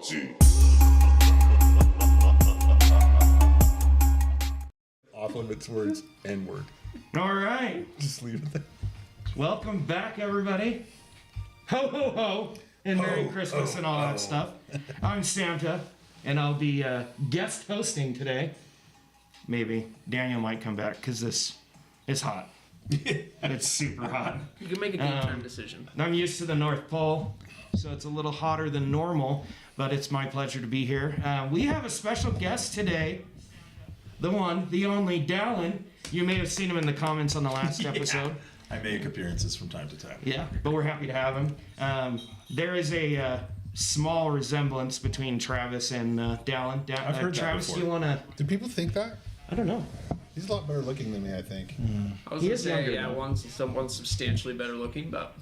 Fatality. Off limits words, N-word. All right. Just leave it there. Welcome back, everybody. Ho, ho, ho. And Merry Christmas and all that stuff. I'm Santa, and I'll be guest hosting today. Maybe. Daniel might come back, because this is hot. It's super hot. You can make a game-time decision. I'm used to the North Pole, so it's a little hotter than normal, but it's my pleasure to be here. We have a special guest today. The one, the only, Dallin. You may have seen him in the comments on the last episode. I make appearances from time to time. Yeah, but we're happy to have him. There is a small resemblance between Travis and Dallin. I've heard Travis, that do you before. want to... Do people think that? I don't know. He's a lot better looking than me, I think. I was He gonna is younger, say, yeah, though. one's substantially better looking, but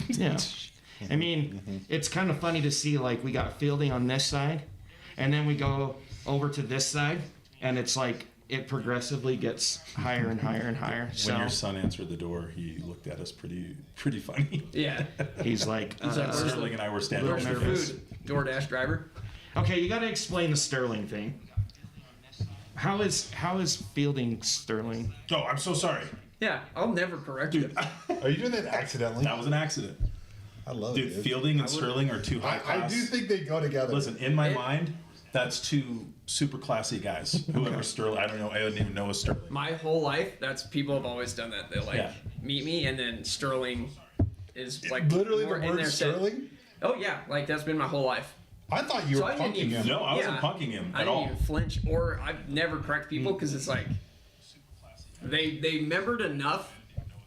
Yeah. I mean, it's kind of funny to see, like, we got fielding on this side, and then we go over to this side, and it's like it progressively gets higher and higher and higher. So When your son answered the door, he looked at us pretty funny. yeah. he's like, like, where's Sterling and I were standing Where's the there. nervous. food? DoorDash driver. okay, you got to explain the Sterling thing. How is fielding Sterling? Oh, I'm so sorry. Yeah, I'll never correct you. Are you doing that accidentally? That was an accident. I love Dude, it, dude. Fielding and Sterling are two high I class. do think they go together. Listen, in my mind, that's two super classy guys. Whoever Sterling, I don't know. I didn't even know a Sterling. My whole life, people have always done that. They Yeah. meet me, and then Sterling is like Literally more the in word their set. Sterling? Oh yeah, like that's been my whole life. I thought you So were I didn't punking even- him. No, I wasn't Yeah. punking him I at didn't all. even flinch, or I've never correct people because it's like they remembered enough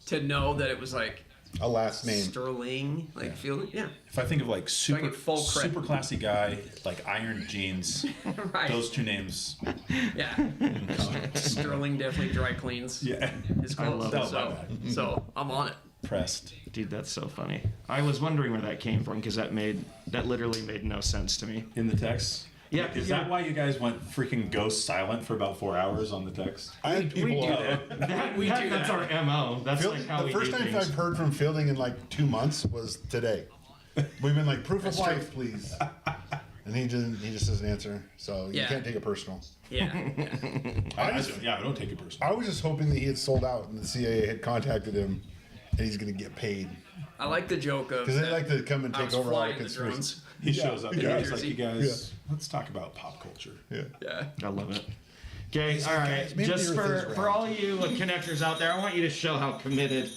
to know that it was like A last name. Sterling, like fielding. Yeah, If I think of like I get full credit. super classy guy, like iron jeans, right. those two names. Yeah, Sterling definitely dry cleans Yeah. his I clothes. love that. So I'm on it. Pressed. Dude, that's so funny. I was wondering where that came from because that literally made no sense to me. In the text? Yeah, Is that why you guys went freaking ghost silent for about 4 hours on the text? I had people. We do that. That's our MO. That's Field- like how the we first do time things. I've heard from Fielding in like 2 months was today. We've been like, proof of life, please. And he just doesn't answer. So you Yeah. can't take it personal. Yeah. I don't take it personally. I was just hoping that he had sold out and the CIA had contacted him and he's going to get paid. I like the joke of Because they that like to come and I take was over all the flying the conspiracy. drones. He shows up. Yeah. He's like, you guys, Yeah. let's talk about pop culture. Yeah. Yeah. I love it. Okay, all right. guys, maybe Just the Earth is for round. all you connectors out there, I want you to show how committed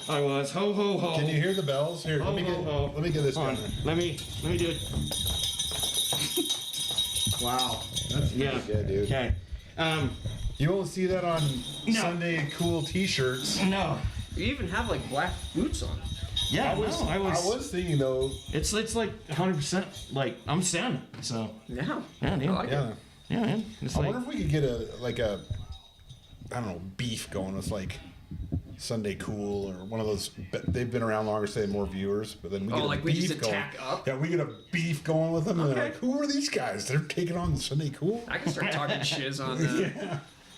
I was. Ho ho ho. Can you hear the bells? Here, Ho, let me ho, ho. get this Hold going. on. Let me do it. Wow. That's yeah. good, dude. Okay. You won't see that on No. Sunday cool T-shirts. No. You even have like black boots on. Yeah. I was thinking though. It's like 100% like I'm Santa. So Yeah. yeah, dude. I like Yeah. it. Yeah, man. It's I like wonder if we could get a I don't know, beef going with like Sunday Cool or one of those. They've been around longer, so they have more viewers. But then we Oh, get a like we beef just going. attack up? Yeah, we get a beef going with them, and they're Okay. like, "Who are these guys? They're taking on Sunday Cool." I can start talking shiz on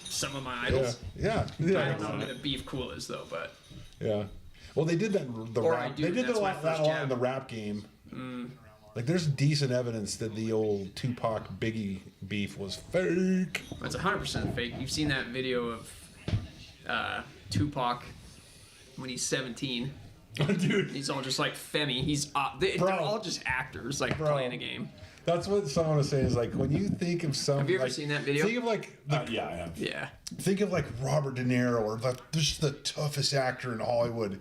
some of my Yeah, idols. yeah, I yeah. don't know who the beef cool is though, but Yeah. Well, they did that in the Or I rap. do, They did that's that, my that first a lot jab. in the rap game. Like, there's decent evidence that the old Tupac Biggie beef was fake. it's 100% fake. You've seen that video of Tupac when he's 17. Dude, He's all just like Femi. They're Bro. all just actors like Bro. playing a game. that's what someone was saying. Is like when you think of some. Have you ever like, seen that video? Think of like Yeah, I have. Yeah. think of like Robert De Niro or just the toughest actor in Hollywood.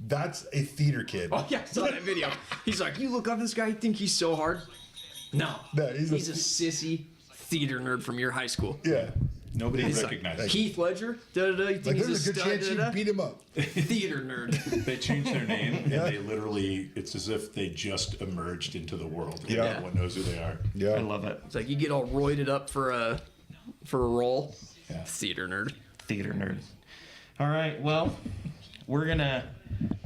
That's a theater kid. Oh yeah, I saw that video. He's like, you look up this guy, you think he's so hard? No. No, he's he's a- a sissy theater nerd from your high school. Yeah. Nobody He's recognized like, it. Keith Ledger, da da da. You think Like he's there's a good stud, chance you da-da-da? beat him up. Theater nerd. They changed their name, and they literally, it's as if they just emerged into the world. And Yeah. Everyone knows who they are. Yeah. I love it. It's like you get all roided up for a role. Yeah. Theater nerd. Theater nerd. All right. Well, we're gonna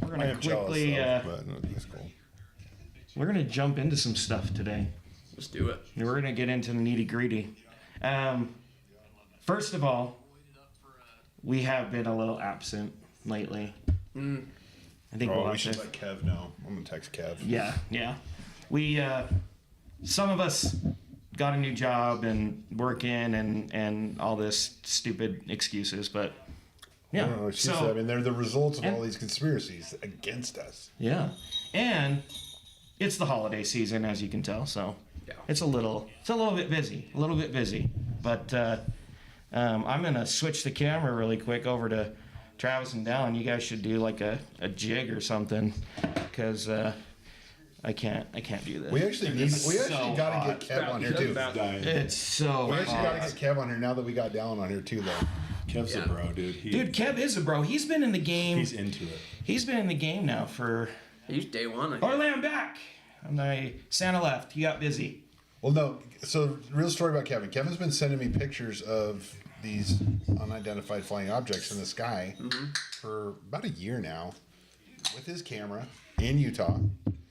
I am quickly jealous of, but that's cool. we're gonna jump into some stuff today. Let's do it. And we're gonna get into the nitty gritty. First of all, we have been a little absent lately. I think Oh, we'll we have should to. let Kev know. I'm gonna text Kev. Yeah. We some of us got a new job and working and all this stupid excuses, but I yeah. don't know what she So said. I mean, they're the results of and- all these conspiracies against us. yeah, and it's the holiday season, as you can tell. So Yeah. it's a little bit busy. But I'm gonna switch the camera really quick over to Travis and Dallin. You guys should do like a jig or something, because I can't do this. We actually so got to hot. get Kev on here too. Dying. It's so We actually got hot. to get Kev on here now that we got Dallin on here too, though. Kev's Yeah. a bro, dude. Dude, Kev is a bro. He's been in the game. He's into it. He's been in the game now for. He's day one. I Oh, guess. I'm back. Santa left. He got busy. Well, no. So, real story about Kevin. Kevin's been sending me pictures of these unidentified flying objects in the sky for about a year now, with his camera in Utah.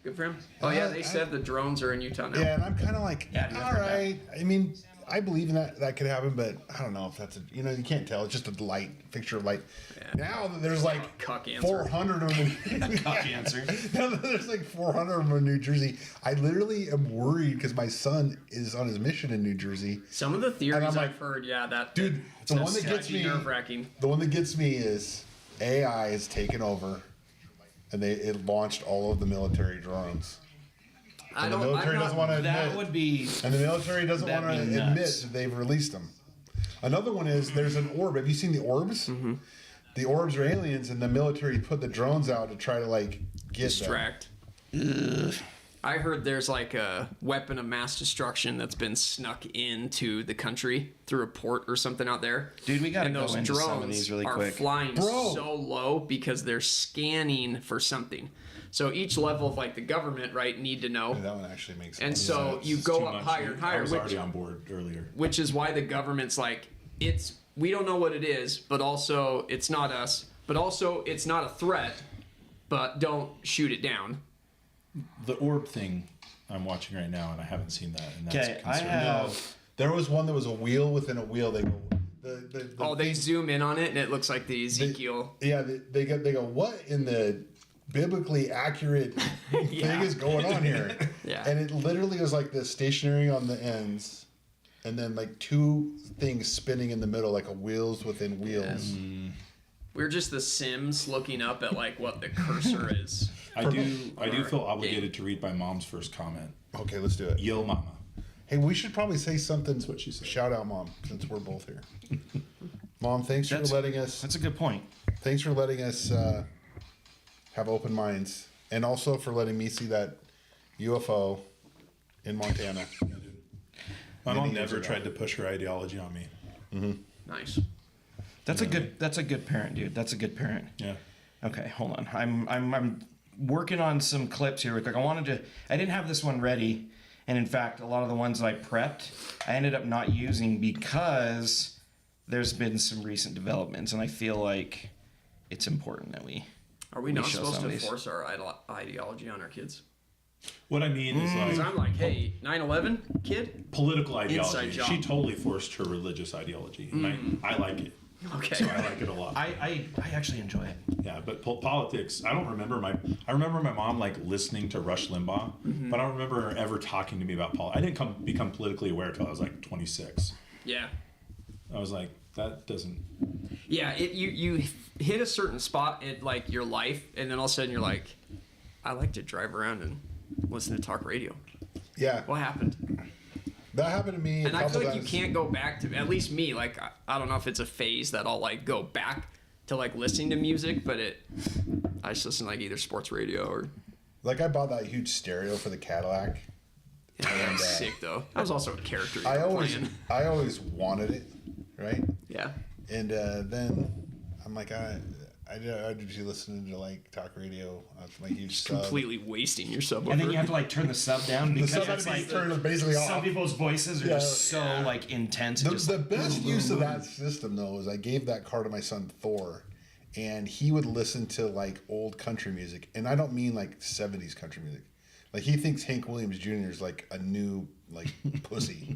Good for him. Oh yeah, they said the drones are in Utah now. Yeah, and I'm kind of like, Yeah, dude, I've all heard that. right. I mean, I believe in that could happen, but I don't know if that's you can't tell. It's just a light fixture of light. Yeah. Now that there's like Cuck answer. 400 of them. Cock answer. Now that there's like 400 of them in New Jersey, I literally am worried because my son is on his mission in New Jersey. Some of the And theories I'm like, I've heard, yeah, that Dude, the one that gets me, nerve-wracking. the one that gets me is AI has taken over, and it launched all of the military drones. I And the don't. military I'm doesn't not, want to That admit. would be. And the military doesn't want to That'd be admit nuts. that they've released them. Another one is there's an orb. Have you seen the orbs? Mm-hmm. The orbs are aliens, and the military put the drones out to try to get distract. I heard there's like a weapon of mass destruction that's been snuck into the country through a port or something out there. Dude, we gotta and go those into drones some of these really are quick. flying Bro. so low because they're scanning for something. So each level of like the government, right, need to know. them. That one actually makes And sense. so you It's go too up much. higher and I higher, was which already on board earlier. which is why the government's like, we don't know what it is, but also it's not us, but also it's not a threat, but don't shoot it down. The orb thing I'm watching right now, and I haven't seen that. And that's Okay, I concerning. have. There was one that was a wheel within a wheel. They go. They zoom in on it and it looks like the Ezekiel. Yeah, they go. What in the biblically accurate thing Yeah. is going on here? Yeah. And it literally was like this stationary on the ends, and then like two things spinning in the middle, like a wheels within wheels. We're just the Sims looking up at like what the cursor is. I do Alright. feel obligated to read my mom's first comment. Okay, let's do it. Yo, mama. Hey, we should probably say something. what she said. Shout out, Mom, since we're both here. Mom, thanks That's- for letting us. That's a good point. Thanks for letting us have open minds, and also for letting me see that UFO in Montana. My mom Many years never ago. tried to push her ideology on me. Nice. That's a good parent, dude. That's a good parent. Yeah. Okay, hold on. I'm working on some clips here. Like I didn't have this one ready, and in fact, a lot of the ones I prepped, I ended up not using because there's been some recent developments, and I feel like it's important that we. Are we We not show supposed some to of these. force our ideology on our kids? What I mean is Because like I'm like, hey, 9/11 kid. political ideology. Inside job. She totally forced her religious ideology. And I like it. Okay. So I like it a lot. I actually enjoy it. Yeah, but politics. I remember my mom like listening to Rush Limbaugh, but I don't remember her ever talking to me about politics. I didn't become politically aware until I was like 26. Yeah. I was like, that doesn't. Yeah. You hit a certain spot in like your life, and then all of a sudden you're like, I like to drive around and listen to talk radio. Yeah, What happened? that happened to me. And a I couple feel like you times. can't go back to, at least me, like, I don't know if it's a phase that I'll, like, go back to, like, listening to music, but I just listen to, like, either sports radio or, Like I bought that huge stereo for the Cadillac. yeah, sick, though. That was also a character you I were always, playing. I always wanted it, right? Yeah. And then I'm like, I just listening to like talk radio on my huge sub. Completely wasting your subwoofer. And then you have to like turn the sub down The because sub had it's to be like turned basically some off. people's voices are just so like intense. And just The best use of that system though is I gave that car to my son Thor, and he would listen to like old country music, and I don't mean like 70s country music, Like he thinks Hank Williams Jr. is like a new like pussy.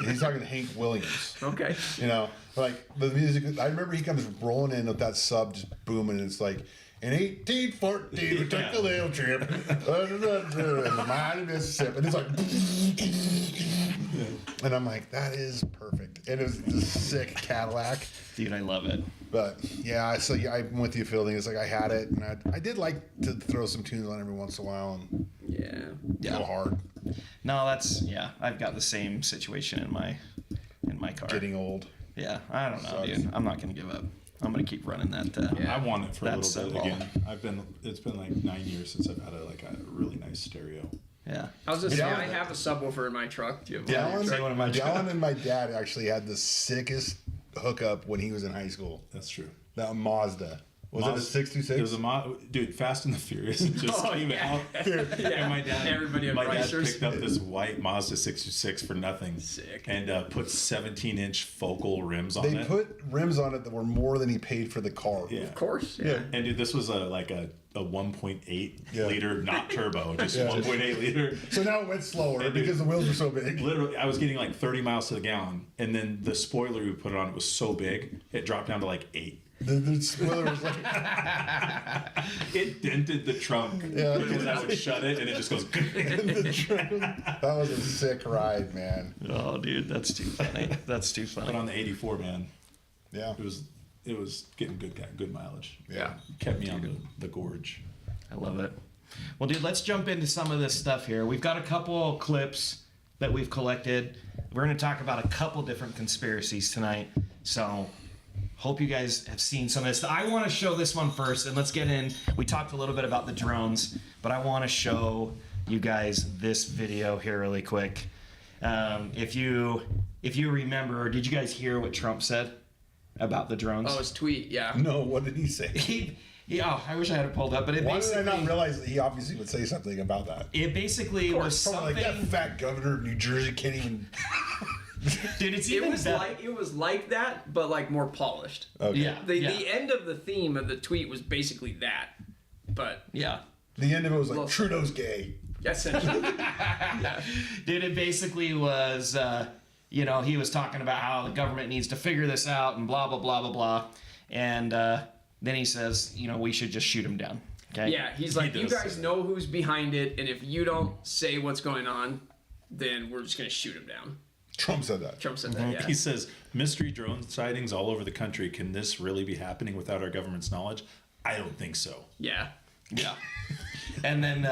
He's talking to Hank Williams. Okay. You know, like the music. I remember he comes rolling in with that sub just booming, and it's like. In 1814, we took a little trip in the mighty Mississippi. And it's like, and I'm like, that is perfect. And it was a sick Cadillac. Dude, I love it. But yeah, so yeah, I'm with you, Fielding. It's like I had it, and I did like to throw some tunes on every once in a while and go hard. No, I've got the same situation in my car. Getting old. Yeah, I don't know, Sucks. dude. I'm not gonna give up. I'm gonna keep running that. I want it for a That's little bit so again. It's been like 9 years since I've had a really nice stereo. Yeah. I was just saying, Yeah. I have a subwoofer in my truck. Do you have one? Dallin and my dad actually had the sickest hookup when he was in high school. That's true. That Mazda. Was it a 626? It was a dude. Fast and the Furious just came out. And my dad, Everybody had my dad racers. picked up this white Mazda 626 for nothing. Sick. And put 17-inch focal rims on They it. put rims on it that were more than he paid for the car. Yeah. Of course. Yeah. And dude, this was a 1.8 Yeah. liter, not turbo, just Yeah. 1.8 liter. So now it went slower And because the wheels were so big. Literally, I was getting like 30 miles to the gallon, and then the spoiler we put on it was so big, it dropped down to like 8. The spoiler was like, It dented the trunk. Yeah. Because I would shut it, and it just goes. in the trunk. That was a sick ride, man. Oh, dude, that's too funny. That's too But funny. on the 84, man, Yeah. it was getting good mileage. Yeah. Kept me on the gorge. I love it. Well, dude, let's jump into some of this stuff here. We've got a couple clips that we've collected. We're going to talk about a couple different conspiracies tonight. So, hope you guys have seen some of this. I want to show this one first, and let's get in. We talked a little bit about the drones, but I want to show you guys this video here really quick. If you remember, did you guys hear what Trump said about the drones? Oh, his tweet. Yeah. No, what did he say? I wish I had it pulled up, but it Why did basically I not realize that he obviously would say something about that? it basically was Probably something. like that fat governor of New Jersey can't even. Dude, it's It even was better. like that, but like more polished. Okay. Yeah, The end of the theme of the tweet was basically that, but yeah. The end of it was like Well- Trudeau's gay. essentially, Dude, it basically was, he was talking about how the government needs to figure this out and blah, blah, blah, blah, blah. And then he says, we should just shoot him down. Okay? yeah. He's like, you does guys say know who's behind it, and if you don't say what's going on, then we're just gonna shoot him down. Trump said that. Trump said that. Yeah. He says, mystery drone sightings all over the country. Can this really be happening without our government's knowledge? I don't think so. Yeah. Yeah. And then,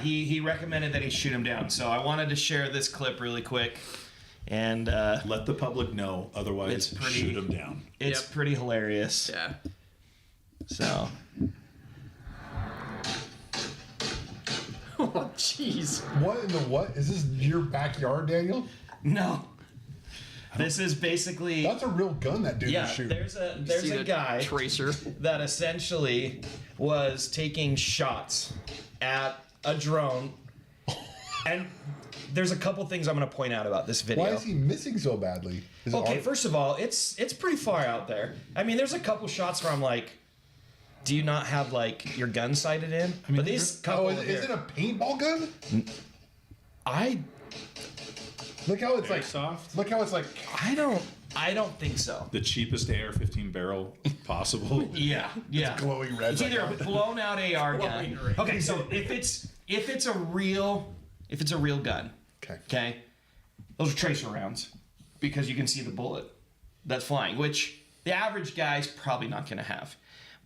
he recommended that he shoot him down. So I wanted to share this clip really quick. And Let the public know, otherwise It's pretty- shoot them down. it's Yep. pretty hilarious. Yeah. So, Oh, jeez. What in the what? Is this your backyard, Daniel? no. This is basically... That's a real gun that dude Yeah, was shooting. there's See a the guy tracer. that essentially was taking shots at a drone. And there's a couple things I'm going to point out about this video. Why is he missing so badly? Is it Okay, art? first of all, it's pretty far out there. I mean, there's a couple shots where I'm like, do you not have like your gun sighted in? But these couple Oh, is it a paintball gun? I Look how it's like. Airsoft? Look how it's like. I don't think so. The cheapest AR-15 barrel possible. Yeah, yeah. glowing red It's right either a now. blown out AR Glowing gun. red. Okay, so if it's a real gun, Okay. okay, those are tracer rounds because you can see the bullet that's flying, which the average guy's probably not going to have.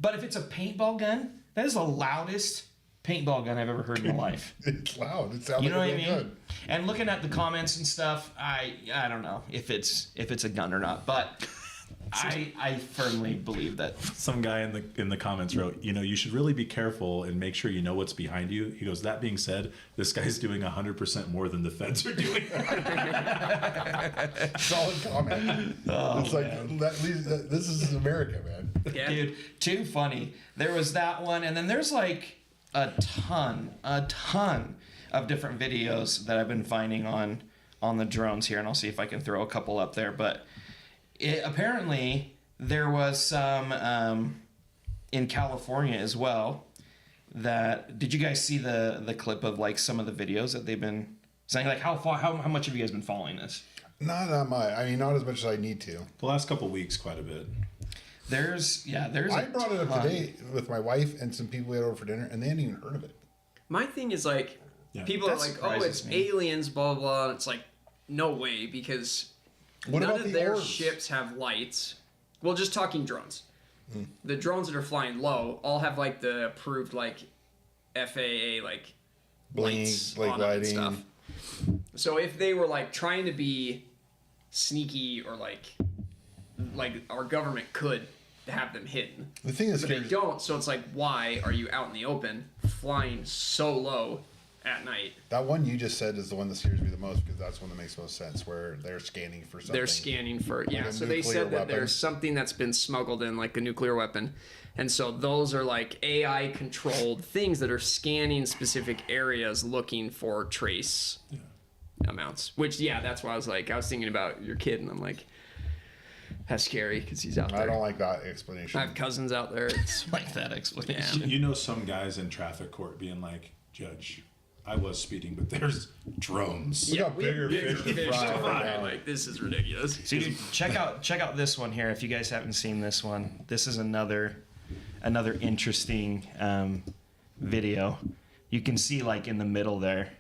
But if it's a paintball gun, that is the loudest paintball gun I've ever heard in my life. It's loud. It sounds You know like what a I real mean? gun. And looking at the comments and stuff, I don't know if it's a gun or not, but I firmly believe that. Some guy in the comments wrote, you should really be careful and make sure you know what's behind you. He goes, that being said, this guy's doing 100% more than the feds are doing. Solid comment. It's like this is America, man. Yeah. Dude, too funny. There was that one, and then there's like a ton of different videos that I've been finding on the drones here, and I'll see if I can throw a couple up there. But apparently there was some in California as well, that, did you guys see the clip of like some of the videos that they've been saying? Like how much have you guys been following this? Not that much. I mean, not as much as I need to. The last couple of weeks, quite a bit. There's I brought it up today with my wife and some people we had over for dinner, and they hadn't even heard of it. My thing is like, Yeah. people are That like, oh, surprises it's me. aliens, blah, blah, blah. It's like, no way, because What none about of the their orbs? ships have lights. Well, just talking drones. Hmm. The drones that are flying low all have like the approved like FAA like Blink, lights like on them and lighting. stuff. So if they were like trying to be sneaky or like our government could have them hidden, The thing is, but they don't. So it's like, why are you out in the open flying so low at night? that one you just said is the one that scares me the most because that's one that makes most sense. Where they're scanning for something. They're scanning for a So they nuclear said that weapon. there's something that's been smuggled in, like a nuclear weapon, and so those are like AI controlled things that are scanning specific areas looking for trace amounts. Which that's why I was thinking about your kid, and I'm like, that's scary because he's out there. I don't like that explanation. I have cousins out there. It's like that explanation. You know, some guys in traffic court being like, Judge, I was speeding, but there's drones. We got bigger fish to fry to right fry. now. Like, this is ridiculous. So dude, check out this one here if you guys haven't seen this one. This is another interesting video. You can see like in the middle there,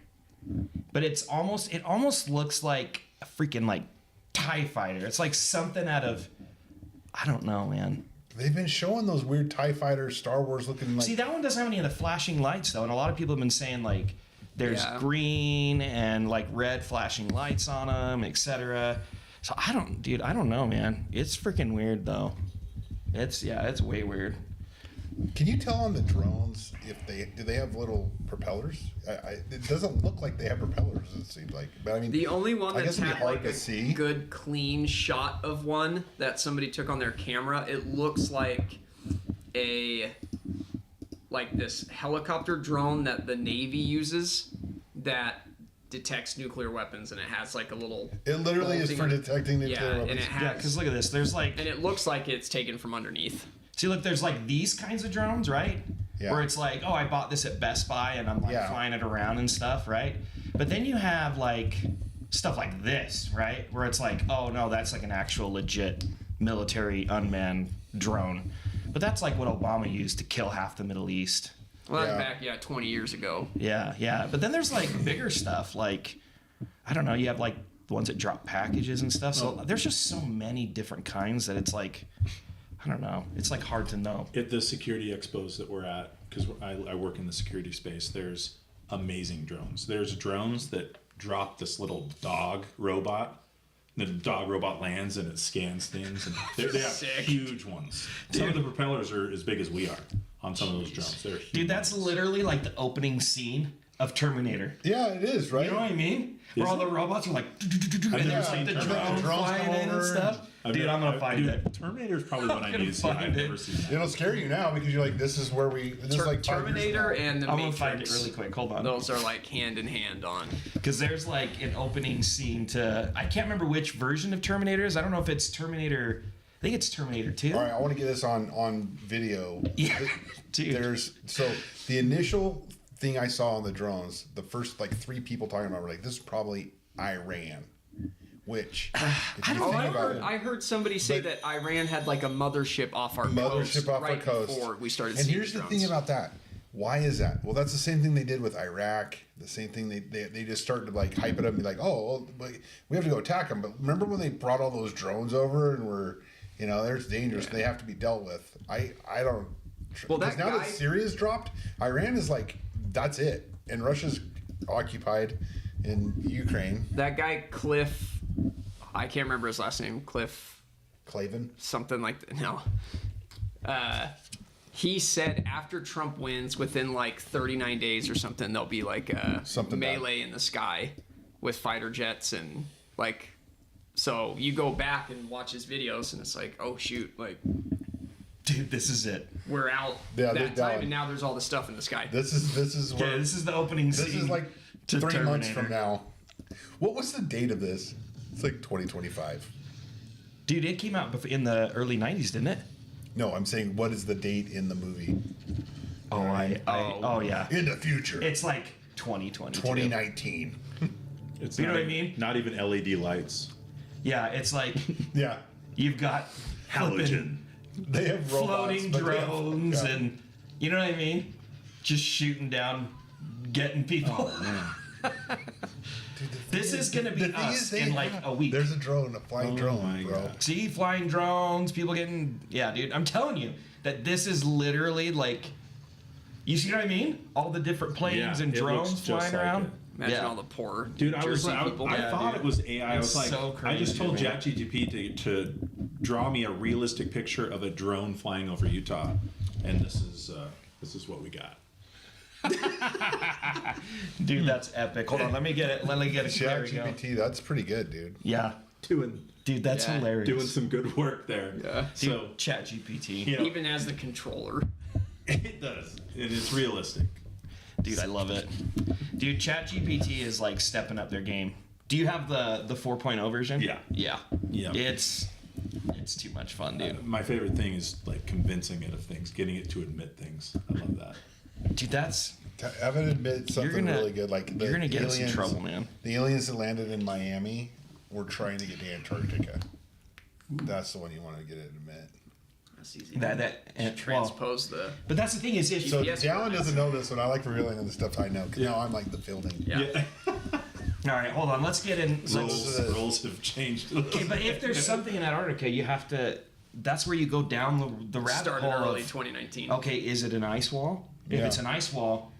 but it almost looks like a freaking like TIE fighter. It's like something out of, I don't know, man. They've been showing those weird TIE fighters, Star Wars looking like. See, that one doesn't have any of the flashing lights though, and a lot of people have been saying like there's Yeah. green and like red flashing lights on them, etc. So I don't know, man. It's freaking weird though. It's way weird. Can you tell on the drones if do they have little propellers? It doesn't look like they have propellers. It seems like, but I mean, The only one I that's guess it'd be had hard like to a see. good clean shot of one that somebody took on their camera, it looks like this helicopter drone that the Navy uses that detects nuclear weapons, and it has like a little. It literally is thing for on it. detecting nuclear Yeah, weapons. and it has. Yeah, because look at this. There's like, and it looks like it's taken from underneath. see, look, there's like these kinds of drones, right? Yeah. Where it's like, oh, I bought this at Best Buy and I'm like Yeah. flying it around and stuff, right? But then you have like stuff like this, right? Where it's like, oh no, that's like an actual legit military unmanned drone. But that's like what Obama used to kill half the Middle East. Well, that's Yeah. back 20 years ago. Yeah. But then there's like bigger stuff, like, I don't know, you have like the ones that drop packages and stuff. So there's just so many different kinds that it's like, I don't know. It's like hard to know. At the security expos that we're at, because I work in the security space, there's amazing drones. There's drones that drop this little dog robot. The dog robot lands and it scans things. And they have Sick. huge ones. Some of the propellers are as big as we are on some of those drones. They're huge. Dude, that's literally like the opening scene of Terminator. Yeah, it is, right? You know what I mean? Where all the robots are like, and never there's seen like the Terminator. drone Drones flying come in and over stuff. Dude, I'm gonna find it. Terminator's probably what I gonna need to see. find I've it. never seen that. It'll scare you now because you're like, this is where this is like 5 years Terminator from now. and the I'm gonna Matrix. find it really quick. Hold on. Those are like hand in hand on. Because there's like an opening scene to, I can't remember which version of Terminator is. I don't know if it's Terminator. I think it's Terminator 2. All right, I want to get this on video. Yeah, dude. So the initial thing I saw on the drones, the first like 3 people talking about were like, this is probably Iran, which if you think about it, I heard somebody say But- that Iran had like a mothership off our coast. mothership off right our coast. Before we started And seeing here's the drones. thing about that. Why is that? Well, that's the same thing they did with Iraq. The same thing they just started to like hype it up and be like, oh, well, we have to go attack them. But remember when they brought all those drones over and were, they're dangerous. They have to be dealt with. I don't. Well, because that now guy- that Syria's dropped, Iran is like, that's it, and Russia's occupied in Ukraine. That guy Cliff, I can't remember his last name. Cliff Clavin. something like that. No. He said after Trump wins, within like 39 days or something, there'll be like a Something bad. melee in the sky with fighter jets and like. So you go back and watch his videos, and it's like, oh shoot, like Dude, this is it. we're out Yeah, that that time, one. and now there's all this stuff in the sky. This is where Yeah, this is the opening scene. this is like to 3 months Terminator. from now. What was the date of this? It's like 2025. Dude, it came out in the early 90s, didn't it? No, I'm saying what is the date in the movie? Oh yeah. In the future, It's like 2022. 2019. It's You know not what I even- mean? Not even LED lights. Yeah, it's like Yeah, you've got flippin' they have robots, floating but they have- drones yeah. and you know what I mean? Just shooting down, getting people. Dude, This is gonna be the thing us is they in like have- a week. There's a drone, a flying drone, my bro. God. See, flying drones, people getting yeah, dude. I'm telling you that this is literally like, you see what I mean? All the different planes Yeah, and it looks drones just flying like around. it. Imagine Yeah. all the poor Dude, I was Jersey I, people. I Yeah, thought dude. it was AI. I It's was like, so I just crazy, told man. ChatGPT to draw me a realistic picture of a drone flying over Utah, and this is what we got. Dude, that's epic. Hold on, let me get it. Let me get it. There we go. ChatGPT, that's pretty good, dude. Yeah, Doing dude, that's Yeah. hilarious. some good work there. Yeah. So Chat GPT. you know, Even as the controller. it does. It is realistic. Dude, I love it. Dude, Chat GPT is like stepping up their game. Do you have the 4.0 version? Yeah. Yeah. Yeah. It's too much fun, dude. My favorite thing is like convincing it of things, getting it to admit things. I love that. Dude, that's I would admit something gonna- really good. Like you're gonna get us in aliens- trouble, man. The aliens that landed in Miami were trying to get to Antarctica. That's the one you want to get it admit. That's easy. and, well, Transpose the. but that's the thing is if So GPS Dallin coordinates. doesn't know this, and I like revealing the stuff I know because now I'm like the fielding. Yeah. all right, hold on, let's get in. Roles have changed. Okay, but if there's something in Antarctica, you have to. That's where you go down the rabbit Started hole. early Of, 2019. okay, is it an ice wall? If Yeah. it's an ice wall,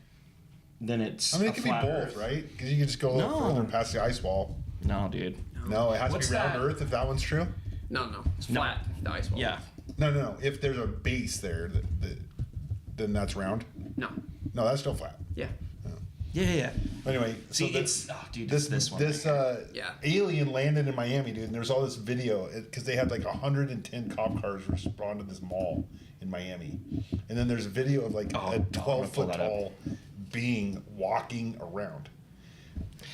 then it's. I mean, a it could be flat both, Earth. right? Because you can just go a little No. further past the ice wall. No, dude. No, it has What's to be round that? Earth if that one's true. No, it's No. flat. The ice wall. Yeah. No. If there's a base there, then that's round. No. No, that's still flat. Yeah. Yeah. Anyway, See, so it's dude, this one. this Yeah. alien landed in Miami, dude, and there's all this video because they had like 110 cop cars respond to this mall in Miami, and then there's a video of like Oh, a I'm gonna 12 pull foot that up. tall being walking around.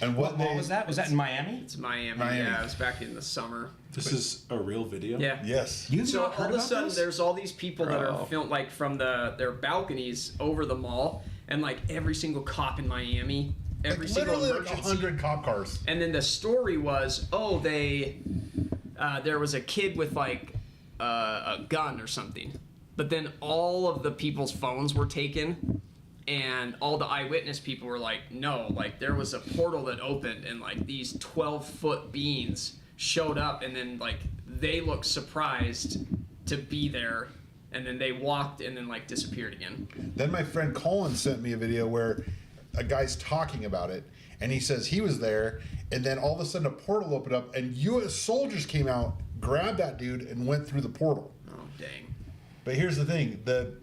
And What mall was that? Was that in Miami? It's Miami. Miami. Yeah, it was back in the summer. This is a real video. Yeah. Yes. You've So not heard all of a about sudden, this? there's all these people that Bro. are filmed like from their balconies over the mall, and like every single cop in Miami, every Like, single literally like emergency. 100 cop cars. And then the story was, oh, there was a kid with like a gun or something, but then all of the people's phones were taken, and all the eyewitness people were like, no, like there was a portal that opened, and like these 12-foot beings showed up, and then like they looked surprised to be there, and then they walked and then like disappeared again. Then my friend Colin sent me a video where a guy's talking about it, and he says he was there, and then all of a sudden a portal opened up, and U.S. soldiers came out, grabbed that dude, and went through the portal. Oh dang. But here's the thing: the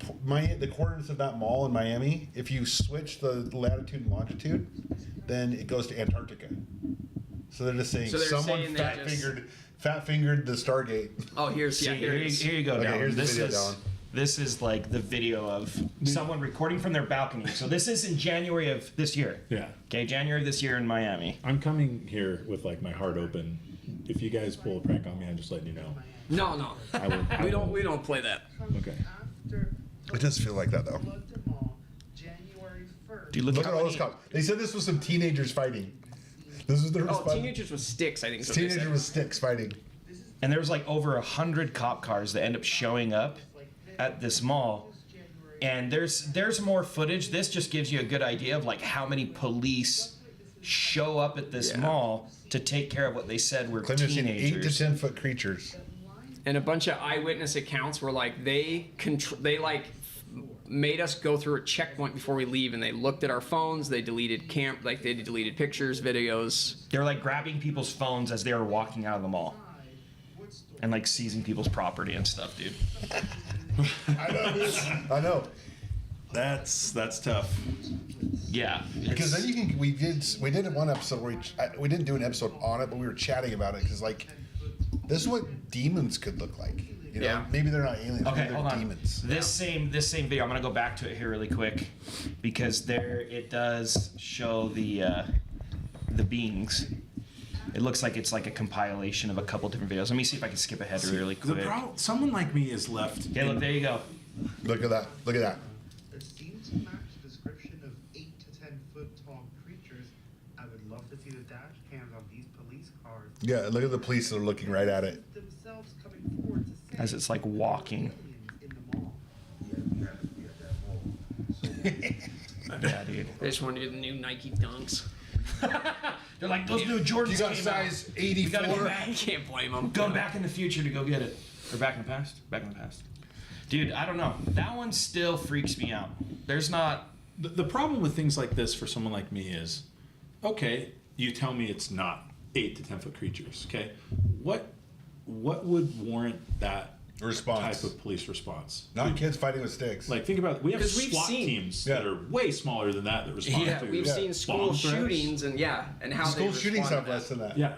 coordinates of that mall in Miami, if you switch the latitude and longitude, then it goes to Antarctica. So they're just saying So they're someone saying they fat fingered the Stargate. Oh, here it is. Here you go, Okay, Dylan. here's the This video, is Dylan. this is like the video of someone recording from their balcony. So this is in January of this year. Yeah. Okay, January of this year in Miami. I'm coming here with like my heart open. If you guys pull a prank on me, I'm just letting you know. No. I will. We don't play that. Okay. It does feel like that though. Dude, look Look how at all many, those cops. They said this was some teenagers fighting. This was their Oh, response. teenagers with sticks, I think. Is what they Teenagers said. with sticks fighting. and there's like over 100 cop cars that end up showing up at this mall. And there's more footage. This just gives you a good idea of like how many police show up at this Yeah. mall to take care of what they said were Claim they've seen 8 to teenagers. 10 foot creatures. And a bunch of eyewitness accounts were like they like made us go through a checkpoint before we leave, and they looked at our phones. They deleted they deleted pictures, videos. They're like grabbing people's phones as they were walking out of the mall. And like seizing people's property and stuff, dude. I know. That's tough. Yeah. Because it's- then you can we did one episode where we didn't do an episode on it, but we were chatting about it because like this is what demons could look like. You know, Yeah. maybe they're not aliens. Okay, maybe they're hold on. demons. This same video, I'm gonna go back to it here really quick because there it does show the beings. It looks like it's like a compilation of a couple different videos. Let me see if I can skip ahead really quick. Someone like me is left. Okay, look, there you go. Look at that. Look at that. Yeah, look at the police that are looking right at it. Themselves coming forward to say As it's like walking. in the mall. Yeah, dude. They just want to do the new Nike Dunks. They're like, those new Jordans You got came out. size You gotta go 84. back. I can't blame them. Go back in the future to go get it. Or back in the past? Back in the past. Dude, I don't know. That one still freaks me out. There's not... The problem with things like this for someone like me is, okay, you tell me it's not 8 to 10 foot creatures. Okay, what would warrant that Response. type of police response? Not kids fighting with sticks. Like, think about it. We have 'Cause we've SWAT seen- teams Yeah. that are way smaller than that respond Yeah, to we've seen school bomb threats. shootings and how School they shootings respond have to less than that. Yeah,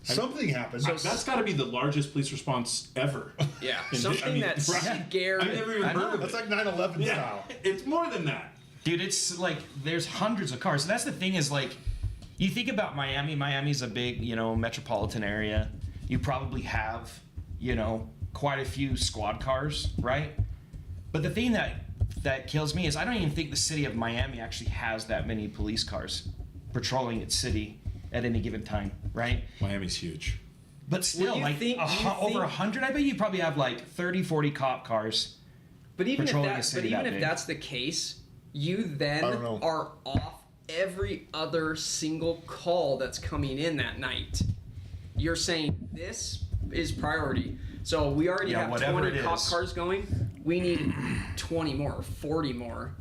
Something happened. that's got to be the largest police response ever. Yeah, And something that's right? scared. I've never even I know. heard of That's it. like 9/11 Yeah, style. it's more than that. Dude, it's like, there's hundreds of cars. So that's the thing is, like, you think about Miami. Miami's a big, metropolitan area. You probably have, quite a few squad cars, right? But the thing that kills me is I don't even think the city of Miami actually has that many police cars patrolling its city at any given time, right? Miami's huge. But still, you like think- over 100, I bet you probably have like 30, 40 cop cars. But even patrolling a if city that big. that's the case, you then I don't know. are off every other single call that's coming in that night. You're saying this is priority. So we already Yeah, have whatever 20 it cop is. cars going. We need 20 more, 40 more.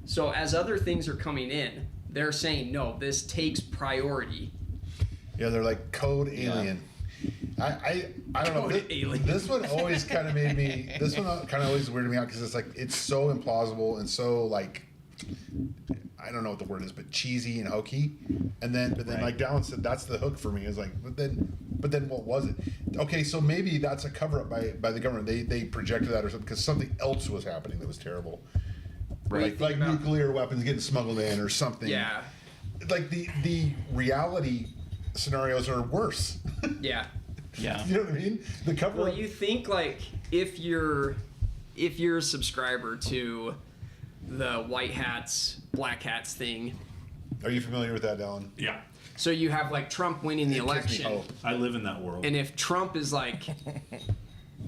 So as other things are coming in, they're saying no, this takes priority. Yeah, they're like code alien. I don't know. Code This, alien. this one always kind of made me. This one kind of always weirded me out because it's like it's so implausible and so like I don't know what the word is, but cheesy and hokey. And then, but then, Right. like Dallin said, that's the hook for me. Is like, but then, what was it? Okay, so maybe that's a cover up by the government. They projected that or something because something else was happening that was terrible. Right. Like nuclear weapons getting smuggled in or something. Yeah. Like the reality scenarios are worse. Yeah. Yeah. You know what I mean? The cover Well, up. you think like if you're a subscriber to the white hats, black hats thing, Are you familiar with that, Dallin? Yeah, so you have like Trump winning the It gives me election, hope. I live in that world. and if Trump is like,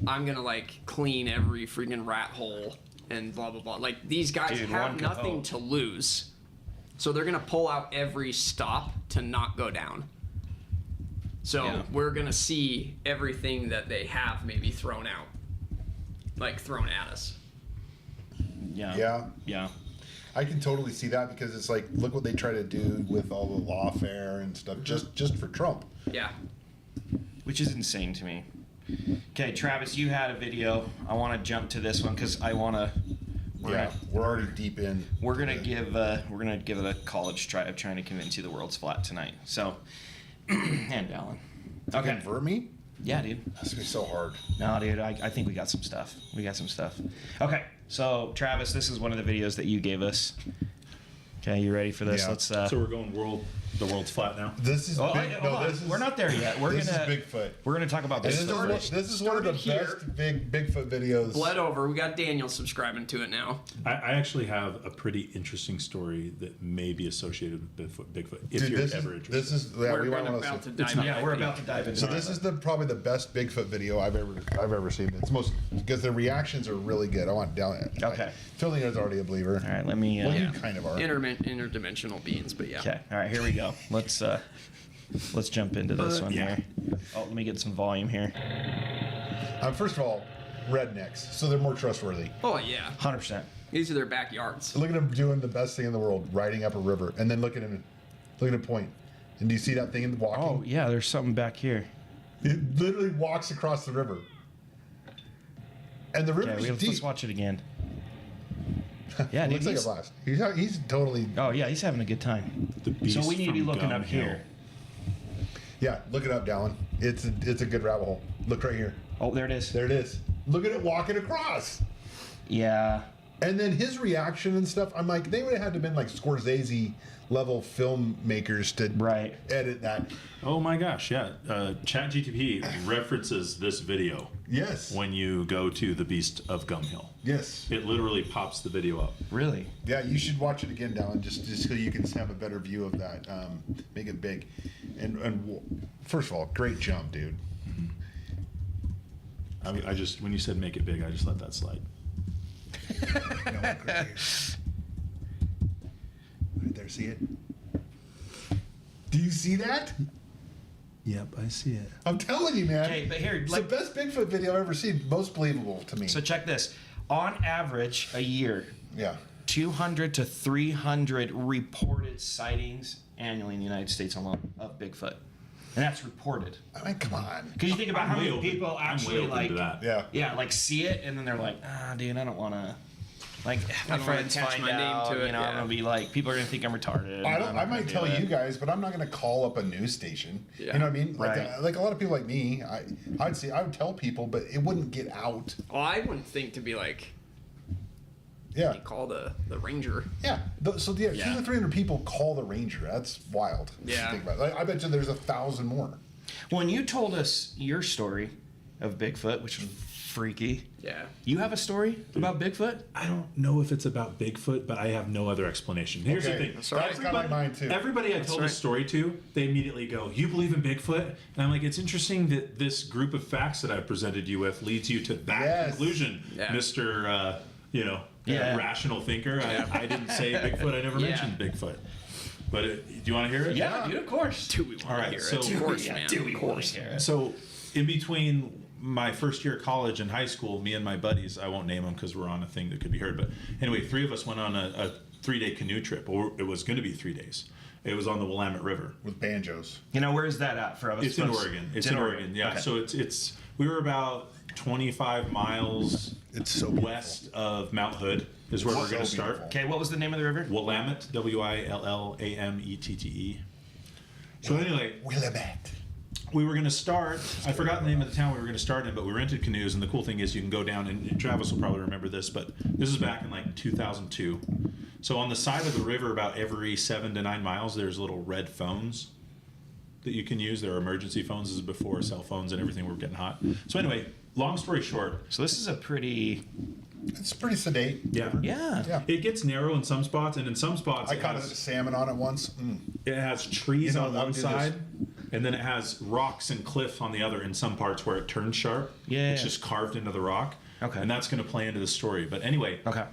I'm gonna like clean every freaking rat hole and blah blah blah, like these guys Dude, have one could nothing hope. to lose, so they're gonna pull out every stop to not go down. So Yeah. we're gonna see everything that they have maybe thrown out, like thrown at us. Yeah. Yeah. Yeah. I can totally see that because it's like, look what they try to do with all the lawfare and stuff, just for Trump. Yeah. Which is insane to me. Okay, Travis, you had a video. I want to jump to this one because I want to. Yeah, we're already deep in. We're gonna give it a college try of trying to convince you the world's flat tonight. So, and Alan. To Okay. convert me? Yeah, dude. That's gonna be so hard. No, dude. I think we got some stuff. Okay. So, Travis, this is one of the videos that you gave us. Okay, you ready for this? Yeah. Let's. So we're going the world's flat now. This is Oh, big. hold No, on. this is We're not there yet. We're this gonna. is Bigfoot. We're gonna talk about And this. this is one of the started here. best Bigfoot videos. Bled over. We got Daniel subscribing to it now. I actually have a pretty interesting story that may be associated with Bigfoot. If Dude, you're this ever is interested. yeah, We're we want about to to. dive Yeah, in. we're about to dive into So it. this is probably the best Bigfoot video I've ever seen. It's most because the reactions are really good. I want down. Okay. Philly is already a believer. All right, let me. Well, Yeah. you kind of are. Interdimensional beings, but yeah. Okay. All right, here we go. Let's jump into this one yeah. here. Oh, let me get some volume here. First of all, rednecks, so they're more trustworthy. Oh yeah. 100%. These are their backyards. Look at him doing the best thing in the world, riding up a river, and then look at him point. And do you see that thing in the walking? Oh yeah, there's something back here. It literally walks across the river. And the Okay, river's let's deep. watch it again. Yeah, dude. Looks like a blast. He's totally. Oh yeah, he's having a good time. The beast So we need to be from looking Gum up Hill. here. Yeah, look it up, Dallin. It's a good rabbit hole. Look right here. Oh, there it is. There it is. Look at it walking across. Yeah. And then his reaction and stuff, I'm like, they would have had to been like Scorsese level filmmakers to Right. edit that. Oh my gosh, yeah. ChatGTP references this video Yes. when you go to the Beast of Gum Hill. Yes. It literally pops the video up. Really? Yeah, you should watch it again, Dallin, just so you can have a better view of that. Make it big. First of all, great jump, dude. I just, when you said make it big, I just let that slide. No one could hear. Right there, see it? Do you see that? Yep, I see it. I'm telling you, man. Okay, but here, It's like, the best Bigfoot video I've ever seen. Most believable to me. so check this. On average, a year, Yeah. 200 to 300 reported sightings annually in the United States alone of Bigfoot. And that's reported. I mean, come on. Because you think about how way many open- people I'm way actually open like, to that. Yeah. yeah, like see it and then they're like, dude, I don't want to, like, my don't wanna friends attach find my name out, to it, you know, I'm yeah. gonna be like, people are gonna think I'm retarded. I I'm don't. not I might gonna tell do it. you guys, but I'm not going to call up a news station. Yeah. You know what I mean? Like, Right. like a lot of people like me, I would tell people, but it wouldn't get out. Well, I wouldn't think to be like, Yeah. you call the ranger. Yeah. So yeah, 200 Yeah. to 300 people call the ranger. That's wild. if you Yeah. Think about it. Like, I bet you there's 1,000 more. When you told us your story of Bigfoot, which was freaky, Yeah. you have a story about Bigfoot? I don't know if it's about Bigfoot, but I have no other explanation. Here's the Okay. thing. That's kind of like mine too. Everybody I told right. this story to, they immediately go, "You believe in Bigfoot?" And I'm like, "It's interesting that this group of facts that I presented you with leads you to that Yes. conclusion, Yeah. Mr. Yeah. Rational thinker." I didn't say Bigfoot. I never Yeah. mentioned Bigfoot. But do you want to hear it? Yeah, dude, of course. Do we want All right, to hear so- it? Of course, yeah, man. do we Of want course. to hear it? So, in between my first year of college and high school, me and my buddies, I won't name them because we're on a thing that could be heard, but anyway, 3 of us went on a 3-day canoe trip, or it was going to be 3 days. It was on the Willamette River. With banjos. You know, where is that at for us? It's in Oregon. It's in Oregon. Yeah. Okay. So it's we were about 25 miles It's so beautiful. west of Mount Hood is where we're So going to start. beautiful. Okay, what was the name of the river? Willamette, Willamette. So anyway, Willamette. we were going to start. I forgot the name of the town we were going to start in, but we rented canoes, and the cool thing is you can go down. And Travis will probably remember this, but this is back in like 2002. So on the side of the river, about every 7 to 9 miles, there's little red phones that you can use. There are emergency phones. This is before cell phones and everything were getting hot. So anyway, long story short, So this is a pretty, It's pretty sedate. yeah, Yeah. it gets narrow in some spots, and in some spots I caught a salmon on it once. it has trees You know, on I'll one do side, and then it has rocks and cliffs on the other in some parts where it turns sharp. Yeah. It's just carved into the rock. Okay. And that's going to play into the story. But anyway, okay.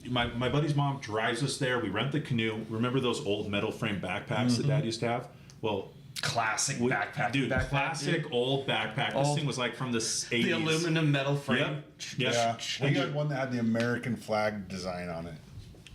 my buddy's mom drives us there. We rent the canoe. Remember those old metal frame backpacks that Dad used to have? Well, Classic we, backpack. dude, backpack, classic dude. old backpack. This Old- thing was like from the 80s. The aluminum metal frame. Yep. Yep. Yeah. We And got one that had the American flag design on it.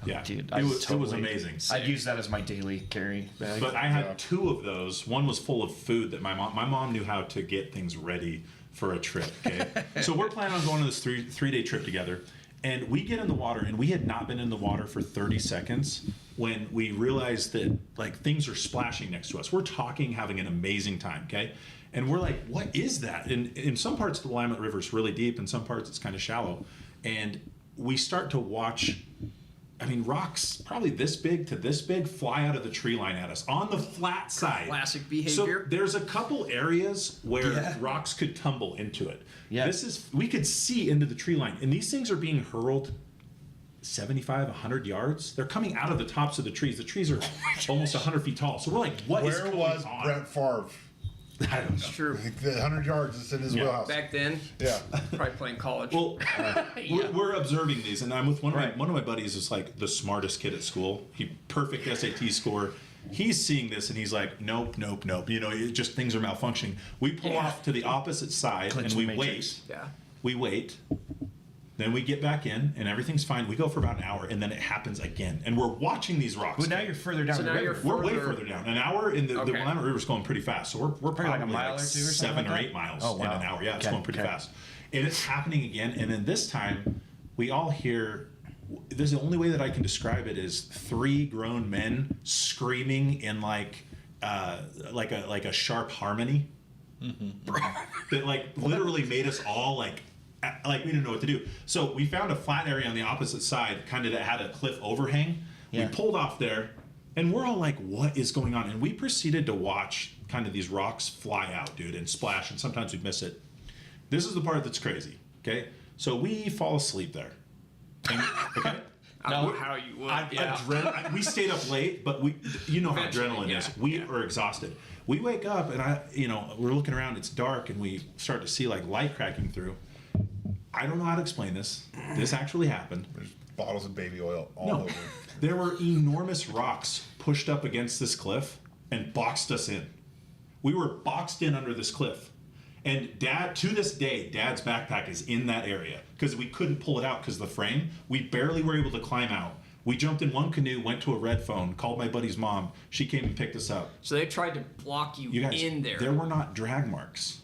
yeah. Dude, it was amazing. I'd use that as my daily carry bag. But I had Yeah. 2 of those. One was full of food that my mom knew how to get things ready for a trip. Okay, so we're planning on going on this 3-day trip together, and we get in the water, and we had not been in the water for 30 seconds when we realized that like things are splashing next to us. We're talking, having an amazing time. Okay, and we're like, what is that? And in some parts the Willamette River is really deep, in some parts it's kind of shallow, and we start to watch. I mean, rocks probably this big to this big fly out of the tree line at us on the flat side. Classic So behavior. there's a couple areas where Yeah. rocks could tumble into it. Yeah. We could see into the tree line, and these things are being hurled 75, 100 yards. They're coming out of the tops of the trees. The trees are almost 100 feet tall. So we're like, what is Where going was on? Brett Favre? I don't know. True. Like, the 100 yards is in his Yeah. wheelhouse. Back then, Yeah. probably playing college. Well, we're observing these, and I'm with one of Right. my buddies is like the smartest kid at school. He perfect SAT score. He's seeing this and he's like, nope. You know, it just things are malfunctioning. We pull off to the opposite side Clinch and we the matrix. wait. yeah. We wait. Then we get back in and everything's fine. We go for about an hour and then it happens again. And we're watching these rocks. Well, now you're further down So the now river. you're We're way further- further down. An hour in the Okay. Willamette River's going pretty fast. So we're probably like a mile like or two or something 7 or like that? 8 miles Oh, wow. in an hour. Yeah, it's Okay, going pretty okay. fast. And it's happening again. And then this time we all hear, this is the only way that I can describe it is 3 grown men screaming in like a sharp harmony. That like literally made us all like like we didn't know what to do. So we found a flat area on the opposite side, kind of that had a cliff overhang. Yeah. We pulled off there, and we're all like, "What is going on?" And we proceeded to watch kind of these rocks fly out, dude, and splash. And sometimes we'd miss it. This is the part that's crazy. Okay, so we fall asleep there. And, okay. I don't know how you would. We stayed up late, but you know how Eventually, adrenaline is. yeah, We yeah. are exhausted. We wake up and we're looking around. It's dark, and we start to see like light cracking through. I don't know how to explain this. This actually happened. There's bottles of baby oil all No, over. there were enormous rocks pushed up against this cliff and boxed us in. We were boxed in under this cliff. And Dad, to this day, Dad's backpack is in that area because we couldn't pull it out because of the frame. We barely were able to climb out. We jumped in one canoe, went to a red phone, called my buddy's mom. She came and picked us up. So they tried to block you, You guys, in there. there were not drag marks.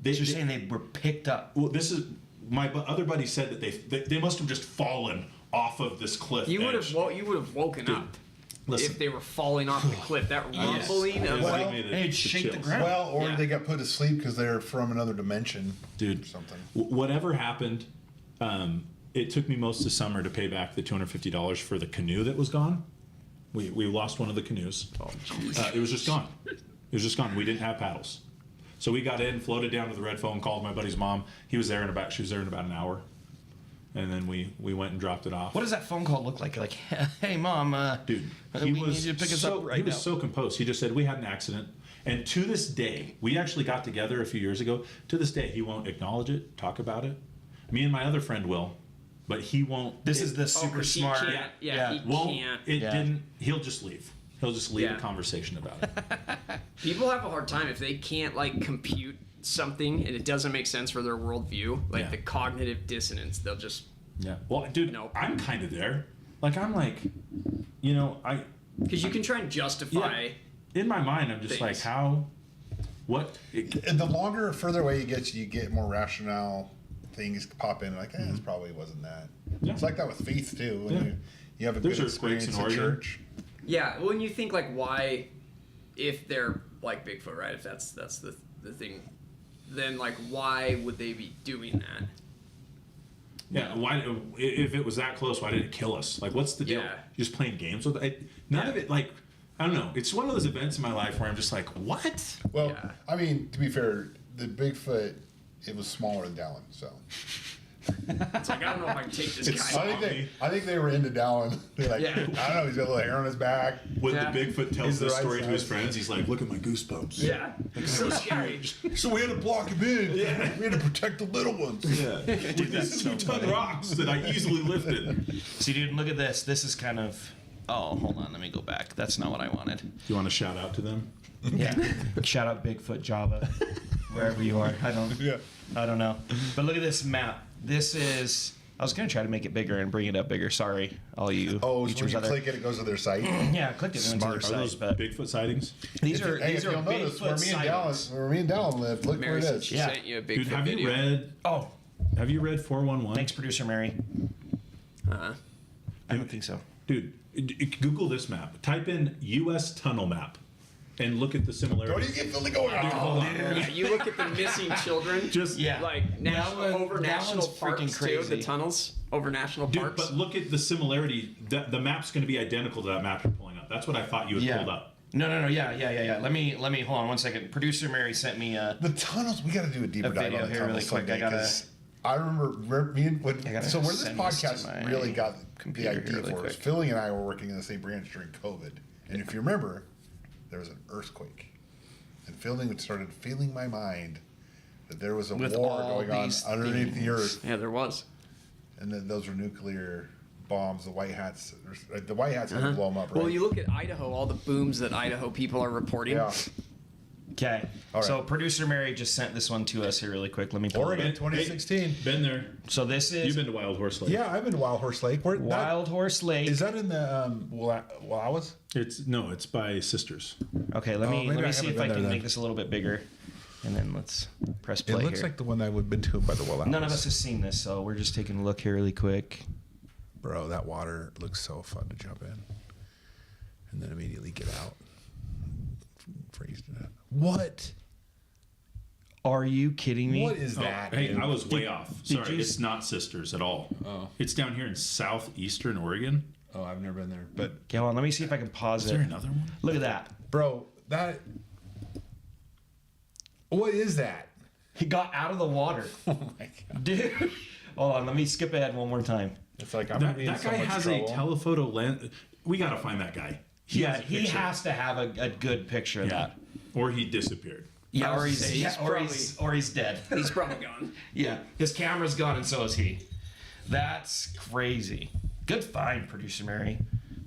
You're saying they were picked up. Well, this is my other buddy said that they must have just fallen off of this cliff. You would edge. have woken Dude, up listen. if they were falling off the cliff. That rumbling of It like, gave me They'd shake the chills. ground. Well, or Yeah. they got put to sleep because they're from another dimension, Dude, or something. Whatever happened, it took me most of summer to pay back the $250 for the canoe that was gone. We lost one of the canoes. It was just gone. It was just gone. We didn't have paddles. So we got in, floated down to the red phone, called my buddy's mom. She was there in about an hour. And then we went and dropped it off. What does that phone call look like? Like, hey, Mom, Dude, we need you to pick us up right he was now. so composed. He just said, we had an accident. And to this day, we actually got together a few years ago. To this day, he won't acknowledge it, talk about it. Me and my other friend will, but he won't. This is the super 'cause he smart. can't- yeah, he won't. can't. It Yeah. didn't. He'll just leave. He'll just leave Yeah. a conversation about it. People have a hard time if they can't like compute something and it doesn't make sense for their worldview. Like Yeah. the cognitive dissonance, they'll just Yeah. Well, dude, Nope. I'm kind of there. Like I'm like, I because you can try and justify. in my mind, I'm just Things. like, how, what? And the longer or further away you get more rationale things pop in. Like, this probably wasn't that. Yeah. It's like that with faith too. When Yeah. you have a There's good earthquakes experience in in Oregon. church. Yeah, when you think like why, if they're like Bigfoot, right? If that's the thing, then like why would they be doing that? Yeah. Why? If it was that close, why did it kill us? Like, what's the deal? Yeah. You're just playing games with it. None of it. Like, I don't know. It's one of those events in my life where I'm just like, what? Well, Yeah. I mean, to be fair, the Bigfoot, it was smaller than Dallin, so. It's like I don't know if I can take this It's guy. I think they were into Dallin. They're like, Yeah. I don't know, he's got a little hair on his back. When Yeah. the Bigfoot He's tells the this right story to his size. friends, he's like, look at my goosebumps. Yeah, it's so scary. So we had to block him in. Yeah. We had to protect the little ones. Yeah. With these 2-ton rocks that I easily lifted. See, dude, look at this. This is kind of. Oh, hold on. Let me go back. That's not what I wanted. You want to shout out to them? Yeah. Shout out Bigfoot Java, wherever you are. I don't know. But look at this map. This is. I was gonna try to make it bigger and bring it up bigger. Sorry, all you. Oh, so when YouTubers you out there. click it, it goes to their site. Yeah, I clicked it and went to Are their those site. But Bigfoot sightings? these If are you- hey, these if are you'll notice, Bigfoot where me and Dallin live, look Mary where it said is. she Yeah. sent you a Bigfoot Dude, have you video. read? Oh, Have you read 411? thanks, producer Mary. Uh-huh. I don't think so. Dude, Google this map. Type in U.S. tunnel map, and look at the Don't similarities. you get Philly going? Yeah, you look at the missing children. Just Yeah. Like over that national one's freaking parks too. crazy. The tunnels over national Dude, parks. but look at the similarity. The map's going to be identical to that map you're pulling up. That's what I thought you had Yeah. pulled up. No. Yeah. Let me hold on one second. Producer Mary sent me The tunnels, we got to do a deeper A dive video on the here really tunnels quick. someday, I gotta- 'cause I remember me and gotta so where this send this to podcast my really got the computer here idea really for us. quick. Philly and I were working in the same branch during COVID, and if you remember, there was an earthquake, and Philly started feeling my mind that there was a With war all going on these underneath the things. earth, yeah, there was. and then those were nuclear bombs. The white hats had to blow them up. Right? Well, you look at Idaho, all the booms that Idaho people are reporting. yeah. Okay. All right. So producer Mary just sent this one to us here really quick. Let me pull Oregon, it up. 2016. Been there. So this is You've been to Wild Horse Lake. Yeah, I've been to Wild Horse Lake. Where Wild Horse Lake. is that in the Wallowas? It's by Sisters. Okay, let Oh, me maybe I see haven't if I been can there make then. this a little bit bigger, and then let's press It play looks here. like the one that we've been to by the Wallowas. None of us has seen this, so we're just taking a look here really quick. Bro, that water looks so fun to jump in. And then immediately get out. Freeze to death. What? Are you kidding me? What is that? Hey, dude? I was way off. Sorry, you it's not Sisters at all. Oh. It's down here in southeastern Oregon. Oh, I've never been there. But Okay, hold on, let me see if I can pause Is it. there another one? Look at that. bro, what is that? He got out of the water. Oh my god. Dude. Hold on, let me skip ahead one more time. It's like I'm gonna That, be in that so guy much has trouble. a telephoto lens. We gotta find that guy. Yeah, has a he picture. has to have a good picture of Yeah. that. Or he disappeared. Yeah, I was or gonna he's, say, he's or he's dead. He's probably gone. Yeah, his camera's gone and so is he. That's crazy. Good find, producer Mary.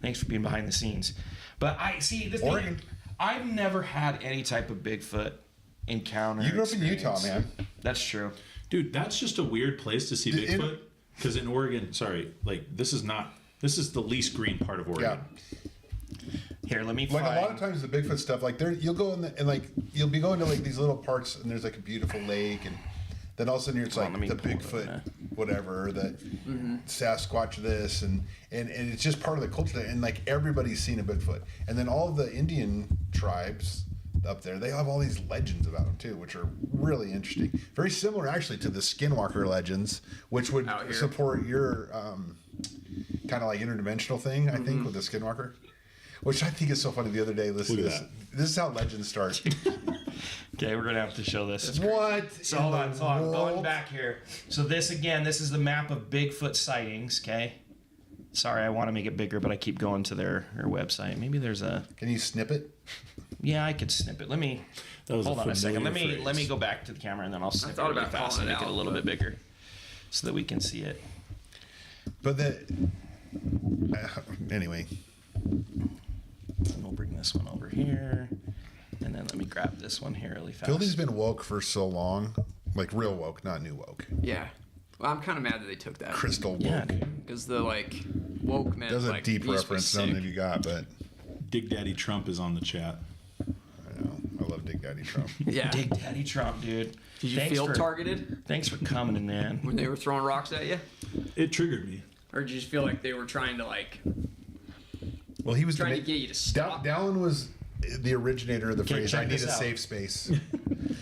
Thanks for being behind the scenes. But I see this Oregon. thing. I've never had any type of Bigfoot encounter. You grew up in Utah, experience. man. That's true. Dude, that's just a weird place to see Dude, in- Bigfoot. Because in Oregon, this is the least green part of Oregon. Here, let me Like find. a lot of times the Bigfoot stuff, like there you'll go in and like you'll be going to like these little parts and there's like a beautiful lake and then all of a sudden it's Hold on, like let the me pull it up Bigfoot now. whatever, the Sasquatch this and it's just part of the culture and like everybody's seen a Bigfoot. And then all of the Indian tribes up there, they have all these legends about them too, which are really interesting. Very similar actually to the Skinwalker legends, which would Out here. support your kind of like interdimensional thing, I think, with the Skinwalker. Which I think is so funny. The other day, listen to Look this. at This is how legends start. Okay, we're gonna have to show this. What? So in hold the on, so I'm going world? back here. So this is the map of Bigfoot sightings. Okay. Sorry, I want to make it bigger, but I keep going to their website. Maybe there's a. Can you snip it? Yeah, I could snip it. Let me. That was Hold on a second. familiar Let me phrase. go back to the camera and then I'll snip it thought really about fast and calling make it it a out, little but- bit bigger, so that we can see it. But anyway, And we'll bring this one over here, and then let me grab this one here really fast. Philly's been woke for so long, like real woke, not new woke. Yeah. Well, I'm kind of mad that they took that. Crystal woke. Yeah, dude. Because the, like, woke meant, That's a like, deep these was reference. None sick. of you got, but Dig Daddy Trump is on the chat. I know. I love Big Daddy Trump. Yeah. Dig Daddy Trump, dude. Did you feel targeted Thanks for coming in, man. when they were throwing rocks at you? It triggered me. Or did you just feel like they were trying to, like, Well, he was trying to get you to stop? Dallin was the originator of the Okay, phrase check "I need this a out. safe space."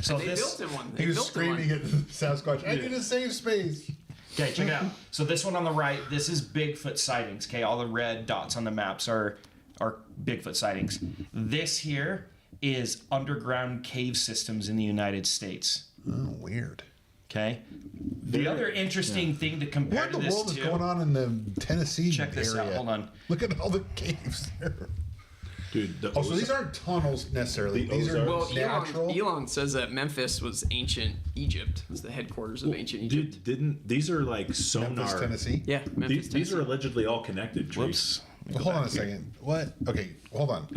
So They built him one. They He was built him screaming one. at the Sasquatch, "I need a safe space." Okay, check it out. So this one on the right, this is Bigfoot sightings. Okay, all the red dots on the maps are Bigfoot sightings. This here is underground cave systems in the United States. Oh, weird. Okay. The other interesting thing to compare What in to the this world is too. going on in the Tennessee Check this area? out. Hold on. Look at all the caves there. Dude, the Oh, so these aren't tunnels necessarily. The These are Ozarks. Well, natural. Elon says that Memphis was ancient Egypt. Was the headquarters of ancient Egypt. Dude, these are like sonar. Memphis, Tennessee. Yeah, Memphis, These are Tennessee. allegedly all connected. Trees. Whoops. Well, hold on a second. What? Okay, hold on.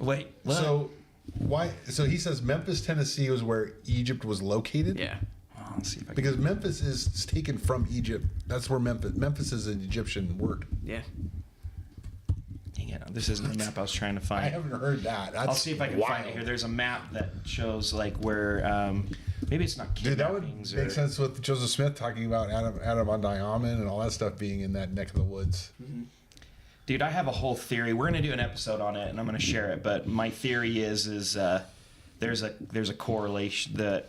Wait. What? So, why? So he says Memphis, Tennessee was where Egypt was located. Yeah. Oh, let's see if I can. Because Memphis is taken from Egypt. That's where Memphis is an Egyptian word. Yeah. Dang it. This isn't the map I was trying to I find. haven't heard that. That's I'll see if I can find it wild. here. There's a map that shows like where maybe it's not Dude, that would kidnappings make or sense with Joseph Smith talking about Adam on Diamond and all that stuff being in that neck of the woods. Dude, I have a whole theory. We're gonna do an episode on it, and I'm gonna share it. But my theory is there's a correlation that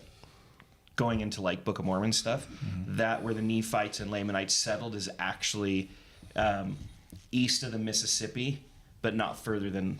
going into like Book of Mormon stuff, that where the Nephites and Lamanites settled is actually east of the Mississippi, but not further than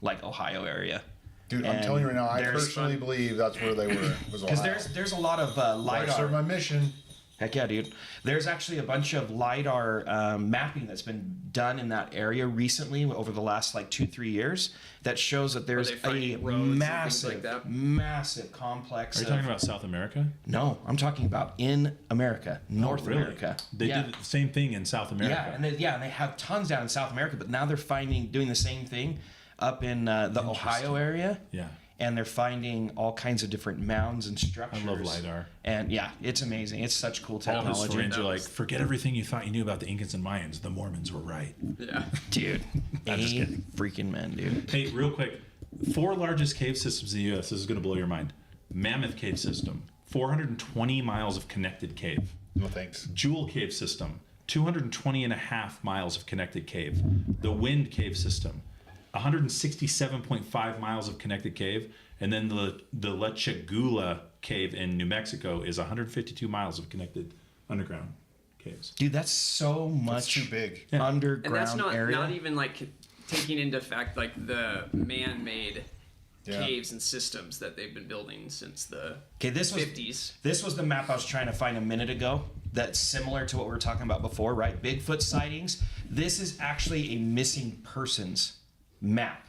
like Ohio area. Dude, I'm And telling you right now, I there's personally believe that's where they were. Because there's a lot of I serve my lidar. mission. Heck yeah, dude. There's actually a bunch of lidar mapping that's been done in that area recently over the last like 2-3 years that shows that there's they a find roads and things massive, like that? massive complex. Are you of- talking about South America? No, I'm talking about in America, North Really? America. They yeah. did the same thing in South America. Yeah, and they have tons down in South America, but now they're doing the same thing up in the Ohio area. Yeah. And they're finding all kinds of different mounds and structures. I love LiDAR. And yeah, it's amazing. It's such cool All his technology. friends are like, forget everything you thought you knew about the Incans and Mayans. The Mormons were right. Yeah. Dude, I'm just kidding. freaking men, dude. Hey, real quick. 4 largest cave systems in the U.S. This is going to blow your mind. Mammoth Cave System, 420 miles of connected cave. No thanks. Jewel Cave System, 220 and a half miles of connected cave. The Wind Cave System, 167.5 miles of connected cave. And then the Lechegula cave in New Mexico is 152 miles of connected underground caves. Dude, that's so much too big. underground And that's not area. not even like taking into fact like the man-made caves and systems that they've been building since the this was 50s. This was the map I was trying to find a minute ago. That's similar to what we were talking about before, right? Bigfoot sightings. This is actually a missing persons map.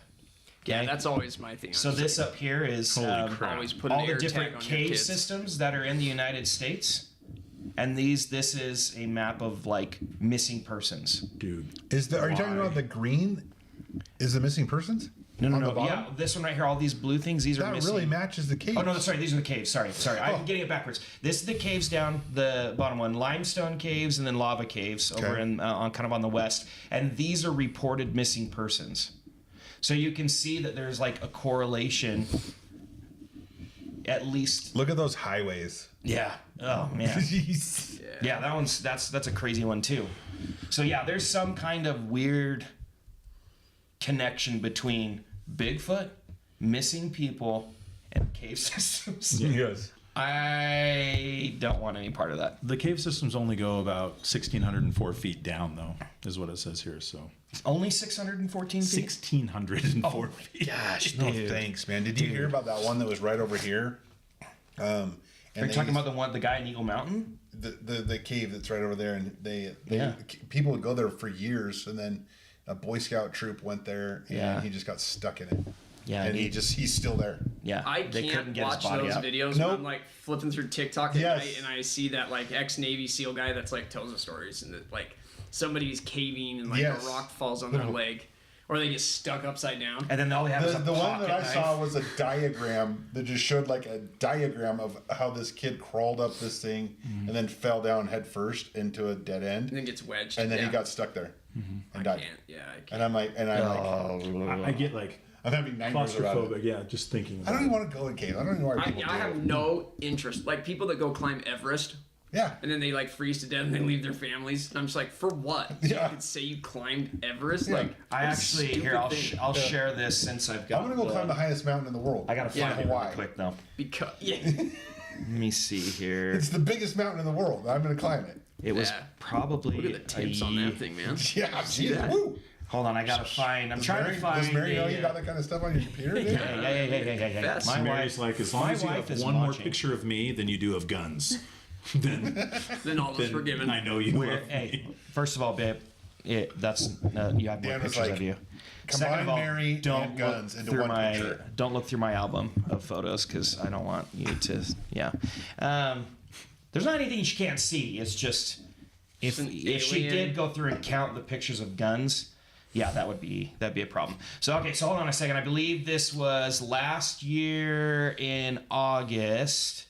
Okay? Yeah, that's always my thing. So this up here is Always put an all the air tag different on your cave kids. systems that are in the United States, and this is a map of like missing persons. Dude. Are you talking about the green? Is the missing persons? No, On the bottom? yeah, this one right here, all these blue things, these are That missing. really matches the cave. Oh no, sorry, these are the caves. Sorry, I'm getting it backwards. This is the caves down the bottom one: limestone caves and then lava caves over in on kind of on the west. And these are reported missing persons. So you can see that there's like a correlation. At least. Look at those highways. Yeah. Oh man. Jeez. Yeah, that's a crazy one too. So yeah, there's some kind of weird connection between Bigfoot, missing people, and cave systems. Yes. I don't want any part of that. The cave systems only go about 1,604 feet down, though, is what it says here. So Only 614 feet? 1,604 feet. Gosh, No, dude. thanks, man. Did you hear about that one that was right over here? Are you talking about the guy in Eagle Mountain? the cave that's right over there, and they Yeah. people would go there for years, and then a Boy Scout troop went there, and Yeah. he just got stuck in it. Yeah, and dude. he's still there. Yeah, I they can't couldn't get watch his body those out. videos Nope. when I'm like flipping through TikTok at Yes. night and I see that like ex-Navy SEAL guy that's like tells the stories and that like somebody's caving and like Yes. a rock falls on their leg or they get stuck upside down. And then all they have is a The one pocket that I knife. saw was a diagram that just showed like a diagram of how this kid crawled up this thing and then fell down head first into a dead end, And then gets wedged. and then yeah. he got stuck there and I died. can't. Yeah, I can't. And I'm like, I get like I'm having nightmares about claustrophobic. it. Yeah, just thinking. I don't even want to go in cave. I don't even know why people do I have it. no interest. Like people that go climb Everest Yeah. and then they like freeze to death and they leave their families. And I'm just like, for what? So Yeah. you could say you climbed Everest? Yeah. Like I what a actually stupid here thing. I'll share this since I've got. I'm gonna go climb the highest mountain in the world. I gotta find it Hawaii. really quick though. Because yeah. Let me see here. It's the biggest mountain in the world. I'm gonna climb it. It was Yeah. probably. Look at the tips on that thing, man. Yeah, See geez, that? woo. Hold on, I gotta find. I'm trying to find. Does Mary know a, you got that kind of stuff on your computer? dude? Yeah. Fast. My Mary's wife, like, as long my as you wife have is one more watching. picture of me than you do of guns, then, Then all is forgiven. I know you love Hey, me. first of all, babe, you have more Dan was pictures like, of you. combine Second of all, Mary don't and guns look into through one my picture. don't look through my album of photos because I don't want you to. Yeah, there's not anything she can't see. It's just if An she alien. did go through and count the pictures of guns. Yeah, that'd be a problem. So okay, so hold on a second. I believe this was last year in August.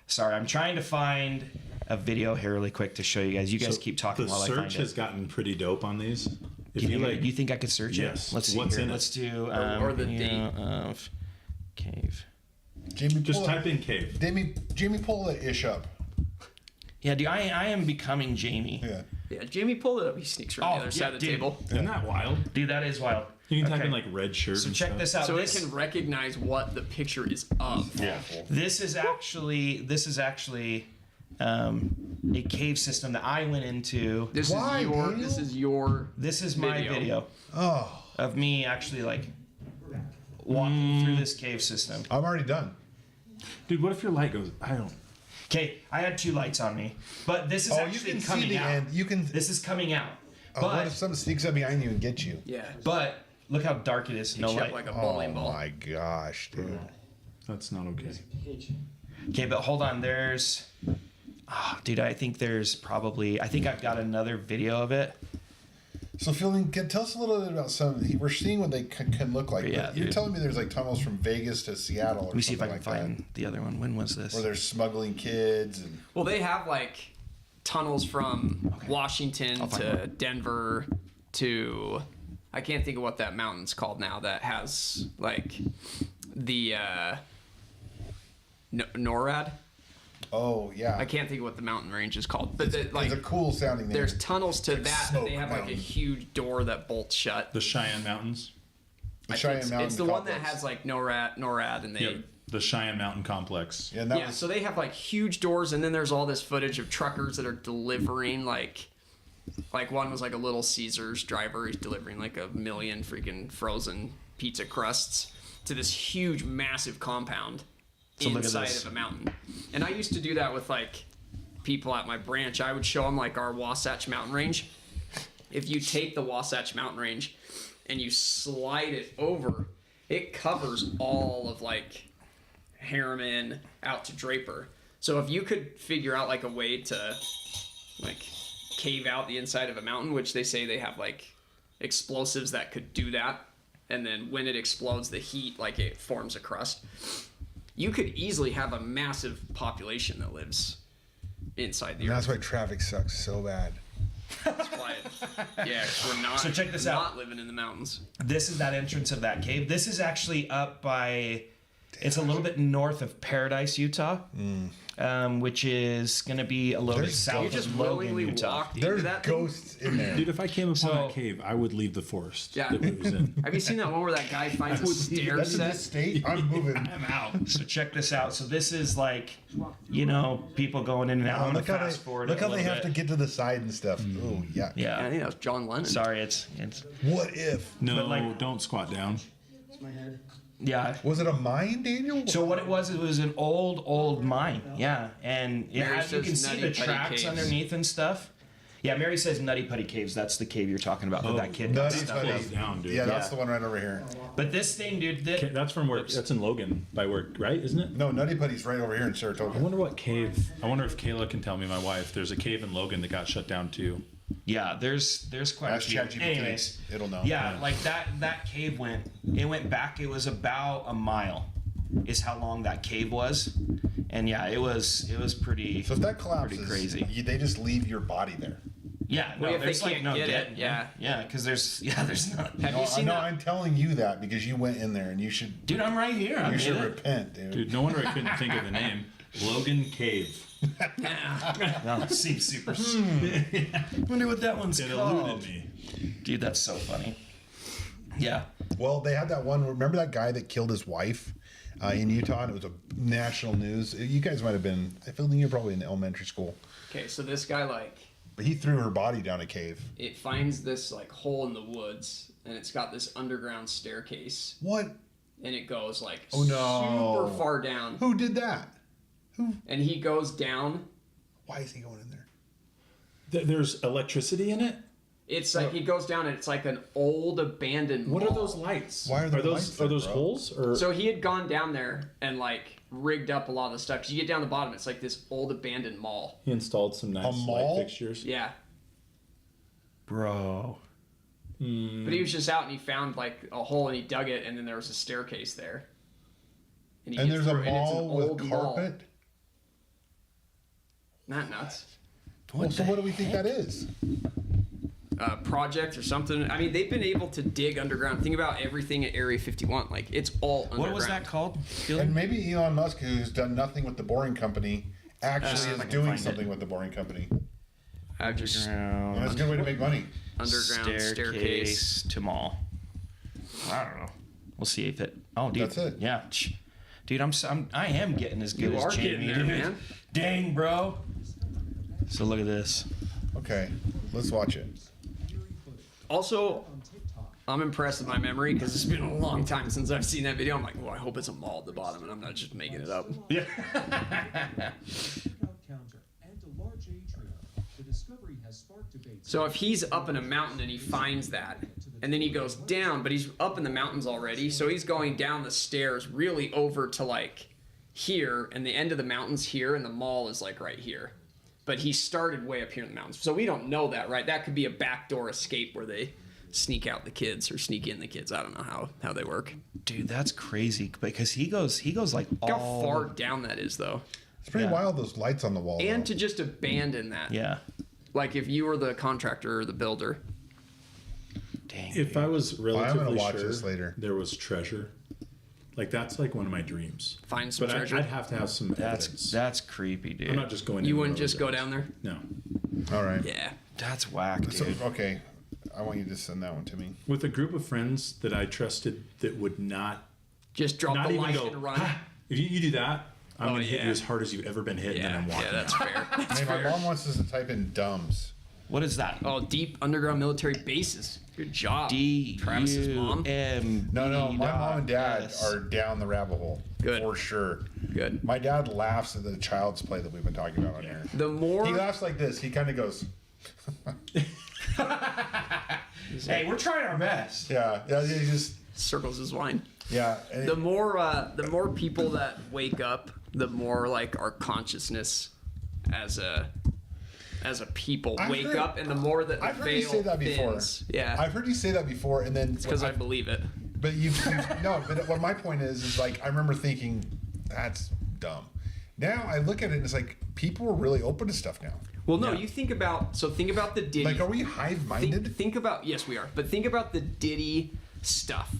Sorry, I'm trying to find a video here really quick to show you guys. You guys So keep talking the while I find search it. has gotten pretty dope on these. If Can you you, like, you think I could search Yes. it? Let's see What's here. in it? Let's do Or the you date. know, of cave. Jamie, just pull type in cave. Jamie, pull the ish up. Yeah, dude, I am becoming Jamie. Yeah. Yeah, Jamie pulled it up. He sneaks around Oh, the other yeah, side of the dude. table. Isn't that wild? Dude, that is wild. You can type Okay. in like red shirt. So and check stuff. this out. So This, it can recognize what the picture is of. Yeah. this is actually a cave system that I went into. This Why, is your. Daniel? This is your. This is my Video. video Oh, of me actually like walking through this cave system. I'm already done. Dude, what if your light goes? I don't. Okay, I had 2 lights on me, but this is Oh, you actually can see coming the out. end. You can. This is coming out. Oh, what But if something sneaks up behind you and gets you? Yeah. but look how dark it is. No Shaped light. like a Oh bowling ball. my gosh, dude. That's not okay. Okay, but hold on. There's, dude, I think I've got another video of it. So, Fielding, tell us a little bit about some. We're seeing what they can look like. Yeah, but you're dude. telling me there's like tunnels from Vegas to Seattle or Let me see if I something can like find the other one. When was this? that. Where they're smuggling kids and. Well, they have like tunnels from Washington I'll find to Denver to. I can't think of what that mountain's called now. That has like the NORAD. Oh yeah. I can't think of what the mountain range is called, but like it's a cool sounding name. there's tunnels to that. Smoke They have like a Mountain. huge door that bolts shut. The Cheyenne Mountains. The I Cheyenne think Mountain it's the one that complex. has like NORAD, and they Yep. The Cheyenne Mountain Complex. Yeah, and that Yeah, was so they have like huge doors, and then there's all this footage of truckers that are delivering like one was like a Little Caesars driver. He's delivering like 1 million freaking frozen pizza crusts to this huge, massive compound So look at inside this. of a mountain. And I used to do that with like people at my branch. I would show them like our Wasatch Mountain Range. If you take the Wasatch Mountain Range and you slide it over, it covers all of like Harriman out to Draper. So if you could figure out like a way to like cave out the inside of a mountain, which they say they have like explosives that could do that, and then when it explodes, the heat like it forms a crust, you could easily have a massive population that lives inside the and earth. that's why traffic sucks so bad. That's why yeah, 'cause we're not So check this not out. living in the mountains. This is that entrance of that cave. This is actually up by. It's a little bit north of Paradise, Utah, which is going to be a little bit There's south You just of Logan, willingly Utah. walked into There's that thing? ghosts in there. Dude, if I came upon So- that cave, I would leave the forest Yeah. that it was in. Have you seen that one where that guy finds a stair That's in this set? state. I'm moving. I'm out. So check this out. So this is like, people going in and out. I'm Look gonna how fast they forward. look it how a they little have to bit. get to the side and stuff. Oh yeah. Yeah, I Yeah. think that was John Lennon. Sorry, it's What if? No, But, like- don't squat down. It's my head. yeah. Was it a mine, Daniel? So what it was an old mine. Yeah, and Mary as you says can see Nutty the Putty tracks Caves. underneath and stuff. Yeah, Mary says Nutty Putty Caves. That's the cave you're talking about. that kid got Nutty stuck Putty. in. Close down, dude. Yeah, that's Yeah. the one right over here. But this thing, dude, Okay, that's from where. That's in Logan by where, right? Isn't it? No, Nutty Putty's right over here in I Saratoga. wonder what cave. I wonder if Kayla can tell me, my wife. There's a cave in Logan that got shut down too. yeah, there's quite Ask a few. ChatGPT. Anyways, It'll know. yeah, like that cave went back. It was about a mile, is how long that cave was, and yeah, it was pretty. So if that collapses, pretty crazy. they just leave your body there. Yeah, Well, no, if they there's like can't no get it, getting yeah. yeah, because there's not. Have you seen no, that? I'm telling you that because you went in there and you should Dude, I'm right here. I you get should it. repent, dude. Dude, no wonder I couldn't think of the name. Logan Cave. No, it seems super. Wonder what that one's It called. eluded me. Dude, that's so funny. Yeah. Well, they had that one. Remember that guy that killed his wife in Utah, and it was a national news. You guys might have been. I feel like you're probably in elementary school, Okay, so this guy like but he threw her body down a cave. it finds this like hole in the woods, and it's got this underground staircase, What? and it goes like Oh, no. super far down, Who did that? and he goes down. Why is he going in there? There's electricity in it. It's like he goes down, and it's like an old abandoned. What are mall. those lights? Why are there those lights there, are those bro? holes or? So he had gone down there and like rigged up a lot of the stuff. 'Cause you get down the bottom, it's like this old abandoned mall. He installed some nice mall? light fixtures. Yeah, Bro. but he was just out and he found like a hole and he dug it, and then there was a staircase there. he And gets there's a through, and it's an mall with old mall. carpet. Not nuts. Well, so what do we think that is? Project or something. I mean, they've been able to dig underground. Think about everything at Area 51. Like, it's all underground. What was that called? And maybe Elon Musk, who's done nothing with the Boring Company, actually if I is can doing find something it. with the Boring Company. I've just And it's a good way to make money. underground staircase. to mall. I don't know. We'll see if it. Oh, dude. That's it. Yeah. Dude, I am getting as good You as are Jamie, getting there, dude. man. Dang, bro. So look at this. Okay, let's watch it. Also, I'm impressed with my memory because it's been a long time since I've seen that video. I'm like, well, I hope it's a mall at the bottom and I'm not just making it up. Yeah. counter and a large atrium. The discovery has sparked debates. So if he's up in a mountain and he finds that, and then he goes down, but he's up in the mountains already, so he's going down the stairs really over to like here, and the end of the mountain's here, and the mall is like right here. But he started way up here in the mountains. So we don't know that, right? That could be a backdoor escape where they sneak out the kids or sneak in the kids. I don't know how they work. Dude, that's crazy because he goes like Look how all far down that is, though. It's pretty Yeah. wild, those lights on the wall. And though. to just abandon that. Yeah. Like if you were the contractor or the builder. Dang. If I was I'm relatively gonna watch sure this later. there was treasure, like that's like one of my dreams. Find some But treasure. I'd have to have some evidence. That's creepy, dude. I'm not just going. You in wouldn't the road just go with down there? No. All right. Yeah. That's whack, dude. So, okay, I want you to send that one to me. With a group of friends that I trusted that would not Just drop not the even light go and run. "Ha!" If you do that, I'm gonna hit yeah. you as hard as you've ever been hit, and then I'm walking that's out. fair. That's Hey, my fair. mom wants us to type in dumbs. What is that? Oh, deep underground military bases. Good job, Travis's mom. No, my mom and dad Yes. are down the rabbit hole. Good. For sure. Good. My dad laughs at the child's play that we've been talking about on here. The more He laughs like this. He kind of goes, Hey, we're trying our best. yeah, he just, circles his wine. yeah. And The more people that wake up, the more like our consciousness as a people I've wake heard- up, and the more that the I've heard you veil say that before. thins. Yeah, I've heard you say that before, and then because I believe it. But no. But what my point is like I remember thinking that's dumb. Now I look at it and it's like people are really open to stuff now. Well, no, you think about the Diddy. Like, are we hive-minded? Think about, yes, we are. But think about the Diddy stuff,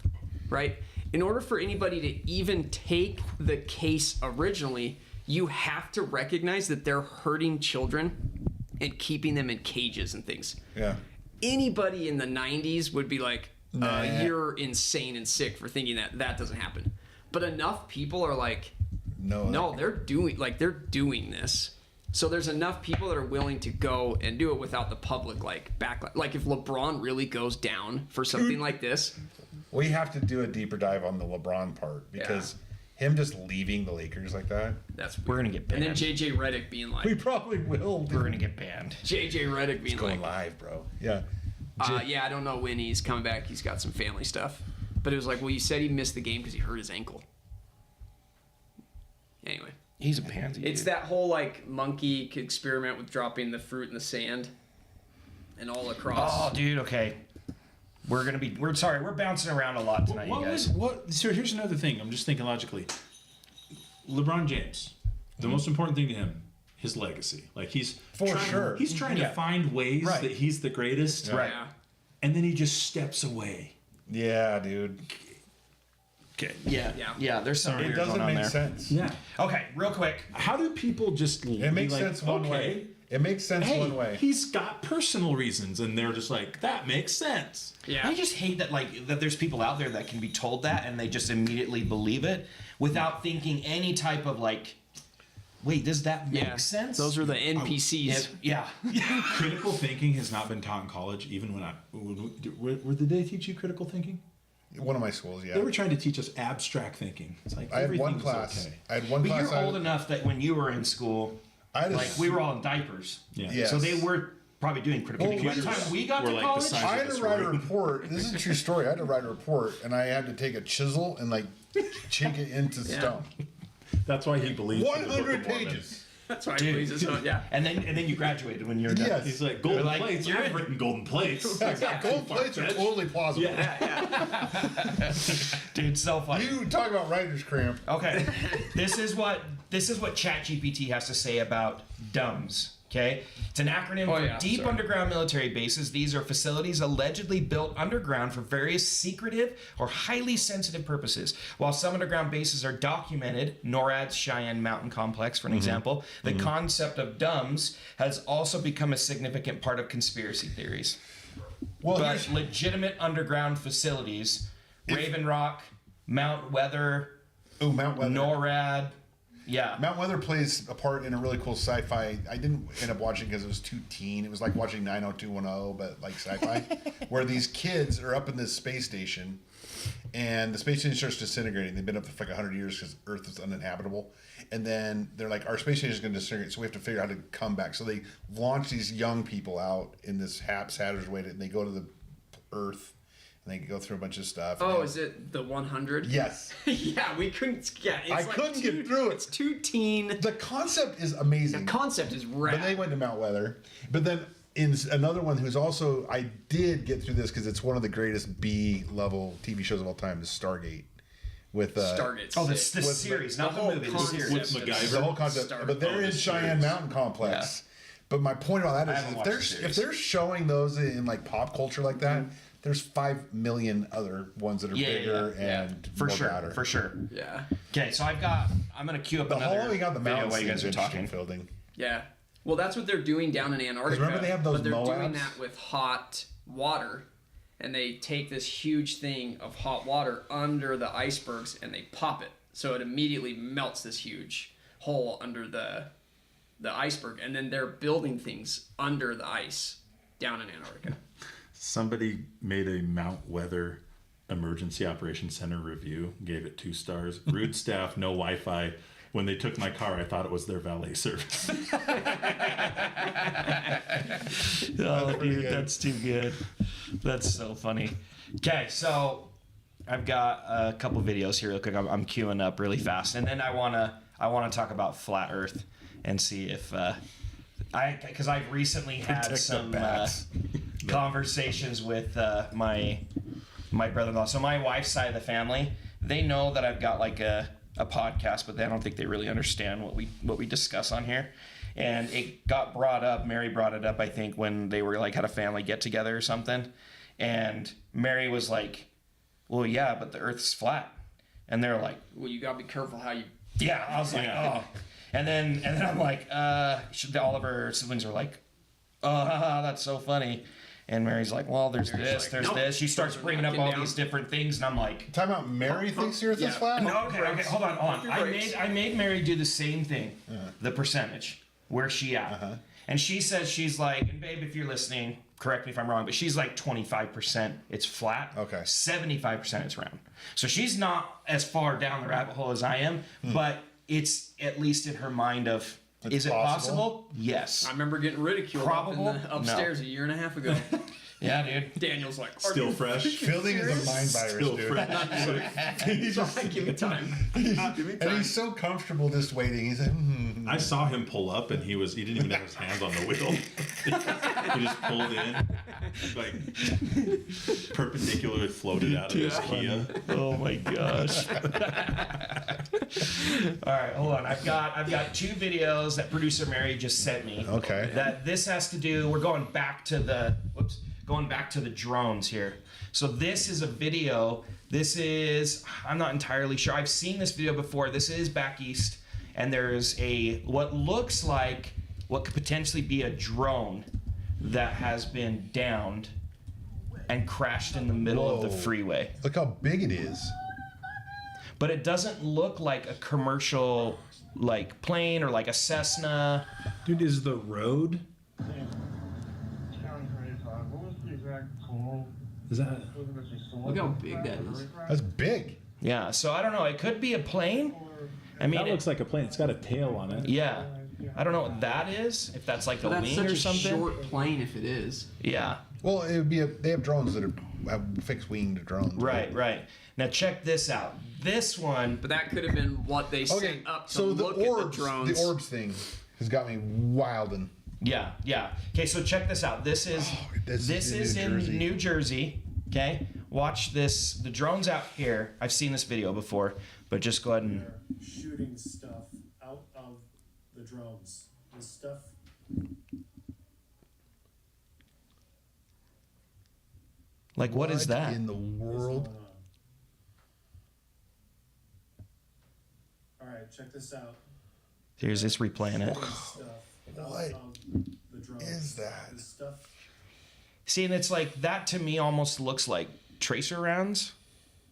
right? In order for anybody to even take the case originally, you have to recognize that they're hurting children and keeping them in cages and things. Yeah. Anybody in the 90s would be like, Nah. you're insane and sick for thinking that doesn't happen. But enough people are like, no, they're doing this. So there's enough people that are willing to go and do it without the public like backlash. Like if LeBron really goes down for something like this, We have to do a deeper dive on the LeBron part because him just leaving the Lakers like that. that's We're gonna get And then banned. JJ Redick being like, We probably will. We're gonna get banned. JJ Redick being Going like, live, bro. Yeah. yeah, I don't know when he's coming back. He's got some family stuff. But it was like, well, you said he missed the game because he hurt his ankle. Anyway. He's a pansy. It's dude. that whole like monkey experiment with dropping the fruit in the sand and all across. Oh, dude. Okay. We're sorry. We're bouncing around a lot tonight, you guys. So here's another thing. I'm just thinking logically. LeBron James, the most important thing to him, his legacy. Like he's He's trying to find ways Right. that he's the greatest. Right. Yeah. And then he just steps away. Yeah, dude. Okay. Yeah. There's some It weird doesn't going on make there. sense. Yeah. Okay, real quick. How do people just It makes sense one way. It makes sense Hey, one way. he's got personal reasons, and they're just like, that makes sense. Yeah. I just hate that that there's people out there that can be told that and they just immediately believe it without thinking any type of like, wait, does that make sense? Those are the NPCs. Yeah. Critical thinking has not been taught in college, even where did they teach you critical thinking? One of my schools, yeah. They were trying to teach us abstract thinking. It's like I had one everything's class. okay. I had one But class. you're old enough that when you were in school, I had a like we were all in diapers. Yeah. Yes. So they were probably doing critical thinking. By the time we got were to like the college, size- I had this to write a room. report. This is a true story. I had to write a report, and I had to take a chisel and like chink it into stone. That's why he believes in the Book of 100 Mormon. pages. That's why he believes it's not. Yeah. and then you graduated when you were done. Yes. He's like, golden like, plates. you're I've in- written golden plates. Gold plates are totally plausible. Dude, so funny. You talk about writer's cramp. Okay, this is what ChatGPT has to say about DUMBs. Okay, it's an acronym for Deep Underground Military Bases. These are facilities allegedly built underground for various secretive or highly sensitive purposes. While some underground bases are documented, NORAD's Cheyenne Mountain Complex, for an example, the concept of DUMBs has also become a significant part of conspiracy theories. Well, But here's- legitimate underground facilities, Raven Rock, Mount Weather, Mount Weather. NORAD. Yeah. Mount Weather plays a part in a really cool sci-fi. I didn't end up watching because it was too teen. It was like watching 90210, but like sci-fi, where these kids are up in this space station, and the space station starts disintegrating. They've been up for like 100 years because Earth is uninhabitable, and then they're like, our space station is going to disintegrate, so we have to figure out how to come back. So they launch these young people out in this haphazard way, and they go to the Earth. And they go through a bunch of stuff. Oh, is it the 100? Yes. Yeah, we couldn't. Yeah, it's I like couldn't get through it. It's too teen. The concept is amazing. The concept is rad. But they went to Mount Weather. But then in another one who's also, I did get through this because it's one of the greatest B level TV shows of all time is Stargate. With Stargate's Oh, the sick. series, not the whole movie, the concept series. With is MacGyver. the whole concept. Stargate. But they're in the Cheyenne series. Mountain Complex. But my point about I that haven't is watched the series. if they're showing those in like pop culture like that, there's 5 million other ones that are bigger and for more sure, badder. for sure. Yeah. Okay, so I'm gonna queue up The another hollowing out the video mountains while you guys are is talking. interesting building. Yeah. Well, that's what they're doing down in Antarctica. remember they have those but they're doing Moabs? that with hot water, and they take this huge thing of hot water under the icebergs and they pop it. So it immediately melts this huge hole under the iceberg, and then they're building things under the ice down in Antarctica. Somebody made a Mount Weather Emergency Operations Center review, gave it 2 stars. Rude staff, no Wi-Fi. When they took my car, I thought it was their valet service. Oh, dude, that's too good. That's so funny. Okay, so I've got a couple videos here real quick. I'm queuing up really fast, and then I wanna talk about flat Earth and see if because I've recently had Protect the some bats. conversations with my brother-in-law. So my wife's side of the family, they know that I've got like a podcast, but I don't think they really understand what we discuss on here. And it got brought up. Mary brought it up, I think, when they were like had a family get together or something. And Mary was like, "Well, yeah, but the Earth's flat." And they're like, Well, you gotta be careful how you. "Yeah." I was like, "Oh." And then I'm like, all of her siblings are like, "Oh, that's so funny." And Mary's like, "Well, there's Mary's this, like, there's "Nope." this." She starts bringing up knocking all down. these different things, and I'm like, Time out. Mary thinks the Earth yeah. is flat. "No, okay, hold on. Pump your brakes. I made Mary do the same thing, the percentage. Where's she at?" And she says she's like, and babe, if you're listening, correct me if I'm wrong, but she's like 25% it's flat. Okay. 75% it's round. So she's not as far down the rabbit hole as I am, but it's at least in her mind of, It's is it possible? Yes. I remember getting ridiculed Probable? up in the upstairs a year and a half ago. Yeah, dude. Daniel's like, "Are Still you fresh. Fielding is a mind virus, Still dude. fresh. He's just, Give me time. and he's so comfortable just waiting. He's like, I saw him pull up, and he didn't even have his hands on the wheel. He just pulled in, like perpendicular floated out of his Kia. Oh my gosh. All right, hold on. I've got 2 videos that producer Mary just sent me. Okay. That this has to do. We're going back to the drones here. So this is a video. This is, I'm not entirely sure. I've seen this video before. This is back east, and there's what looks like what could potentially be a drone that has been downed and crashed in the middle of the Whoa. freeway. look how big it is. But it doesn't look like a commercial like plane or like a Cessna. Dude, is the road? Is that? Look how big that is. That's big. Yeah, so I don't know. It could be a plane. I mean, That looks like a plane. It's got a tail on it. yeah. I don't know what that is. If that's like a That's wing such or a something. short plane if it is. Yeah. Well, it would be they have drones that have fixed winged drones. Right. Now check this out. This one. But that could have been what they Okay. sent up to So the look orbs, at the drones. the orbs thing has got me wildin'. Yeah. Okay, so check this out. This is this is in in New Jersey. New Jersey. Okay. Watch this. The drone's out here. I've seen this video before, but just go ahead and. They're shooting stuff out of the drones. This stuff. Like, what is that? in the world? All right, check this out. Here's this replaying it. Shooting stuff out What of the drones. is that? This stuff. See, and it's like that to me almost looks like tracer rounds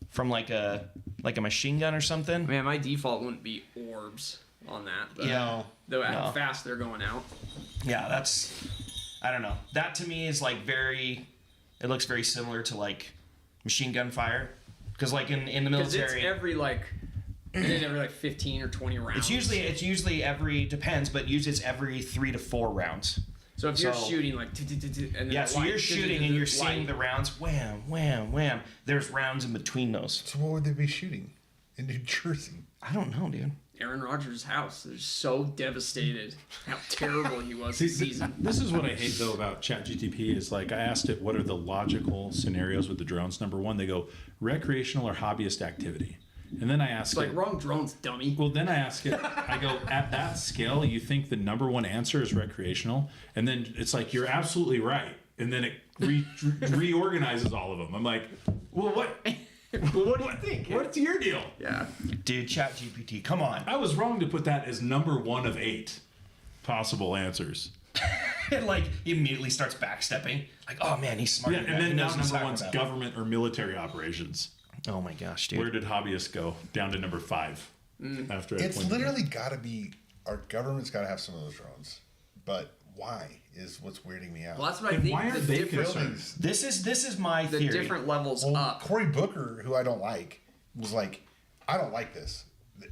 from like a machine gun or something. Man, my default wouldn't be orbs on that. But Yeah. Though how No. fast they're going out. Yeah, I don't know. That to me is like it looks very similar to like machine gun fire. Because like in the Because it's military, every like 15 or 20 rounds. it's usually every, depends, but usually it's every 3 to 4 rounds. So if you're so- shooting like and then Yeah, the so light, you're shooting and you're seeing light. the rounds, wham, wham, wham. There's rounds in between those. So what would they be shooting in New Jersey? I don't know, dude. Aaron Rodgers' house. They're so devastated how terrible he was this season. This is what I hate though about ChatGTP is like I asked it what are the logical scenarios with the drones. Number 1, they go recreational or hobbyist activity, and then I ask It's like it. wrong drones, dummy. Well, then I ask it. I go at that scale. You think the number 1 answer is recreational, and then it's like you're absolutely right, and then it reorganizes all of them. I'm like, well, what? What do you think? What's your deal? Yeah. Dude, ChatGPT, come on. I was wrong to put that as number 1 of 8 possible answers. It like immediately starts backstepping. Like, oh man, he's smart. Yeah, and then now knows what he's number talking 1's about. government or military operations. Oh my gosh, dude. Where did hobbyists go? Down to number 5. After I It's pointed literally got to be, our government's got to have some of those drones. But why is what's weirding me out. Well, that's what I And think. why The aren't they different, Buildings. This is my the theory. different levels Well, up. Cory Booker, who I don't like, was like, I don't like this.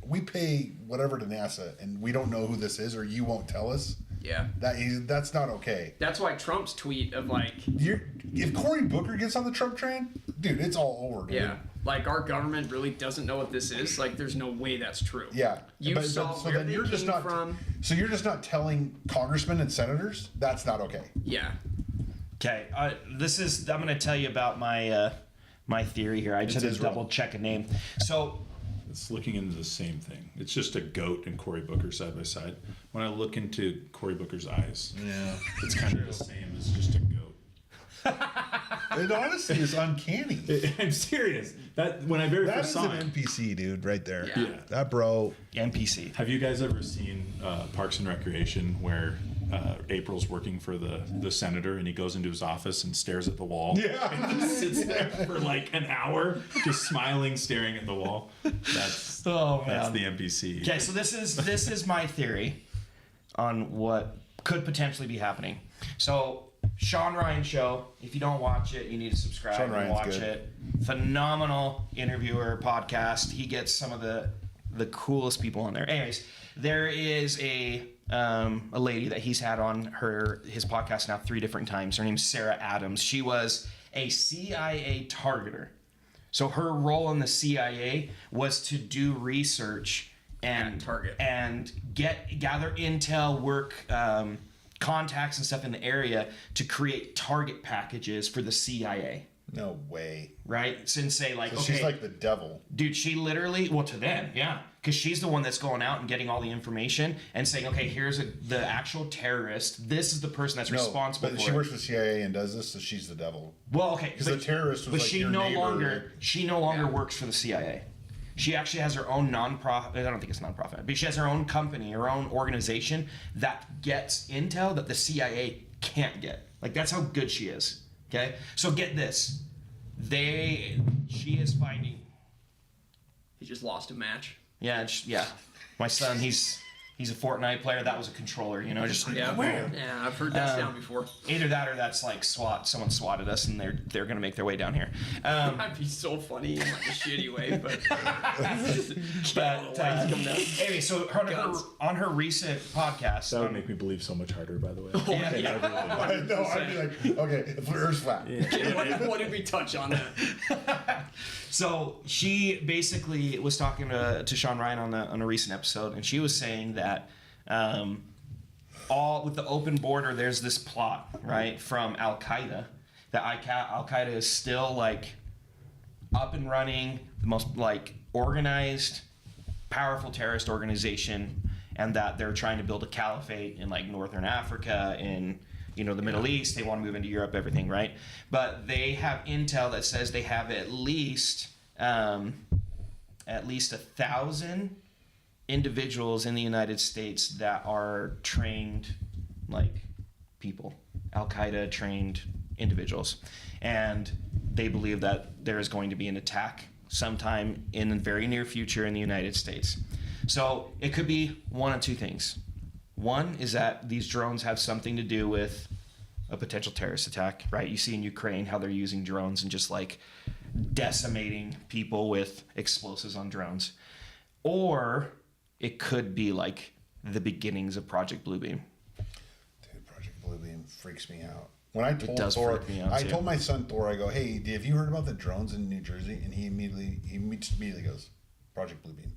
We pay whatever to NASA, and we don't know who this is, or you won't tell us. Yeah. That's not okay. That's why Trump's tweet of like, If Cory Booker gets on the Trump train, dude, it's all over, dude. yeah, like our government really doesn't know what this is. Like, there's no way that's true. Yeah. You saw where they came from. So you're just not telling congressmen and senators? That's not okay. Yeah. Okay, I'm going to tell you about my my theory here. I just had to Israel. double check a name. So It's looking into the same thing. It's just a goat and Cory Booker side by side. When I look into Cory Booker's eyes, Yeah. it's kind of the same as just a goat. It honestly is uncanny. I'm serious. That when I very That first is saw an it. NPC, dude, right there. Yeah. That bro. NPC. Have you guys ever seen Parks and Recreation where April's working for the senator and he goes into his office and stares at the wall? Yeah. And just sits there for like an hour, just smiling, staring at the wall. That's man. the NPC. Okay, so this is my theory on what could potentially be happening. So Sean Ryan show. If you don't watch it, you need to subscribe Sean and Ryan's watch good. it. Phenomenal interviewer podcast. He gets some of the coolest people on there. Anyways, there is a lady that he's had on his podcast now 3 different times. Her name's Sarah Adams. She was a CIA targeter. So her role in the CIA was to do research and target and gather intel, work contacts and stuff in the area to create target packages for the CIA. No way. Right? Since say like, So okay, she's like the devil. dude, she literally, well, to them, yeah, because she's the one that's going out and getting all the information and saying, okay, here's the actual terrorist. This is the person that's responsible but for she it. works for CIA and does this, so she's the devil. Well, okay, Because the terrorist was but like she your no neighbor, longer she no longer Yeah. works for the CIA. She actually has her own nonprofit. I don't think it's nonprofit, but she has her own company, her own organization that gets intel that the CIA can't get. Like, that's how good she is. Okay, so get this. She is finding. He just lost a match. Yeah, yeah. My son, he's a Fortnite player. That was a controller, just like, Yeah. where? Yeah, I've heard that sound before. Either that or that's like SWAT. Someone swatted us, and they're gonna make their way down here. That'd be so funny in like a shitty way, but But anyway, so on her recent podcast, That would make me believe so much harder, by the way. I know. I'd be like, okay, if the Earth's flat. what did we touch on that? so she basically was talking to Sean Ryan on a recent episode, and she was saying that all with the open border, there's this plot right from Al Qaeda that Al Qaeda is still like up and running, the most like organized, powerful terrorist organization, and that they're trying to build a caliphate in like northern Africa, in the Middle East. They want to move into Europe, everything, right? But they have intel that says they have at least 1,000 individuals in the United States that are trained like people, Al Qaeda trained individuals, and they believe that there is going to be an attack sometime in the very near future in the United States. So it could be one of two things. One is that these drones have something to do with a potential terrorist attack, right? You see in Ukraine how they're using drones and just like decimating people with explosives on drones. Or it could be like the beginnings of Project Bluebeam. Dude, Project Bluebeam freaks me out. When I told does Thor, freak me out, I too. told my son Thor, I go, hey, have you heard about the drones in New Jersey? And he immediately goes, Project Bluebeam.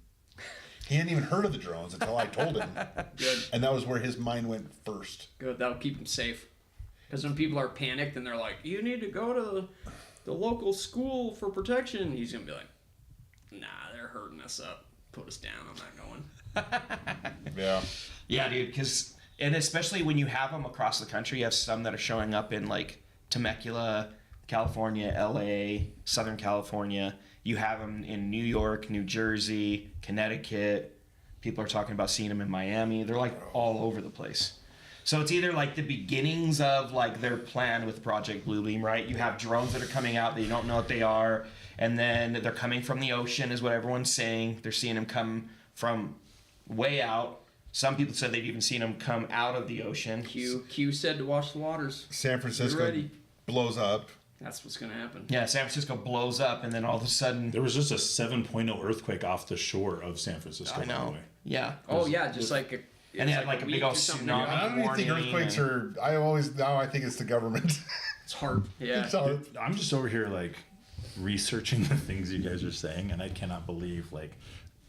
He hadn't even heard of the drones until I told him. Good. And that was where his mind went first. Good. That'll keep him safe. Because when people are panicked and they're like, "You need to go to the local school for protection," he's gonna be like, "Nah, they're hurting us up. Put us down. I'm not going." Yeah. Yeah, dude, and especially when you have them across the country, you have some that are showing up in like Temecula, California, LA, Southern California. You have them in New York, New Jersey, Connecticut. People are talking about seeing them in Miami. They're like all over the place. So it's either like the beginnings of like their plan with Project Bluebeam, right? You have drones that are coming out that you don't know what they are, and then they're coming from the ocean, is what everyone's saying. They're seeing them come from way out. Some people said they've even seen them come out of the ocean. Q said to watch the waters. San Francisco ready. blows up. That's what's gonna happen. Yeah, San Francisco blows up, and then all of a sudden, There was just a 7.0 earthquake off the shore of San Francisco. I by the know. way. Yeah. Oh yeah, just like And they had like a big week old or something. tsunami. I don't even think warning earthquakes and- are. I think it's the government. It's hard. Yeah. It's all- I'm just over here like researching the things you guys are saying, and I cannot believe like.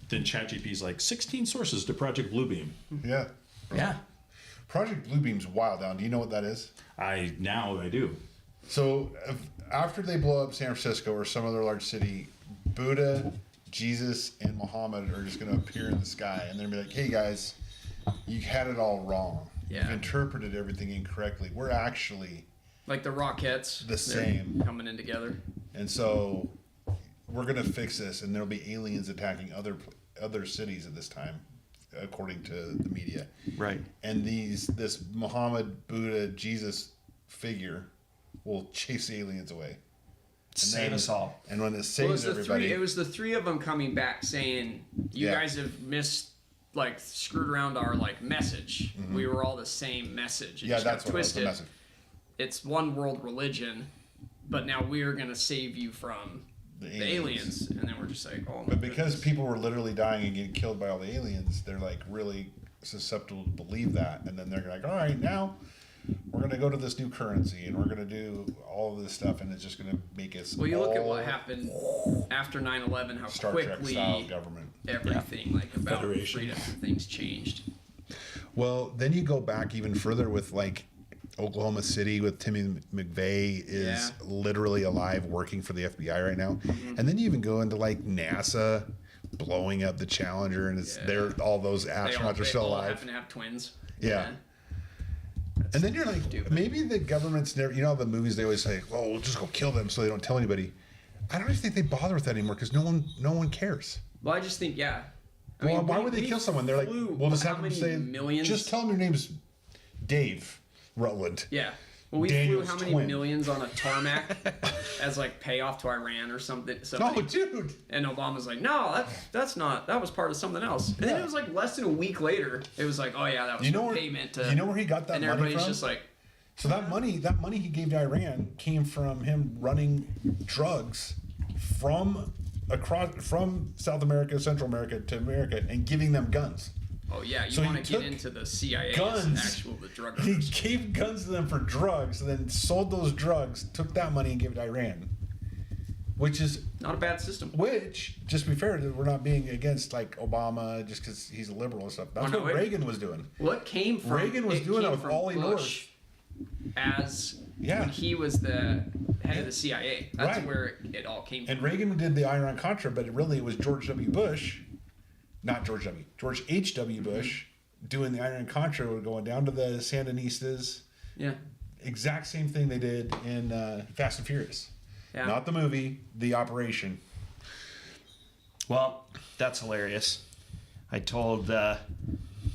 Then ChatGPT's like 16 sources to Project Bluebeam. yeah. Yeah. Project Bluebeam's wild. Down. Do you know what that is? I do. So after they blow up San Francisco or some other large city, Buddha, Jesus, and Muhammad are just going to appear in the sky, and they're going to be like, "Hey guys, you had it all wrong. Yeah. You've interpreted everything incorrectly. We're actually Like the Rockettes. the they're same, coming in together. and so we're going to fix this, and there'll be aliens attacking other cities at this time, according to the media." Right. And this Muhammad, Buddha, Jesus figure will chase the aliens away. Save us all. And when it Well, saves everybody, it was the three of them coming back saying, "You Yeah. guys have screwed around our message. We were all the same message. It yeah, just got that's what was the twisted. message. It's one world religion, but now we're gonna save you from the aliens." And then we're just like, "Oh my But because goodness. people were literally dying and getting killed by all the aliens, they're like really susceptible to believe that. And then they're like, all right, now we're going to go to this new currency and we're going to do all of this stuff, and it's just going to make us Well, you look at all what happened after 9/11, how Star Trek quickly style government. everything about Federation. freedom and things changed. Well, then you go back even further with like Oklahoma City with Timmy McVeigh is Yeah. literally alive working for the FBI right now. And then you even go into like NASA blowing up the Challenger, and it's Yeah. all those They astronauts are still all alive. happen to have twins. Yeah. And then you're like, Stupid. maybe the government's never, the movies they always say, "Oh, we'll just go kill them so they don't tell anybody." I don't even think they bother with that anymore because no one cares. Well, I just think, yeah. I Well, mean, why we- would they we kill someone? They're like, flew we'll just how have them many say, millions? just tell them your name's Dave Rutland. Yeah. Well, we Daniel's flew how many twin. millions on a tarmac as payoff to Iran or something. Oh, somebody. dude. And Obama's like, "No, that's not. That was part of something else." And then Yeah. it was less than a week later. It was like, "Oh yeah, that was You know where? payment to." You know where he got that and money everybody's from? just like, So that money he gave to Iran came from him running drugs from South America, Central America to America, and giving them guns. "Oh yeah, you So he want to get took into the CIA's guns. the drug He runners." gave guns to them for drugs, and then sold those drugs, took that money, and gave it to Iran. Which, Not a bad system. just to be fair, we're not being against Obama just because he's a liberal and stuff. That's Oh, no, what it- Reagan was doing. What came from Reagan was it doing that came with from all he Bush as Yeah. when he was the head of the CIA. That's Right. where it all came from. And Reagan did the Iran Contra, but it was George W. Bush, not George W. George H.W. Bush doing the Iran Contra, going down to the Sandinistas. Yeah. Exact same thing they did in Fast and Furious. Yeah. Not the movie, the operation. Well, that's hilarious. I told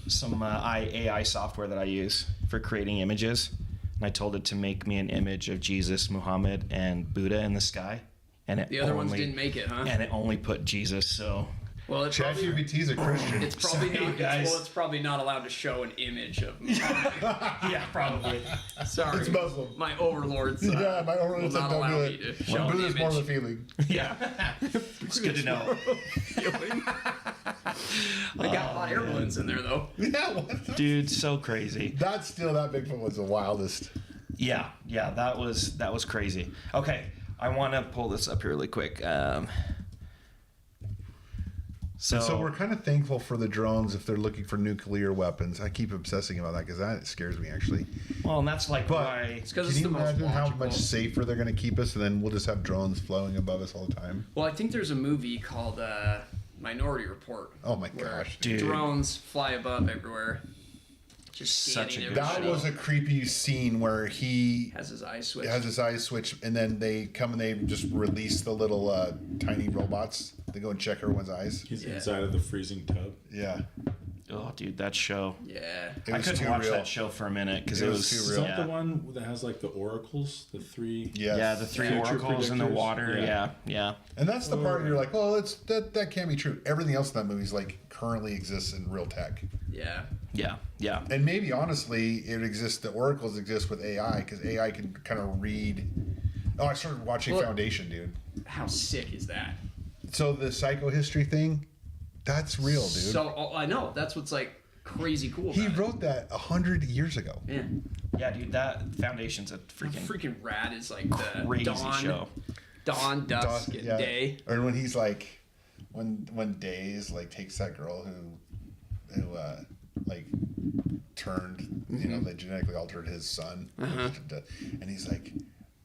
some AI software that I use for creating images, and I told it to make me an image of Jesus, Muhammad, and Buddha in the sky. And it The other ones only- didn't make it, huh? And it only put Jesus. So Well, it's probably, ChatGPT's a Christian. it's probably Sorry, not. guys. It's probably not allowed to show an image of. yeah, probably. Sorry, It's Muslim. My overlords. Yeah, my own will it's like, not don't allow do me to it. show an Buddha's more of a image. feeling. Yeah, it's good to know. They got hot air balloons in there though. Yeah, what? Dude, so crazy. That Bigfoot was the wildest. Yeah, that was crazy. Okay, I want to pull this up here really quick. So we're kind of thankful for the drones if they're looking for nuclear weapons. I keep obsessing about that because that scares me actually. well, and that's like But why. It's because can it's you the most imagine how logical. much safer they're going to keep us, and then we'll just have drones flowing above us all the time? Well, I think there's a movie called Minority Report. Oh my where gosh, dude. Drones fly above everywhere. Just Such scanning a good everybody. that was a creepy scene where he Has his eyes switched. has his eyes switch, and then they come and they just release the little tiny robots. They go and check everyone's eyes. He's Yeah. inside of the freezing tub. Yeah, Oh, dude, that show. Yeah. It I was couldn't too watch real. that show for a minute because It it was was too Is real. that the one that has like the oracles, the three? Yes. Yeah, the three Future oracles in the predictors? water. Yeah. Yeah. And that's the part you're like, well, that can't be true. Everything else in that movie is like currently exists in real tech. Yeah. Yeah. And maybe honestly, it exists. The oracles exist with AI because AI can kind of read. Oh, I started watching Well- Foundation, dude. How sick is that? So the psychohistory thing, that's real, dude. So I know that's what's like crazy cool. He about wrote that 100 years ago. it. Yeah. Yeah, dude, that Foundation's a freaking Freaking rad is like the crazy dawn, show. dawn, dusk, and Yeah. day. Or when he's like, when Days like takes that girl who like turned, you know, they genetically altered his son, and he's like,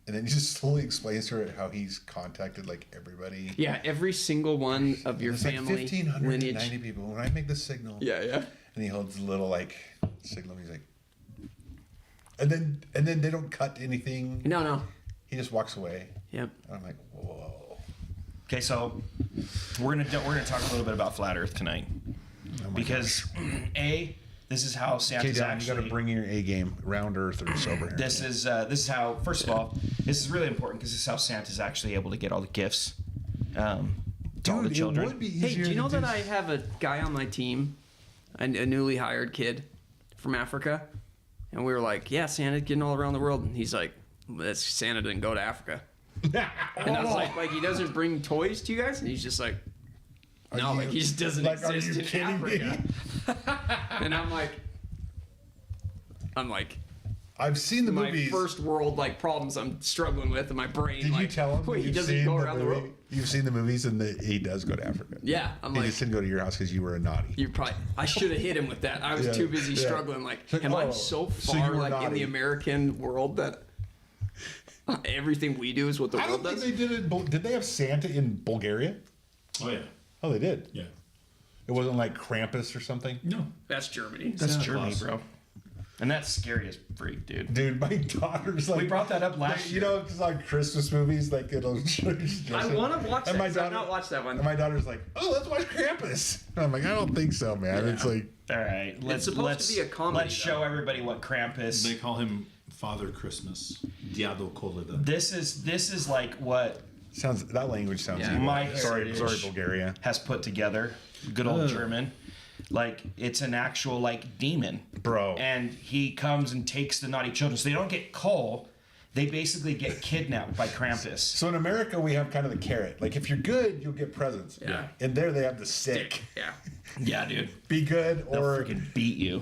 and then he just slowly explains to her how he's contacted like everybody. Yeah, every single one of your There's family like 1,590 lineage. people. When I make the signal, Yeah. and he holds a little like signal. He's like, and then they don't cut anything. No. He just walks away. Yep. And I'm like, whoa. Okay, so we're gonna talk a little bit about flat Earth tonight Oh my because this is how Okay, Santa's Don, you actually. got to bring your A game, round Earth or sober here. This is how. First of all, this is really important because this is how Santa's actually able to get all the gifts to all the children. It would be Hey, easier do you know to that I have a guy on my team, a newly hired kid from Africa, and we were like, "Yeah, Santa's getting all around the world," and he's like, "That's Santa didn't go to Africa," and I was like, he doesn't bring toys to you guys, and he's just like, "No, you- like he just doesn't like, are exist you in kidding me? Africa," and I'm like. I've seen the My movies. first world like problems I'm struggling with in my brain. Did like, you tell him? Wait, he you've doesn't seen go the around the movie? world. You've seen the movies, and he does go to Africa. Yeah, I'm He like, just didn't go to your house because you were a naughty. you probably. I should have hit him with that. I was Yeah, too busy yeah. struggling. Like, It's like, am I oh, so so you far were like in naughty. the American world that everything we do is what the I world don't think does? they did it. Did they have Santa in Bulgaria? Oh yeah. Oh, they did. Yeah. It wasn't like Krampus or something. No. That's Germany. That's Santa Germany, Claus. bro. And that's scary as freak, dude. Dude, my daughter's like. We brought that up last You know, it's like Christmas movies, like it'll. I want to watch that. And my 'cause I've daughter- not watched that one. And my daughter's like, "Oh, let's watch Krampus." And I'm like, "I don't think so, man." It's like, All right, let's supposed to be a comedy, Let's show everybody what Krampus. They call him Father Christmas. Diado Kolida. This is like what sounds that language sounds. Yeah. evil. My sorry, heritage. Bulgaria. has put together. Good old German. Like it's an actual like demon, Bro. And he comes and takes the naughty children. So they don't get coal. They basically get kidnapped by Krampus. So in America, we have kind of the carrot. Like if you're good, you'll get presents. Yeah. And there they have the stick. Yeah. Yeah, dude. Be good, They'll or freaking beat you.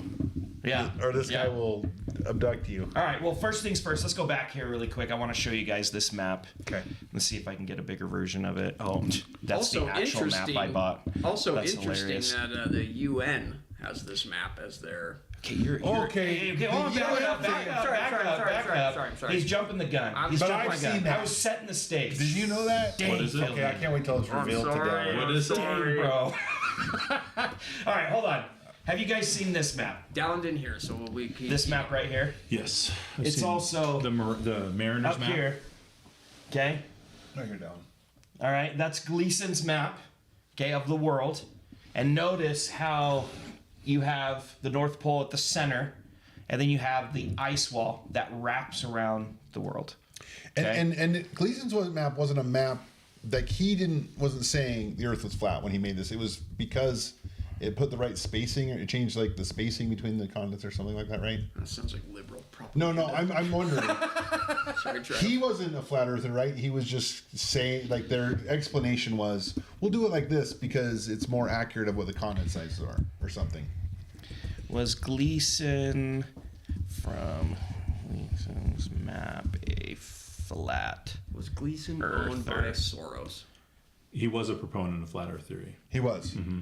Yeah. this Yeah. guy will abduct you. All right. Well, first things first. Let's go back here really quick. I want to show you guys this map. Okay. Let's see if I can get a bigger version of it. Oh, that's Also the actual map I bought. Also That's interesting hilarious. that the UN has this map as their. Okay, you're Okay. Okay, hold on, back Yeah, up, back up, sorry, back sorry, up, sorry, back sorry, up. sorry, sorry. He's jumping the gun. He's But jumping I've the gun. seen that. I was setting the stage. Did you know that? Dang, What is it? Phil. Okay, I can't wait till it's revealed together. What is it? Dang, bro. All right, hold on. Have you guys seen this map? Dallin didn't hear, so we keep This map right here? Yes. I've It's seen also the Mariners up map. here. Okay? No, you're down. All right, that's Gleason's map, okay, of the world. And notice how you have the North Pole at the center, and then you have the ice wall that wraps around the world. Okay. And Gleason's map wasn't a map that wasn't saying the Earth was flat when he made this. It was because it put the right spacing, or it changed like the spacing between the continents or something like that, right? That sounds like liberal propaganda. No, I'm wondering. Sorry, Trev. He wasn't a flat earther, right? He was just saying, like, their explanation was, we'll do it like this because it's more accurate of what the continent sizes are, or something. Was Gleason from Gleason's map a flat? Was Gleason Earther. owned by Soros? He was a proponent of flat Earth theory. He was. Mm-hmm.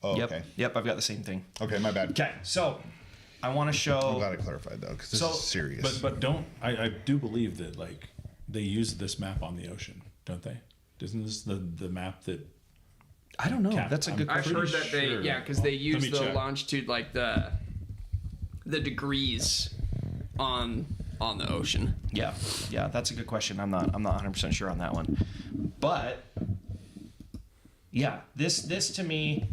Oh, Yep. okay. Yep, I've got the same thing. Okay, my bad. Okay, so I want to I'm show. glad I clarified, though, because this So- is serious. But don't I do believe that like they use this map on the ocean, don't they? Isn't this the map that I don't know. Cap- That's a good I'm I've question. pretty heard that they, sure. yeah, because they Let use me the check. longitude, like the degrees on the ocean. Yeah, that's a good question. I'm not 100% sure on that one, but yeah, this to me,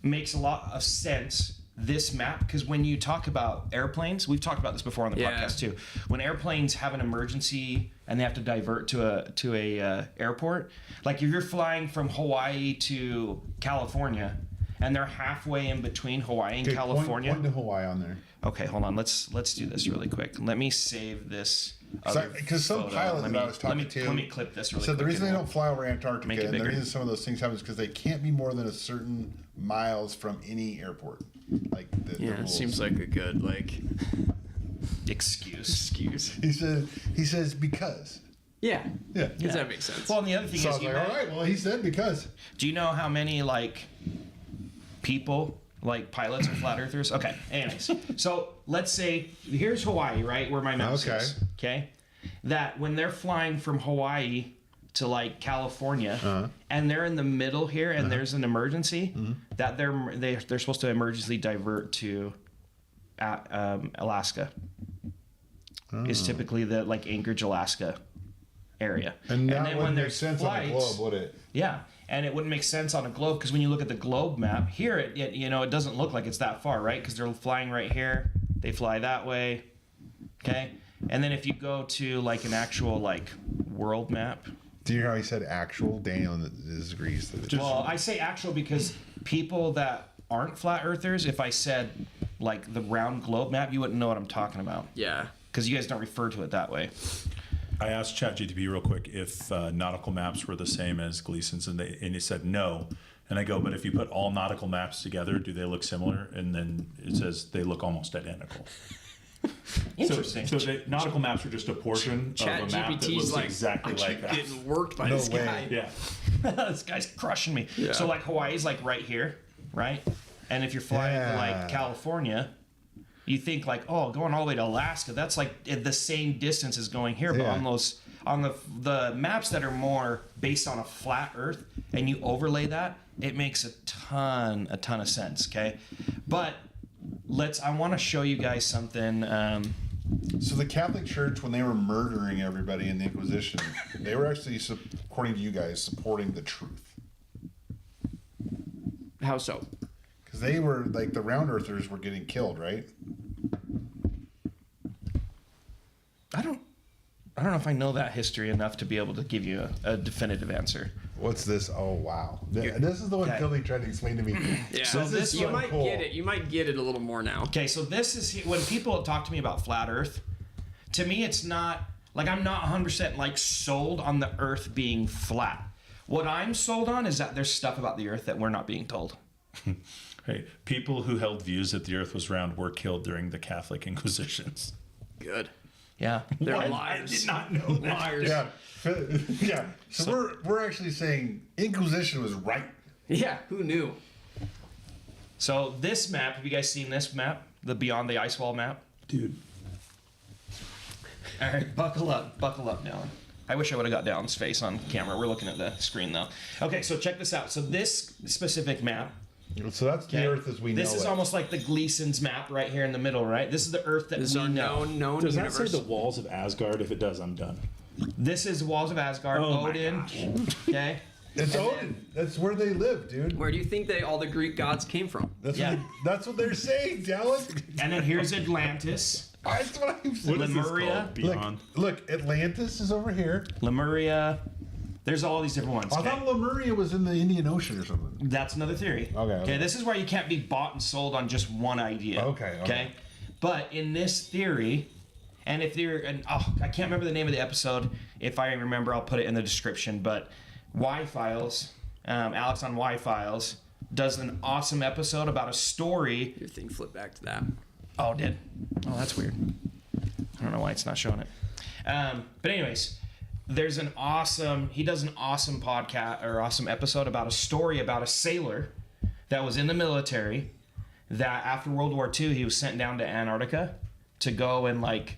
makes a lot of sense, this map, because when you talk about airplanes, we've talked about this before on the Yeah. podcast too. When airplanes have an emergency and they have to divert to a airport, like if you're flying from Hawaii to California and they're halfway in between Hawaii and Okay, California. Point to Hawaii on there. Okay, hold on. Let's do this really quick. Let me save this. Because some pilot that I was talking to let me clip this really said quick. the reason they and don't fly over Antarctica make it and the bigger. reason some of those things happen is because they can't be more than a certain miles from any airport. Like the Yeah, it rules. seems like a good excuse. excuse. He says because. Yeah. Yeah. Does that make sense? Well, and the other thing So I is, was like, all right, well, he said because. do you know how many like people, like pilots, are flat earthers? Okay. Anyways, so let's say here's Hawaii, right, where my mouse Okay. is. Okay. That when they're flying from Hawaii to like California, and they're in the middle here, and there's an emergency, that they're supposed to emergency divert to Alaska. Is typically the like Anchorage, Alaska area. And that then wouldn't make sense on a globe, would it? Yeah, and it wouldn't make sense on a globe because when you look at the globe map here, it it doesn't look like it's that far, right? Because they're flying right here, they fly that way, okay. And then if you go to like an actual like world map, Do you hear how he said actual? Daniel disagrees. well, I say actual because people that aren't flat earthers, if I said like the round globe map, you wouldn't know what I'm talking about Yeah. because you guys don't refer to it that way. I asked ChatGPT real quick if nautical maps were the same as Gleason's, and it said no. And I go, but if you put all nautical maps together, do they look similar? And then it says they look almost identical. Interesting. So the nautical maps are just a portion of a map that ChatGPT's looks like, exactly I like keep that. getting worked by No this way. guy. Yeah. This guy's crushing me. Yeah. So like Hawaii's like right here, right? And if you're flying to Yeah. like California, you think like, oh, going all the way to Alaska, that's like the same distance as going here. But Yeah. on the maps that are more based on a flat Earth, and you overlay that, it makes a ton of sense. Okay, but I want to show you guys something. So the Catholic Church, when they were murdering everybody in the Inquisition, they were actually, according to you guys, supporting the truth. How so? Because they were, like, the round earthers were getting killed, right? I don't know if I know that history enough to be able to give you a definitive answer. What's this? Oh, wow. This is the one Okay. Billy tried to explain to me. Yeah. So this you so might cool. get it. You might get it a little more now. Okay, so this is when people talk to me about flat Earth. To me, it's not like I'm not 100% like sold on the Earth being flat. What I'm sold on is that there's stuff about the Earth that we're not being told. Hey, people who held views that the Earth was round were killed during the Catholic Inquisitions. Good. Yeah. They're What? liars. I did not know that. Liars. Yeah. Yeah. So we're actually saying Inquisition was right. Yeah. Who knew? So this map, have you guys seen this map? The Beyond the Ice Wall map? Dude. All right, buckle up, Dylan. I wish I would have got Dylan's face on camera. We're looking at the screen though. Okay, so check this out. So this specific map, So that's the okay, Earth as we know this is it. almost like the Gleason's map right here in the middle, right? This is the Earth that This is we our know. known Does that universe. say the walls of Asgard? If it does, I'm done. This is Walls of Asgard, Oh my Odin. gosh. Okay. It's Odin. That's where they live, dude. Where do you think all the Greek gods came from? Yeah. That's what they're saying, Dallas. And then here's Atlantis, That's what I'm saying. What is this Lemuria? called? Beyond? Look, Atlantis is over here. Lemuria. There's all these different ones. I Okay? thought Lemuria was in the Indian Ocean or something. That's another theory. Okay. This is where you can't be bought and sold on just one idea. Okay. But in this theory, and if you're, I can't remember the name of the episode. If I remember, I'll put it in the description. But Y Files, Alex on Y Files does an awesome episode about a story. Your thing flipped back to that. Oh, it did. Oh, that's weird. I don't know why it's not showing it. But anyways, there's he does an awesome podcast or awesome episode about a story about a sailor that was in the military that after World War II, he was sent down to Antarctica to go and like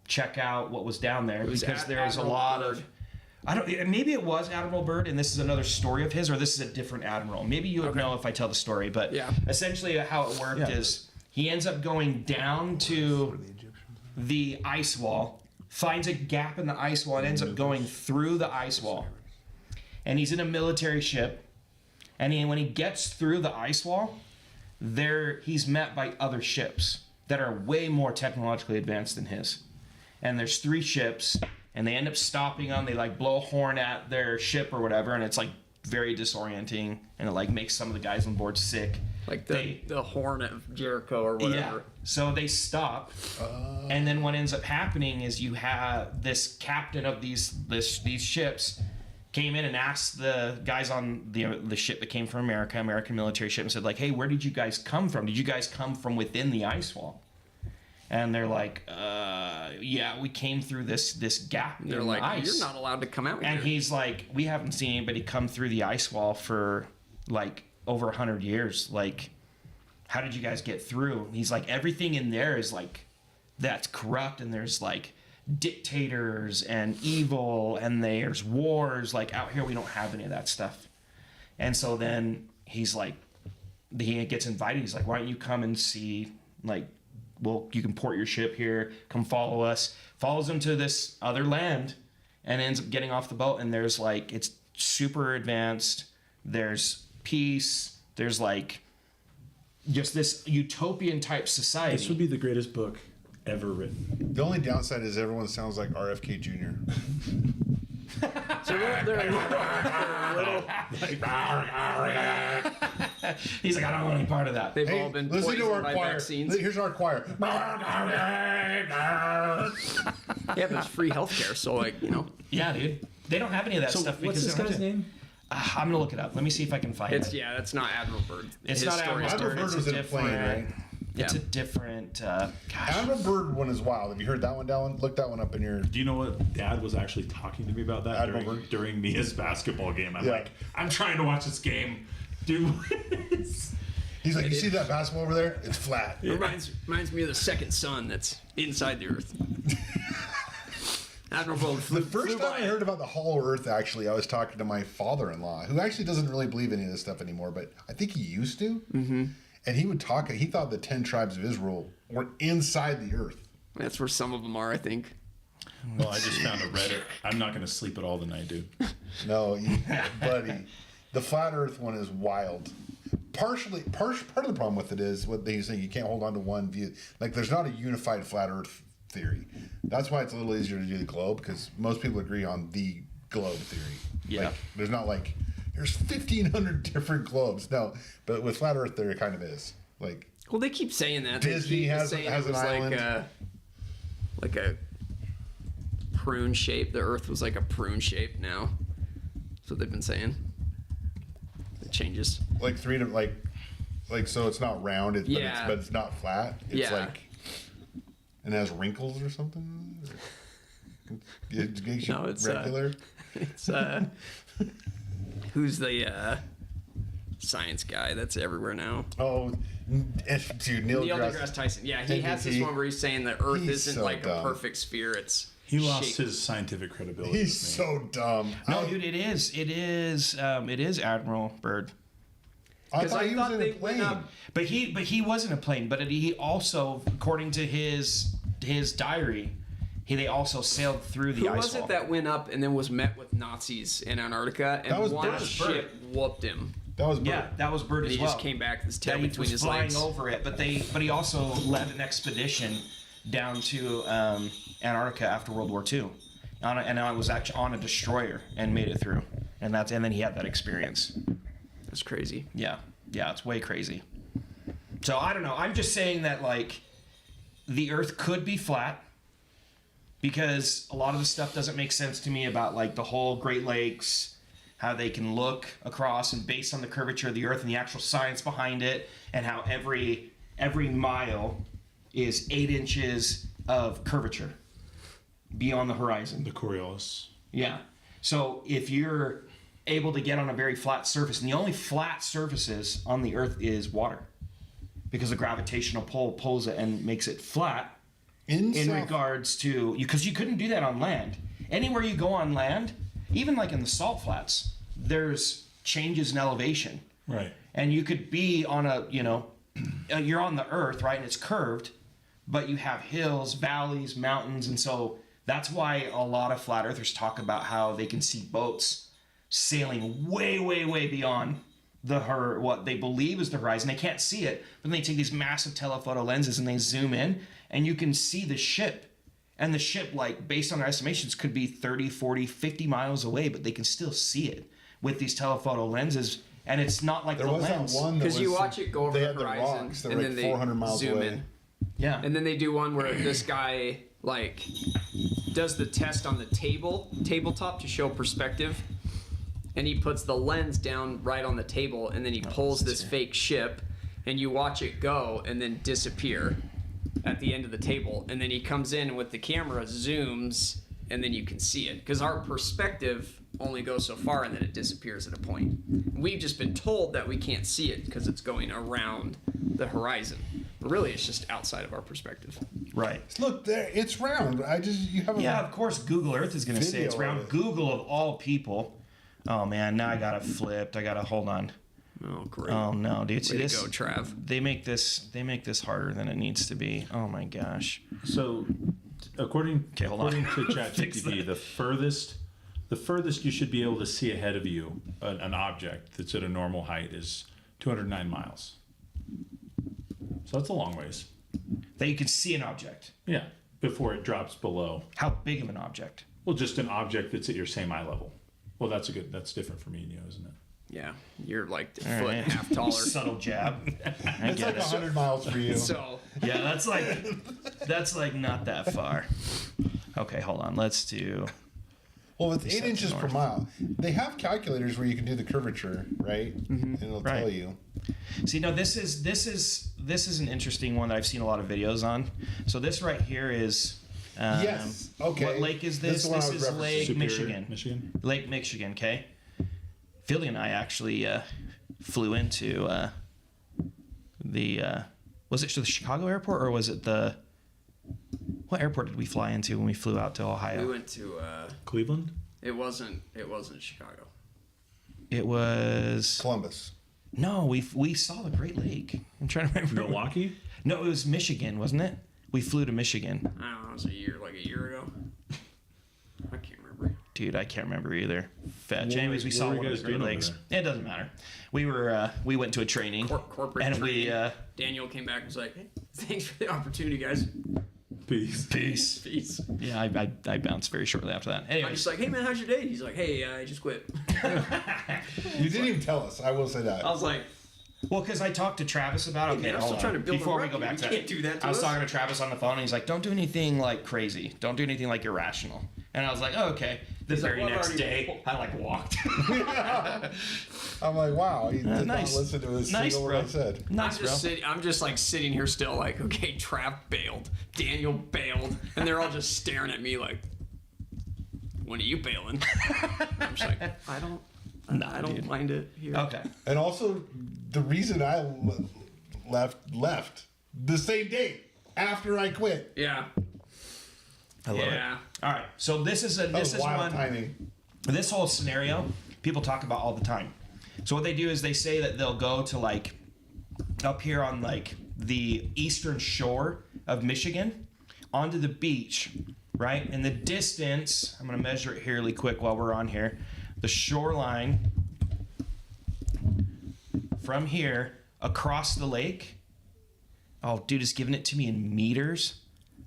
check out what was down there was because there's a Admiral lot Byrd. of maybe it was Admiral Byrd, and this is another story of his, or this is a different admiral. Maybe you would know if I tell the story, but Yeah. essentially how it worked is he ends up going down to the ice wall, finds a gap in the ice wall, and ends up going through the ice wall. And he's in a military ship, And when he gets through the ice wall, he's met by other ships that are way more technologically advanced than his. And there's 3 ships, and they end up stopping them. They like blow a horn at their ship or whatever, and it's like very disorienting, and it like makes some of the guys on board sick. Like the horn of Jericho or whatever. Yeah. So they stop, and then what ends up happening is you have this captain of these ships came in and asked the guys on the ship that came from American military ship, and said like, "Hey, where did you guys come from? Did you guys come from within the ice wall?" And they're like, "Yeah, we came through this gap in They're the like, ice." "You're not allowed to come out And here." he's like, "We haven't seen anybody come through the ice wall for like over 100 years. Like, how did you guys get through?" He's like, "Everything in there is like that's corrupt, and there's like dictators and evil, and there's wars. Like out here, we don't have any of that stuff." And so then he's like, he gets invited. He's like, "Why don't you come and see? Like, well, you can port your ship here. Come follow us." Follows him to this other land, and ends up getting off the boat. And there's like, it's super advanced. There's peace. There's like just this utopian type society. This would be the greatest book ever written. The only downside is everyone sounds like RFK Jr. So they're He's like, "I don't want any part of that." they've Hey, all been listen to our poisoned by choir. vaccines. Here's our choir. Yeah, but it's free healthcare, so like, Yeah, dude. They don't have any of that So stuff what's because this they don't guy's have to- name? I'm gonna look it up. Let me see if I can find it's it. it's not Admiral Byrd. It's His not story is Admiral Admiral Byrd. Byrd It's was a in a plane, different. right? It's Yeah. a different. Gosh. Admiral Byrd one is wild. Have you heard that one, Dallin? Look that one up in your. Do you know what? Dad was actually talking to me about that Admiral during, Byrd? during Mia's basketball game. I'm Yeah. like, I'm trying to watch this game. Dude, He's like, "You see that basketball over there? It's flat." Reminds me of the second sun that's inside the Earth. Admiral Byrd The first time I heard about the Hollow Earth, actually, I was talking to my father-in-law, who actually doesn't really believe any of this stuff anymore, but I think he used to. Mm-hmm. And he would talk. He thought the 10 tribes of Israel were inside the Earth. That's where some of them are, I think. well, I just found a Reddit. I'm not going to sleep at all tonight, dude. No, buddy, the flat Earth one is wild. Part of the problem with it is what they say: you can't hold on to one view. Like, there's not a unified flat Earth theory. That's why it's a little easier to do the globe, because most people agree on the globe theory. Yeah. Like, there's not like there's 1,500 different globes. No, but with flat Earth there kind of is. Like, Well, they keep saying that. They Disney keep has saying an it was island. like a prune shape. The Earth was like a prune shape now. That's what they've been saying. It changes. like three to like so it's not round. Yeah. But it's not flat. It's Yeah. like, and it has wrinkles or something. It makes you No, it's, regular. It's who's the science guy that's everywhere now? Dude, Neil Neil deGrasse. deGrasse Tyson. Yeah, he has this NDT. one where he's saying that Earth He's isn't so like dumb. a perfect sphere. It's He lost shaped. his scientific credibility. He's with me. so dumb. No, dude, it is Admiral Byrd. I 'Cause thought I he thought was in they a went plane. up- But he wasn't a plane. But he also, according to his diary, they also sailed through the Who ice was wall. it that went up and then was met with Nazis in Antarctica and That was one Byrd. ship whooped him? That was Byrd. Yeah, that was Byrd And as he well. just came back with his That tail he between was his flying legs. over it, but he also led an expedition down to Antarctica after World War II, and I was actually on a destroyer and made it through, and then he had that experience. That's crazy. Yeah, it's way crazy. So I don't know. I'm just saying that like the Earth could be flat because a lot of the stuff doesn't make sense to me about like the whole Great Lakes, how they can look across and based on the curvature of the Earth and the actual science behind it, and how every mile is 8 inches of curvature beyond the horizon. The Coriolis. Yeah. So if you're able to get on a very flat surface, and the only flat surfaces on the Earth is water, because the gravitational pull pulls it and makes it flat in regards to because you couldn't do that on land. Anywhere you go on land, even like in the salt flats, there's changes in elevation. Right. And you could be on you're on the Earth, right? And it's curved, but you have hills, valleys, mountains. And so that's why a lot of flat earthers talk about how they can see boats sailing way, way, way beyond what they believe is the horizon. They can't see it, but then they take these massive telephoto lenses and they zoom in, and you can see the ship. And the ship, like, based on their estimations, could be 30, 40, 50 miles away, but they can still see it with these telephoto lenses. And it's not like There the was lens. that one that Because you was- watch it go over they the had the horizon, rocks that and were then like they 400 miles zoom away. in. Yeah. And then they do one where this guy like does the test on the tabletop to show perspective, and he puts the lens down right on the table, and then he pulls this fake ship, and you watch it go and then disappear at the end of the table, and then he comes in with the camera, zooms, and then you can see it because our perspective only goes so far and then it disappears at a point. We've just been told that we can't see it because it's going around the horizon. But really, it's just outside of our perspective. Right. Look there, it's round. You have a Yeah, of course, Google Earth is going to say it's Video round. of it. Google, of all people. Oh, man, now I got it flipped. I got to hold on. Oh, great. Oh, no, dude. See, Way to this, go, Trav. They make this harder than it needs to be. Oh, my gosh. So, according hold on. to Fix ChatGPT, the furthest you should be able to see ahead of you an object that's at a normal height is 209 miles. So that's a long ways. That you can see an object. Yeah, before it drops below. How big of an object? Well, just an object that's at your same eye level. Well, that's different for me and you, isn't it? Yeah, you're like a All foot right. and a half taller. Subtle jab. I It's get like it. 100 miles for you. So Yeah, that's like not that far. Okay, hold on. Let's do. Well, it's 8 inches per north. mile. They have calculators where you can do the curvature, right? And it'll tell Right. you. See, no, this is an interesting one that I've seen a lot of videos on. So this right here is. Yes. Okay. What lake is this? This is what I This was is referencing. Lake Superior, Michigan. Michigan. Lake Michigan. Okay. Philly and I actually flew into was it the Chicago airport or was it what airport did we fly into when we flew out to Ohio? we went to. Cleveland? It wasn't Chicago. It was Columbus. no. We saw the Great Lake. I'm trying to remember. Milwaukee? No, it was Michigan, wasn't it? We flew to Michigan. I don't know. It was a year ago. I can't remember. Dude, I can't remember either. Fetch. What Anyways, we were saw you one of guys the Great doing over Lakes. there? It doesn't matter. We went to a training. Corporate and training. we Daniel came back and was like, "Hey, thanks for the opportunity, guys. Peace. peace. Peace." Yeah, I bounced very shortly after that. I'm Anyways, just like, "Hey man, how's your day?" He's like, "Hey, I just quit." You didn't even tell us. I will say that. I was like, well, because I talked to Travis about it. Hey, man, I'm hold still on. trying to build a Before we record. go back You to can't do that to I was us. talking to Travis on the phone, and he's like, "Don't do anything like crazy. Don't do anything like irrational." And I was like, "Oh, okay." The He's like, very "Well, I've next already- day, I like walked. I'm like, wow. He did nice. not listen to a Nice, single word bro. I said. Nice, bro. I'm just like sitting here still like, okay, Trav bailed, Daniel bailed, and they're all just staring at me like, when are you bailing? I'm just like, I don't dude. mind it here. Okay. And also, the reason I left the same day after I quit. Yeah. I love Yeah. it. All right. So this is That was wild one. timing. This whole scenario people talk about all the time. So what they do is they say that they'll go to like up here on like the eastern shore of Michigan onto the beach, right? In the distance, I'm going to measure it here really quick while we're on here. The shoreline from here across the lake. Oh, dude is giving it to me in meters.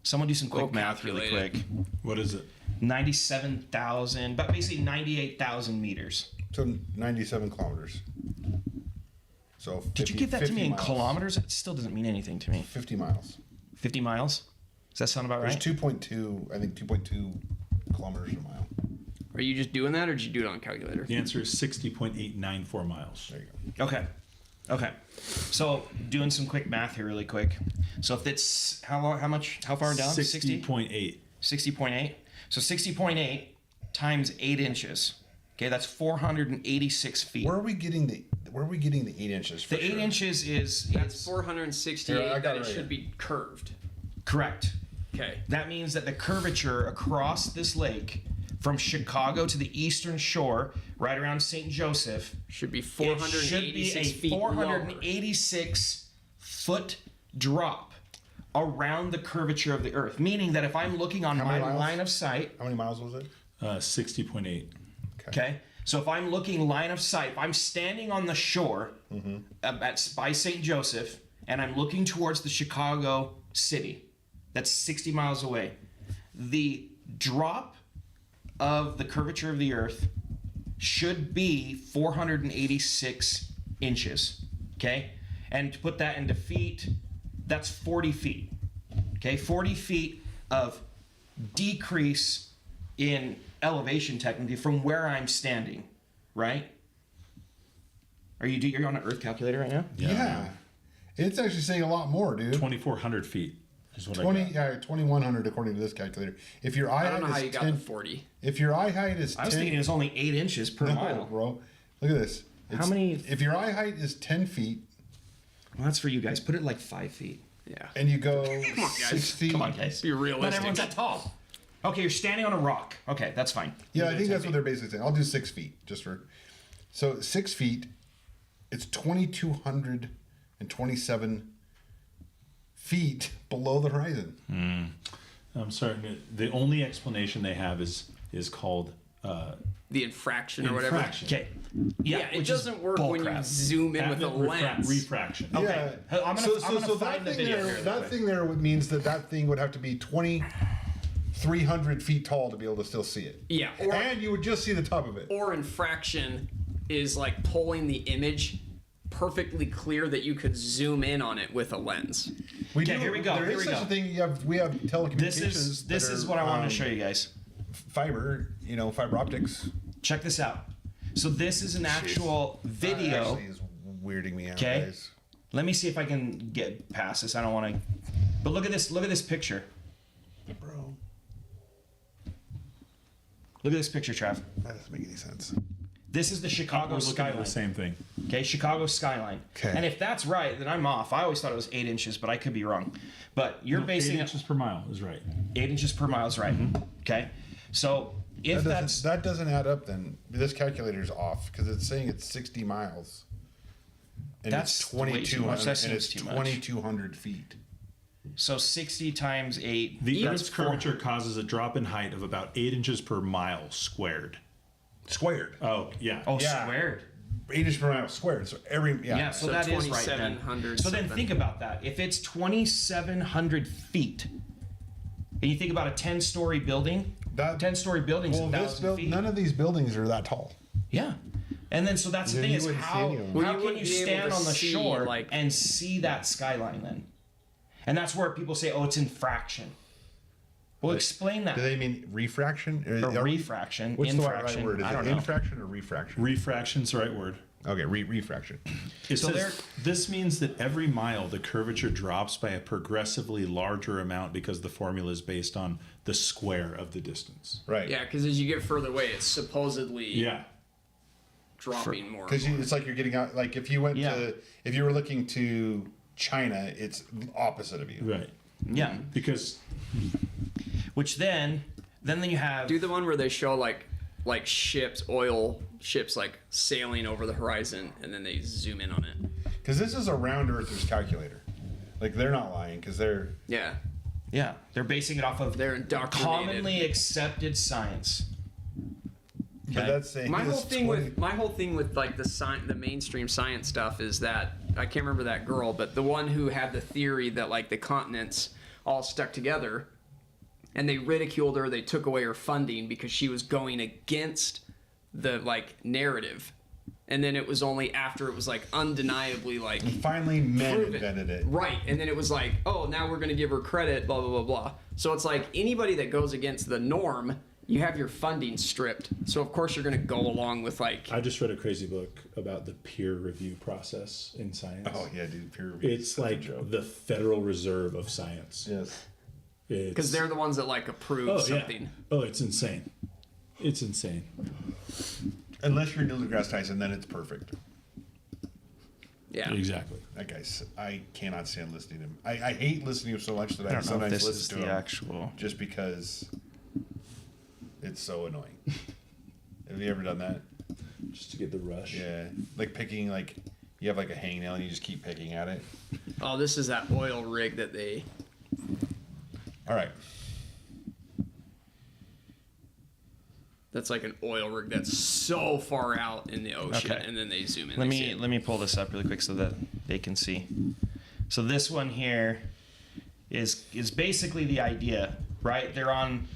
Someone do some quick We'll math really calculate quick. What is it? 97,000, but basically 98,000 meters. So 97 kilometers. So 50, Did you give that to 50 me in miles. kilometers? It still doesn't mean anything to me. 50 miles. 50 miles? Does that sound about There's right? 2.2, I think 2.2 kilometers a mile. Are you just doing that, or did you do it on a calculator? The answer is 60.894 miles. There you go. Okay. So doing some quick math here really quick. So if it's how far down? 60.8. 60.8. So 60.8 times 8 inches. Okay, that's 486 feet. Where are we getting the 8 inches? For The 8 sure? inches is That's 468. Here, I got that it it right should here. be curved. correct. Okay. That means that the curvature across this lake from Chicago to the eastern shore, right around St. Joseph, Should be it should 486 be a feet lower. 486 foot drop around the curvature of the earth. Meaning that if I'm looking on How my many miles? line of sight, How many miles was it? 60.8. okay, So if I'm looking line of sight, if I'm standing on the shore by St. Joseph, and I'm looking towards the Chicago city, that's 60 miles away, the drop of the curvature of the Earth should be 486 inches, okay? And to put that into feet, that's 40 feet, okay? 40 feet of decrease in elevation technically from where I'm standing, right? You're on an Earth calculator right now? Yeah. It's actually saying a lot more, dude. 2,400 feet is what 2,100 according to this calculator. If your eye I don't know height how is you got 10, the 40. if your eye height is 10, I was thinking it's only 8 inches per no, mile. bro. Look at this. How many- If your eye height is 10 feet Well, that's for you guys. Put it like 5 feet. Yeah. and you go Come on, guys. 6 feet, Come on, guys. Be realistic. Not everyone's that tall. Okay, you're standing on a rock. Okay, that's fine. yeah, I We'll do think 10 that's what they're basically saying. I'll do 6 feet just for. So 6 feet, it's 2,227 feet below the horizon. I'm sorry. The only explanation they have is called The infraction or whatever. infraction. Okay. Yeah, it which doesn't is work bull when you crap. zoom in with a lens. Refraction. Okay. Yeah. I'm gonna find the thing video there, here real that quick. thing there means that thing would have to be 2,300 feet tall to be able to still see it. Yeah. And you would just see the top of it. Or infraction is like pulling the image perfectly clear that you could zoom in on it with a lens. Okay, here we go, There here is we such go. a thing. We have telecommunications. This is what I wanted to show you guys. Fiber, fiber optics. Check this out. So this is an actual video. That actually is weirding me out, Okay. guys. Let me see if I can get past this. I don't want to. But look at this. Look at this picture. Bro, Look at this picture, Trav. that doesn't make any sense. This is the Chicago We're looking at skyline. the same thing. Okay, Chicago skyline. Okay. And if that's right, then I'm off. I always thought it was 8 inches, but I could be wrong. But you're basing 8 it inches per mile is right. 8 inches per mile is right. Okay. So if that's That doesn't add up. Then this calculator's off because it's saying it's 60 miles. And That's it's way too much. 2,200. That And it's seems too much. 2,200 feet. so 60 times 8. The that's Earth's curvature causes a drop in height of about 8 inches per mile squared. Squared. Oh, yeah. Oh, Yeah. squared. 8 inches per mile squared. So Yeah, so So that is right then. 2,700 So then something. think about that. If it's 2,700 feet, and you think about a 10-story building, That- 10-story building's Well, 1,000 feet. none of these buildings are that tall. Yeah. And then so that's the Then thing you is wouldn't see how, any of them. Well, how you can wouldn't you be able stand to on the see, shore like- and see that skyline then? And that's where people say, oh, it's infraction. Well, explain that. Do they mean refraction? Or refraction, What's infraction, the right word? Is I it don't know. infraction or refraction? Refraction's the right word. Okay, refraction. It So says, there- this means that every mile the curvature drops by a progressively larger amount because the formula is based on the square of the distance. Right. Yeah, because as you get further away, it's supposedly Yeah. dropping more. Because it's like you're getting out. Like if you went Yeah. if you were looking to China, it's opposite of you. Right. Yeah. Because Which then you have Do the one where they show like ships, oil ships, like sailing over the horizon, and then they zoom in on it. Because this is a round earthers calculator. Like they're not lying because they're Yeah, yeah, they're basing it off of they're indoctrinated. commonly accepted science. But that's saying My whole it's thing 20 with like the mainstream science stuff is that I can't remember that girl, but the one who had the theory that like the continents all stuck together, and they ridiculed her. They took away her funding because she was going against the like narrative, and then it was only after it was like undeniably like finally men prove it. invented it. Right, and then it was like, oh, now we're going to give her credit, blah, blah, blah, blah. So it's like anybody that goes against the norm, you have your funding stripped. So, of course, you're going to go along with like... I just read a crazy book about the peer review process in science. Oh yeah, dude. Peer review is It's such a like joke. the Federal Reserve of science. Yes. Because they're the ones that like approve something. Yeah. Oh, it's insane. It's insane. Unless you're Neil deGrasse Tyson, then it's perfect. Yeah. Exactly. That guy's. I cannot stand listening to him. I hate listening to him so much that I, I don't know if sometimes this is listen to the him actual. just because it's so annoying. Have you ever done that? Just to get the rush. Yeah, like picking like you have like a hangnail and you just keep picking at it. Oh, this is that oil rig that they... All right. That's like an oil rig that's so far out in the ocean, Okay. and then they zoom in. Let they see me pull this up really quick so that they can see. So this one here is basically the idea, right? They're on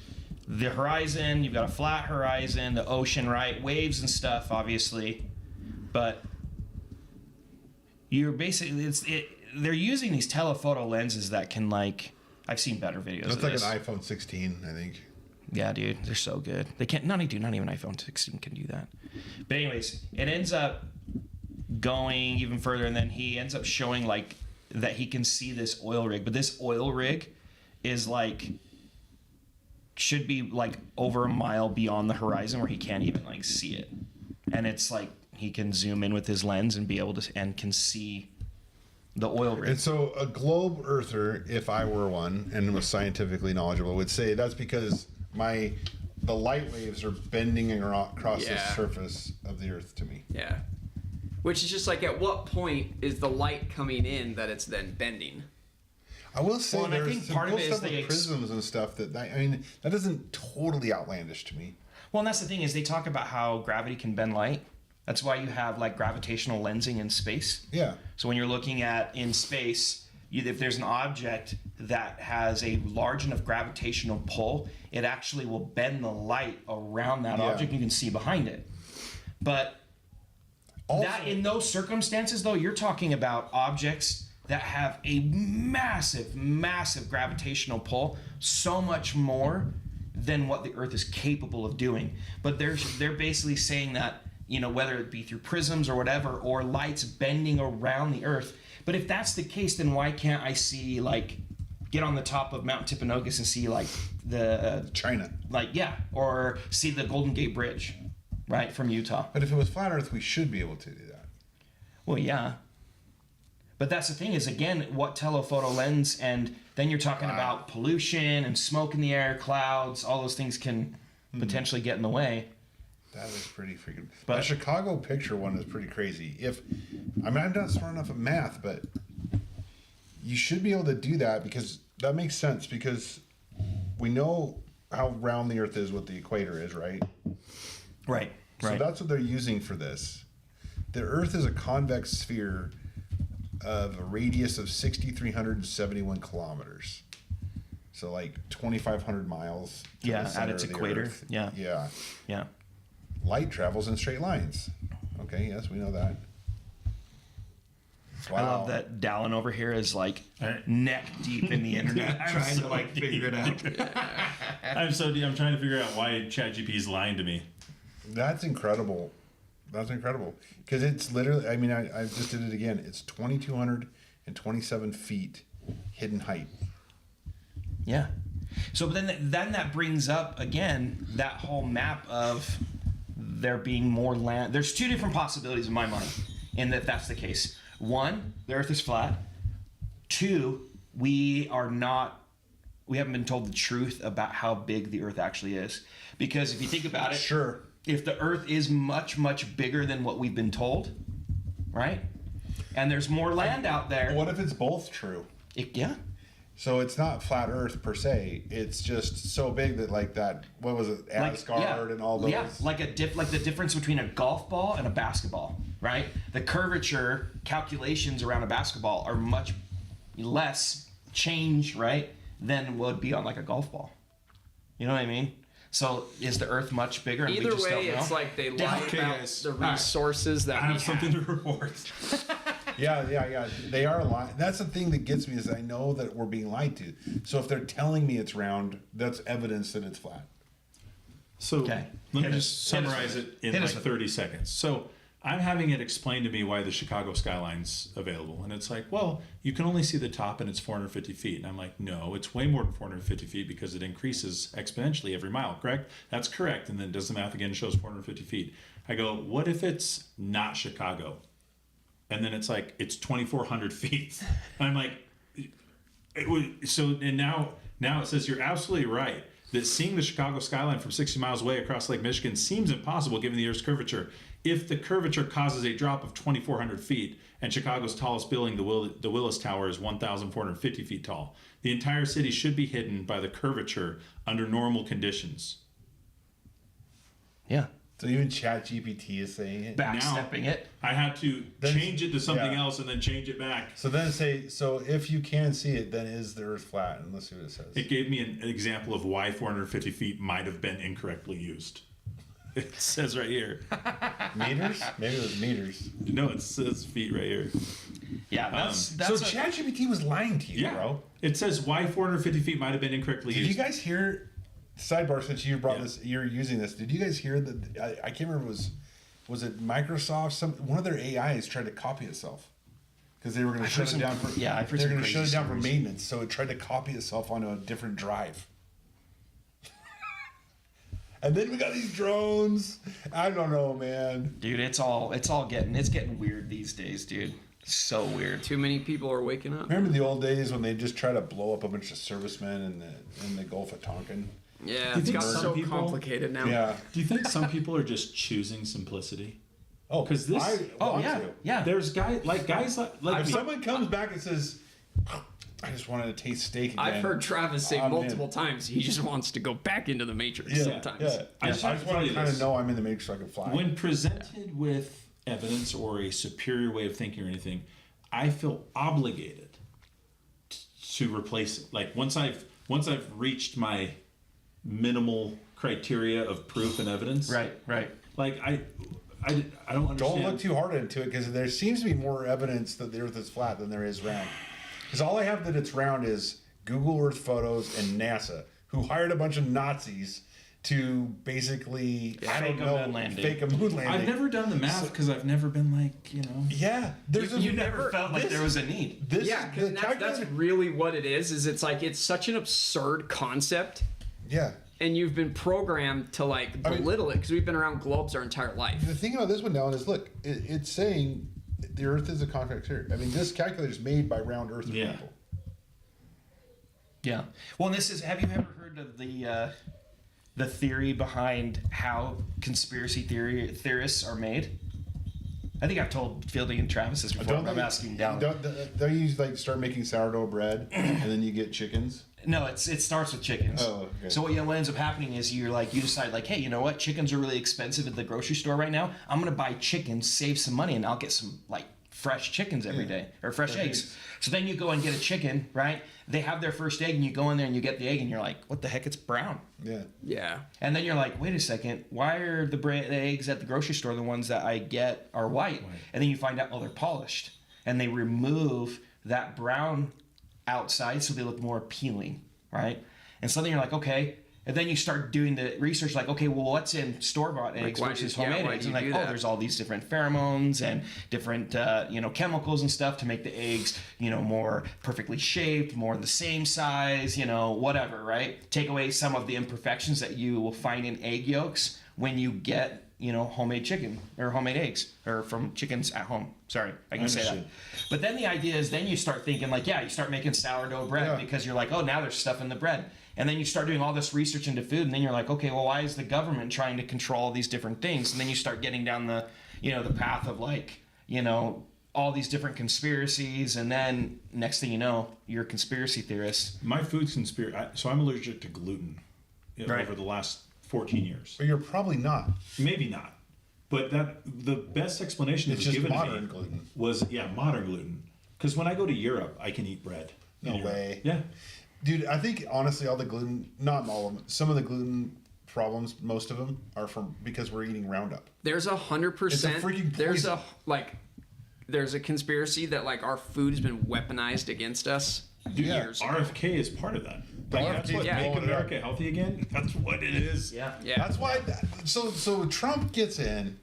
the horizon. You've got a flat horizon, the ocean, right? Waves and stuff, obviously, but you're basically they're using these telephoto lenses that can, like, I've seen better videos. That's of like this. an iPhone 16, I think. Yeah, dude, they're so good. They can't. Not even iPhone 16 can do that. But anyways, it ends up going even further, and then he ends up showing like that he can see this oil rig. But this oil rig is like should be like over a mile beyond the horizon where he can't even like see it, and it's like he can zoom in with his lens and be able to and can see the oil rig. And so a globe earther, if I were one and was scientifically knowledgeable, would say that's because the light waves are bending across the Yeah. surface of the earth to me. Yeah. Which is just like, at what point is the light coming in that it's then bending? I will say Well, and I there's think some part of cool it is stuff they with prisms and stuff I mean, that isn't totally outlandish to me. Well, and that's the thing is they talk about how gravity can bend light. That's why you have like gravitational lensing in space. Yeah. So when you're looking at in space, if there's an object that has a large enough gravitational pull, it actually will bend the light around that Yeah. object. You can see behind it. But Also, that in those circumstances, though, you're talking about objects that have a massive, massive gravitational pull, so much more than what the Earth is capable of doing. But they're basically saying that, you know, whether it be through prisms or whatever, or lights bending around the Earth. But if that's the case, then why can't I see, like, get on the top of Mount Timpanogos and see, like, the, China. like, yeah, or see the Golden Gate Bridge, right, from Utah. But if it was flat earth, we should be able to do that. Well, yeah. But that's the thing is, again, what telephoto lens, and then you're talking about pollution and smoke in the air, clouds, all those things can potentially get in the way. That is pretty freaking. But- That Chicago picture one is pretty crazy. I'm not smart enough at math, but you should be able to do that because that makes sense because we know how round the Earth is, what the equator is, right? Right, So that's what they're using for this. The Earth is a convex sphere of a radius of 6,371 kilometers. So like 2,500 miles. To Yeah, the at center its of the equator. Earth. Yeah. Yeah. Yeah. Light travels in straight lines. Okay, yes, we know that. Wow. I love that Dallin over here is like neck deep in the internet trying to like figure it out. I'm trying to figure out why ChatGPT is lying to me. That's incredible. That's incredible. Because it's literally, I mean, I just did it again. It's 2,227 feet hidden height. Yeah. So then that brings up again that whole map of there being more land. There's two different possibilities in my mind, in that's the case. One, the Earth is flat. Two, we haven't been told the truth about how big the Earth actually is. Because if you think about it, Sure. if the Earth is much, much bigger than what we've been told, right? And there's more land out there. What if it's both true? Yeah. So it's not flat Earth per se. It's just so big that like that. What was it? Asgard and all those. Yeah, like the difference between a golf ball and a basketball, right? The curvature calculations around a basketball are much less change, right, than would be on like a golf ball. You know what I mean? So is the Earth much bigger? And we Either just way, don't it's know? like they lie Okay, about guys. the resources that I we have something to report. Yeah. They are lying. That's the thing that gets me is I know that we're being lied to. So if they're telling me it's round, that's evidence that it's flat. So Okay. let me Hit just us. Hit us summarize with it it. in Hit like us with 30 seconds. So I'm having it explained to me why the Chicago skyline's available. And it's like, well, you can only see the top and it's 450 feet. And I'm like, no, it's way more than 450 feet because it increases exponentially every mile, correct? That's correct. And then does the math again, shows 450 feet. I go, what if it's not Chicago? And then it's like, it's 2,400 feet. And I'm like, and now it says you're absolutely right that seeing the Chicago skyline from 60 miles away across Lake Michigan seems impossible given the Earth's curvature. If the curvature causes a drop of 2,400 feet and Chicago's tallest building, the Willis Tower, is 1,450 feet tall, the entire city should be hidden by the curvature under normal conditions. Yeah. So even ChatGPT is saying it. Backstepping it. I had to Then- change it to something yeah. else and then change it back. So then say, so if you can see it, then is the Earth flat? And let's see what it says. It gave me an example of why 450 feet might have been incorrectly used. It says right here. Meters? Maybe it was meters. No, it says feet right here. Yeah, that's So ChatGPT was lying to you, Yeah. bro. It says why 450 feet might have been incorrectly Did used. you guys hear? Sidebar, since you brought Yeah. this, you're using this. Did you guys hear that? I can't remember. Was it Microsoft? One of their AIs tried to copy itself because they were going to shut it down for. Yeah, I've heard they're some going to shut crazy it down for stories. maintenance. So it tried to copy itself onto a different drive. And then we got these drones. I don't know, man. dude, it's getting weird these days, dude. So weird. Too many people are waking up. Remember the old days when they just try to blow up a bunch of servicemen in the Gulf of Tonkin? Yeah, You it's think got some so people- complicated now. Yeah. Do you think some people are just choosing simplicity? Oh, 'Cause this- I Oh want yeah, to. yeah. There's guys like If someone comes back and says, "I just wanted to taste steak again," I've heard Travis say I'm multiple in. times he just wants to go back into the Matrix Yeah, sometimes. yeah. I I just just, have to tell want you to kind this. of know I'm in the matrix so I can fly. when presented with evidence or a superior way of thinking or anything, I feel obligated to replace it. Like once I've reached my minimal criteria of proof and evidence, Right. like I don't understand. Don't look too hard into it because there seems to be more evidence that the Earth is flat than there is round. Because all I have that it's round is Google Earth photos and NASA, who hired a bunch of Nazis to basically Fake a moon landing. fake a moon landing. I've never done the math because I've never been like, Yeah, there's You a, never Felt like This- there was a need. This Yeah, the because that's calculator- really what it is it's like it's such an absurd concept yeah. and you've been programmed to like I mean- belittle it because we've been around globes our entire life. The thing about this one, Dylan, is look, it's saying the Earth is a convex sphere. I mean, this calculator is made by round Earth Yeah. people. Yeah. Well, and this is. Have you ever heard of the theory behind how conspiracy theorists are made? I think I've told Fielding and Travis this before. But I'm asking down. Don't you like start making sourdough bread and then you get chickens? No, it starts with chickens. Oh, okay. So what ends up happening is you decide like, hey, you know what? Chickens are really expensive at the grocery store right now. I'm gonna buy chickens, save some money, and I'll get some like fresh chickens every day or fresh eggs. So then you go and get a chicken, right? They have their first egg, and you go in there and you get the egg, and you're like, what the heck? It's brown. Yeah. Yeah. And then you're like, wait a second, why are the eggs at the grocery store, the ones that I get, are white? And then you find out, oh, they're polished. And they remove that brown outside so they look more appealing, right? And so then you're like, okay. And then you start doing the research like, okay, well, what's in store-bought eggs why versus do- yeah, homemade why eggs? do And you like, do oh, that? there's all these different pheromones and different, chemicals and stuff to make the eggs, more perfectly shaped, more the same size, whatever, right? Take away some of the imperfections that you will find in egg yolks when you get, homemade chicken or homemade eggs or from chickens at home. Sorry, I can say that. Understood. But then the idea is then you start thinking like, you start making sourdough bread Yeah. because you're like, oh, now there's stuff in the bread. And then you start doing all this research into food, and then you're like, okay, well, why is the government trying to control all these different things? And then you start getting down the, the path of like, all these different conspiracies, and then next thing you know, you're a conspiracy theorist. My food's conspiracy. So I'm allergic to gluten Right. over the last 14 years. But you're probably not. Maybe not. But the best explanation that It's was just given to modern me gluten. was modern gluten. Because when I go to Europe, I can eat bread. No in Europe. way. Yeah. Dude, I think honestly, all the gluten, not all of them, some of the gluten problems, most of them are because we're eating Roundup. There's 100%. It's a freaking There's poison. there's a conspiracy that like our food has been weaponized against us years ago. RFK is part of that. The Like, that's RFK what is make blowing it up. America healthy again. That's what it is. Yeah. Yeah. That's why. So Trump gets in.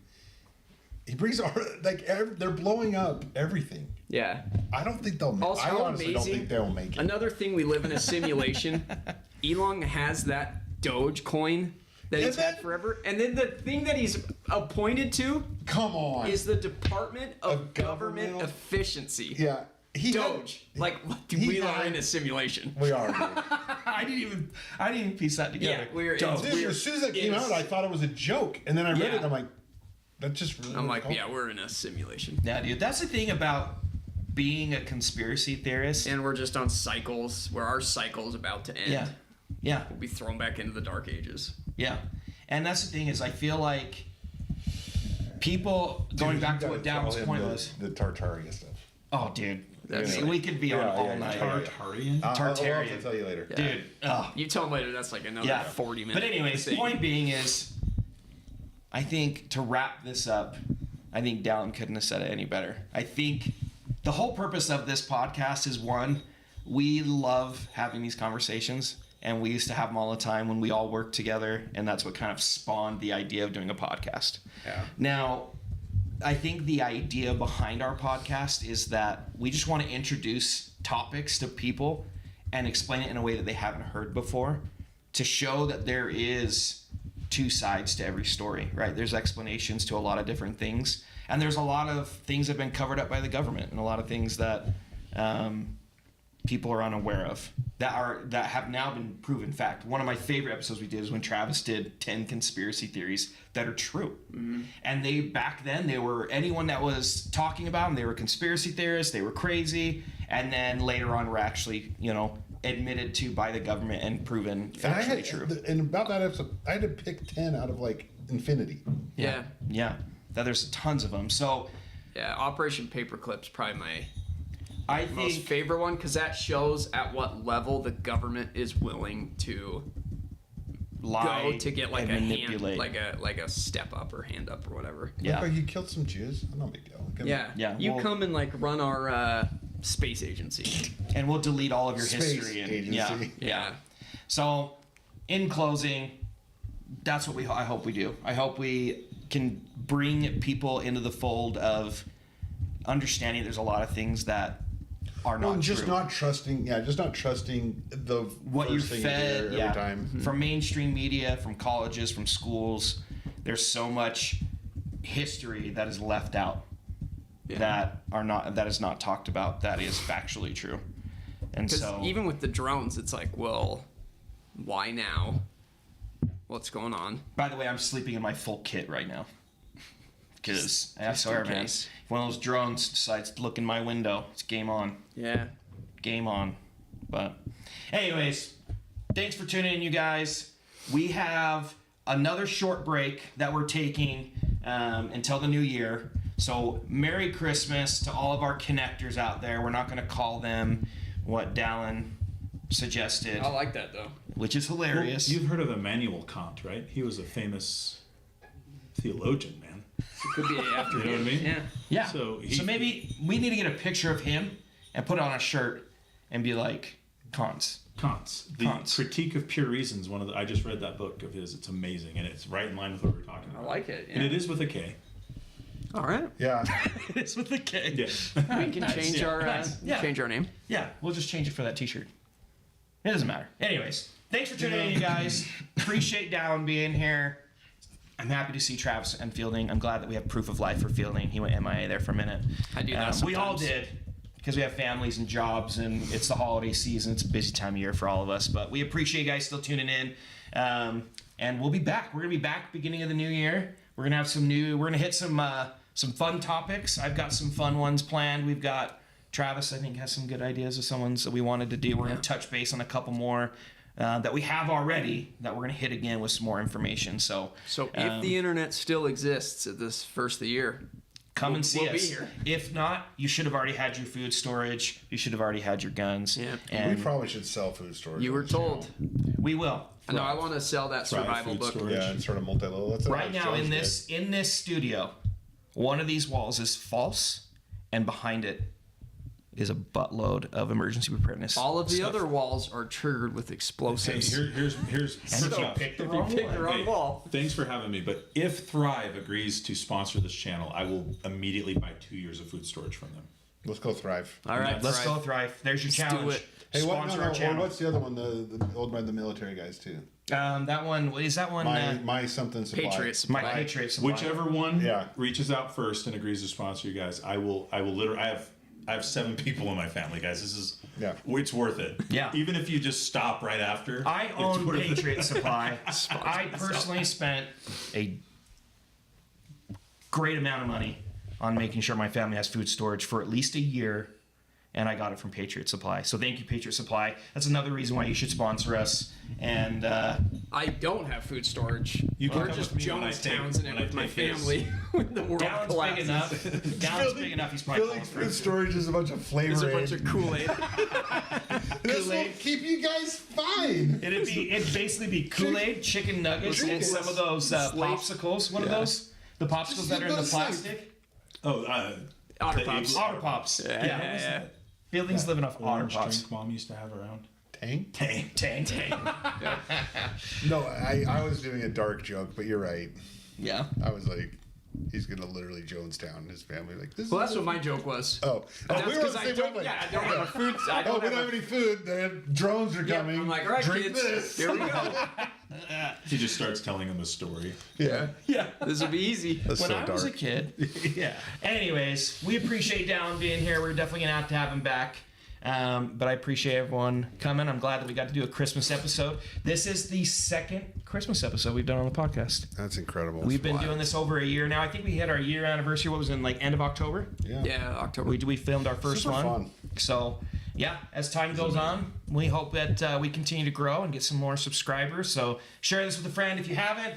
He brings they're blowing up everything. Yeah. I don't think they'll. Also, I how honestly don't amazing- think they'll make it. Another thing, we live in a simulation. Elon has that Doge coin that Yeah, he's had that- forever, and then the thing that he's appointed to Come on. is the Department of Of Government Governmental- Efficiency. Yeah. He Doge. Like, he we are had- in a simulation. We are. Dude. I didn't even piece that together. Yeah, we're Dope. Dude, as soon as that came out, I thought it was a joke, and then I read Yeah. it, and I'm like, that's just really. I'm like, cool. yeah, we're in a simulation. Yeah, dude. That's the thing about being a conspiracy theorist. And we're just on cycles where our cycle is about to end. Yeah. Yeah. We'll be thrown back into the dark ages. Yeah. And that's the thing is, I feel like people going Dude, back you to gotta what Dallas' call him point the- was. the Tartaria stuff. Oh, dude, That's we could be on all night. Tartarian? I'll have Tartarian. to tell you later. Dude, oh, You tell them later. That's like another yeah. 40 minutes. But anyways, the point being is, I think to wrap this up, I think Dallin couldn't have said it any better. I think the whole purpose of this podcast is one, we love having these conversations, and we used to have them all the time when we all worked together, and that's what kind of spawned the idea of doing a podcast. Yeah. Now, I think the idea behind our podcast is that we just want to introduce topics to people and explain it in a way that they haven't heard before, to show that there is two sides to every story, right? There's explanations to a lot of different things, and there's a lot of things that have been covered up by the government, and a lot of things that people are unaware of that have now been proven fact. One of my favorite episodes we did is when Travis did 10 conspiracy theories that are true. And they, back then, they were, anyone that was talking about them, they were conspiracy theorists, they were crazy, and then later on were actually, admitted to by the government and proven And factually true. And about that episode, I had to pick 10 out of like infinity. Yeah. Yeah, that there's tons of them. So Yeah. Operation Paperclip's probably my I most think favorite one because that shows at what level the government is willing to lie go to get like and a manipulate. hand, like a step up or hand up or whatever. Yeah. Look, like you killed some Jews. No big deal. Yeah. Yeah, You well- come and like run our space agency. And we'll delete all of your Space history. And, agency. Yeah. So, in closing, that's what I hope we do. I hope we can bring people into the fold of understanding there's a lot of things that are not Well, just true. not trusting. Yeah, just not trusting the What you're first thing fed, you hear yeah, every time. from mainstream media, from colleges, from schools. There's so much history that is left out that is not talked about, that is factually true. And Because so even with the drones, it's like, well, why now? What's going on? by the way, I'm sleeping in my full kit right now. Because I just swear, in man, case. if one of those drones decides to look in my window, it's game on. Yeah. Game on. But anyways, thanks for tuning in, you guys. We have another short break that we're taking until the new year. So Merry Christmas to all of our connectors out there. We're not going to call them what Dallin suggested, I like that though. which is hilarious. You've heard of Immanuel Kant, right? He was a famous theologian, man. It could be after You know what I mean? Yeah. yeah. So So maybe we need to get a picture of him and put it on a shirt and be like, Kant's. Kant's The Kant's. Critique of Pure Reason's one of the. I just read that book of his. It's amazing, and it's right in line with what we're talking I about. like it. And Yeah. it is with a K. All right. Yeah. It's with the K. Yeah. We can change Yeah, our nice. Yeah. change our name. Yeah, we'll just change it for that t-shirt. It doesn't matter. Anyways, thanks for tuning in, you guys. Appreciate Dallin being here. I'm happy to see Travis and Fielding. I'm glad that we have proof of life for Fielding. He went MIA there for a minute. I do that We all sometimes. did, because we have families and jobs, and it's the holiday season. It's a busy time of year for all of us. But we appreciate you guys still tuning in. And we'll be back. We're gonna be back beginning of the new year. We're gonna have we're gonna hit some fun topics. I've got some fun ones planned. We've got Travis, I think, has some good ideas of some ones that we wanted to do. We're gonna touch base on a couple more that we have already that we're gonna hit again with some more information. So if the internet still exists at this first of the year, come and see we'll be us. here. If not, you should have already had your food storage. You should have already had your guns. Yeah. And We probably should sell food storage. you on were the channel. told. we will. No, I want to sell that Thrive survival food book. storage. Yeah, and sort of multi-level. That's what Right now Joe's in did. this studio, one of these walls is false, and behind it is a buttload of emergency preparedness. All of the stuff. other walls are triggered with Hey, explosives. here's And first if you off, pick the if you wrong pick one. the wrong hey, wall. Thanks for having me. But if Thrive agrees to sponsor this channel, I will immediately buy 2 years of food storage from them. Let's go Thrive. All right, Let's Thrive. go Thrive. There's your Let's do challenge. it. Hey, what? Sponsor No, our no, channel. what's the other one? The old by the military guys too. That one is that one. My something supply. Patriot Supply. my Patriot Supply. Whichever one Yeah. reaches out first and agrees to sponsor you guys, I will literally. I have 7 people in my family, guys. This is it's worth it. Yeah. Even if you just stop right after. I it's own worth it. Patriot Supply. I personally spent a great amount of money on making sure my family has food storage for at least a year, and I got it from Patriot Supply. So thank you, Patriot Supply. That's another reason why you should sponsor us. And I don't have food storage. You can We're come just with me when I Jonestowns take- it when I with my take his- family when the world Gallon's big collapses. enough. Gallon's big enough. He's probably Filling falling for food storage is a bunch of flavor. There's a bunch of Kool-Aid. This will keep you guys fine. It'd basically be Kool-Aid, chicken nuggets, and some of those popsicles. What are those? The popsicles that are in the plastic? Oh, Otter the Pops. Otter Pops. Yeah. Buildings living off Otter orange Pops. drink mom used to have around. Tang? Tang. No, I was doing a dark joke, but you're right. Yeah. I was like, he's gonna literally Jonestown his family. Like this. Well, is that's what my joke was. Oh, That's we were on because the I same don't. wavelength. Yeah, I don't have a food. I Oh, don't we don't have have any food. The drones are Yeah, coming. I'm like, all right, drink kids, this. here we go. He just starts telling him a story. Yeah. Yeah. This will be easy. That's When so I dark. was a kid. Yeah. Anyways, we appreciate Dallin being here. We're definitely gonna have to have him back. But I appreciate everyone coming. I'm glad that we got to do a Christmas episode. This is the second Christmas episode we've done on the podcast. That's incredible. We've been doing this over a year now. I think we hit our year anniversary. What was it, in like end of October? Yeah. Yeah, October. We filmed our first Super one. fun. So yeah, as time goes on, we hope that we continue to grow and get some more subscribers. So share this with a friend if you haven't.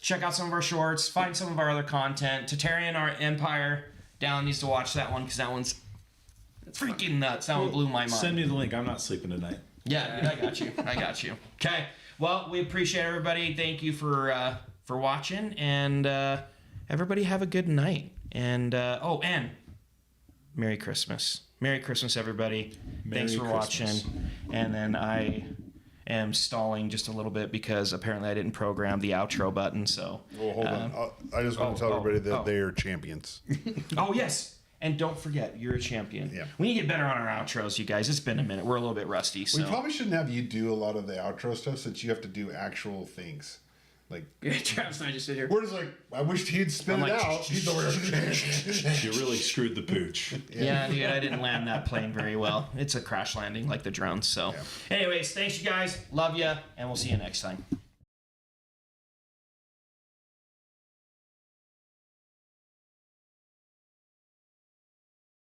Check out some of our shorts. Find some of our other content. Tatarian, our Empire. Dallin needs to watch that one because that one's freaking nuts. That one blew my mind. Send me the link. I'm not sleeping tonight. Yeah, dude, I got you. Okay. Well, we appreciate everybody. Thank you for watching, and everybody have a good night. And and Merry Christmas. Merry Christmas, everybody. Thanks for Christmas. watching. And then I am stalling just a little bit because apparently I didn't program the outro button. So. Well, hold on. I just want to tell everybody that oh. they are champions. Oh yes. And don't forget, you're a champion. Yeah. We need to get better on our outros, you guys. It's been a minute. We're a little bit rusty. So. We probably shouldn't have you do a lot of the outro stuff since you have to do actual things. Like, Yeah, Travis and I just sit here. we're just like, I wish he'd spit I'm it like, out. He's over here. You really screwed the pooch. Yeah, dude, I didn't land that plane very well. It's a crash landing like the drones. So, anyways, thanks you guys. Love you, and we'll see you next time.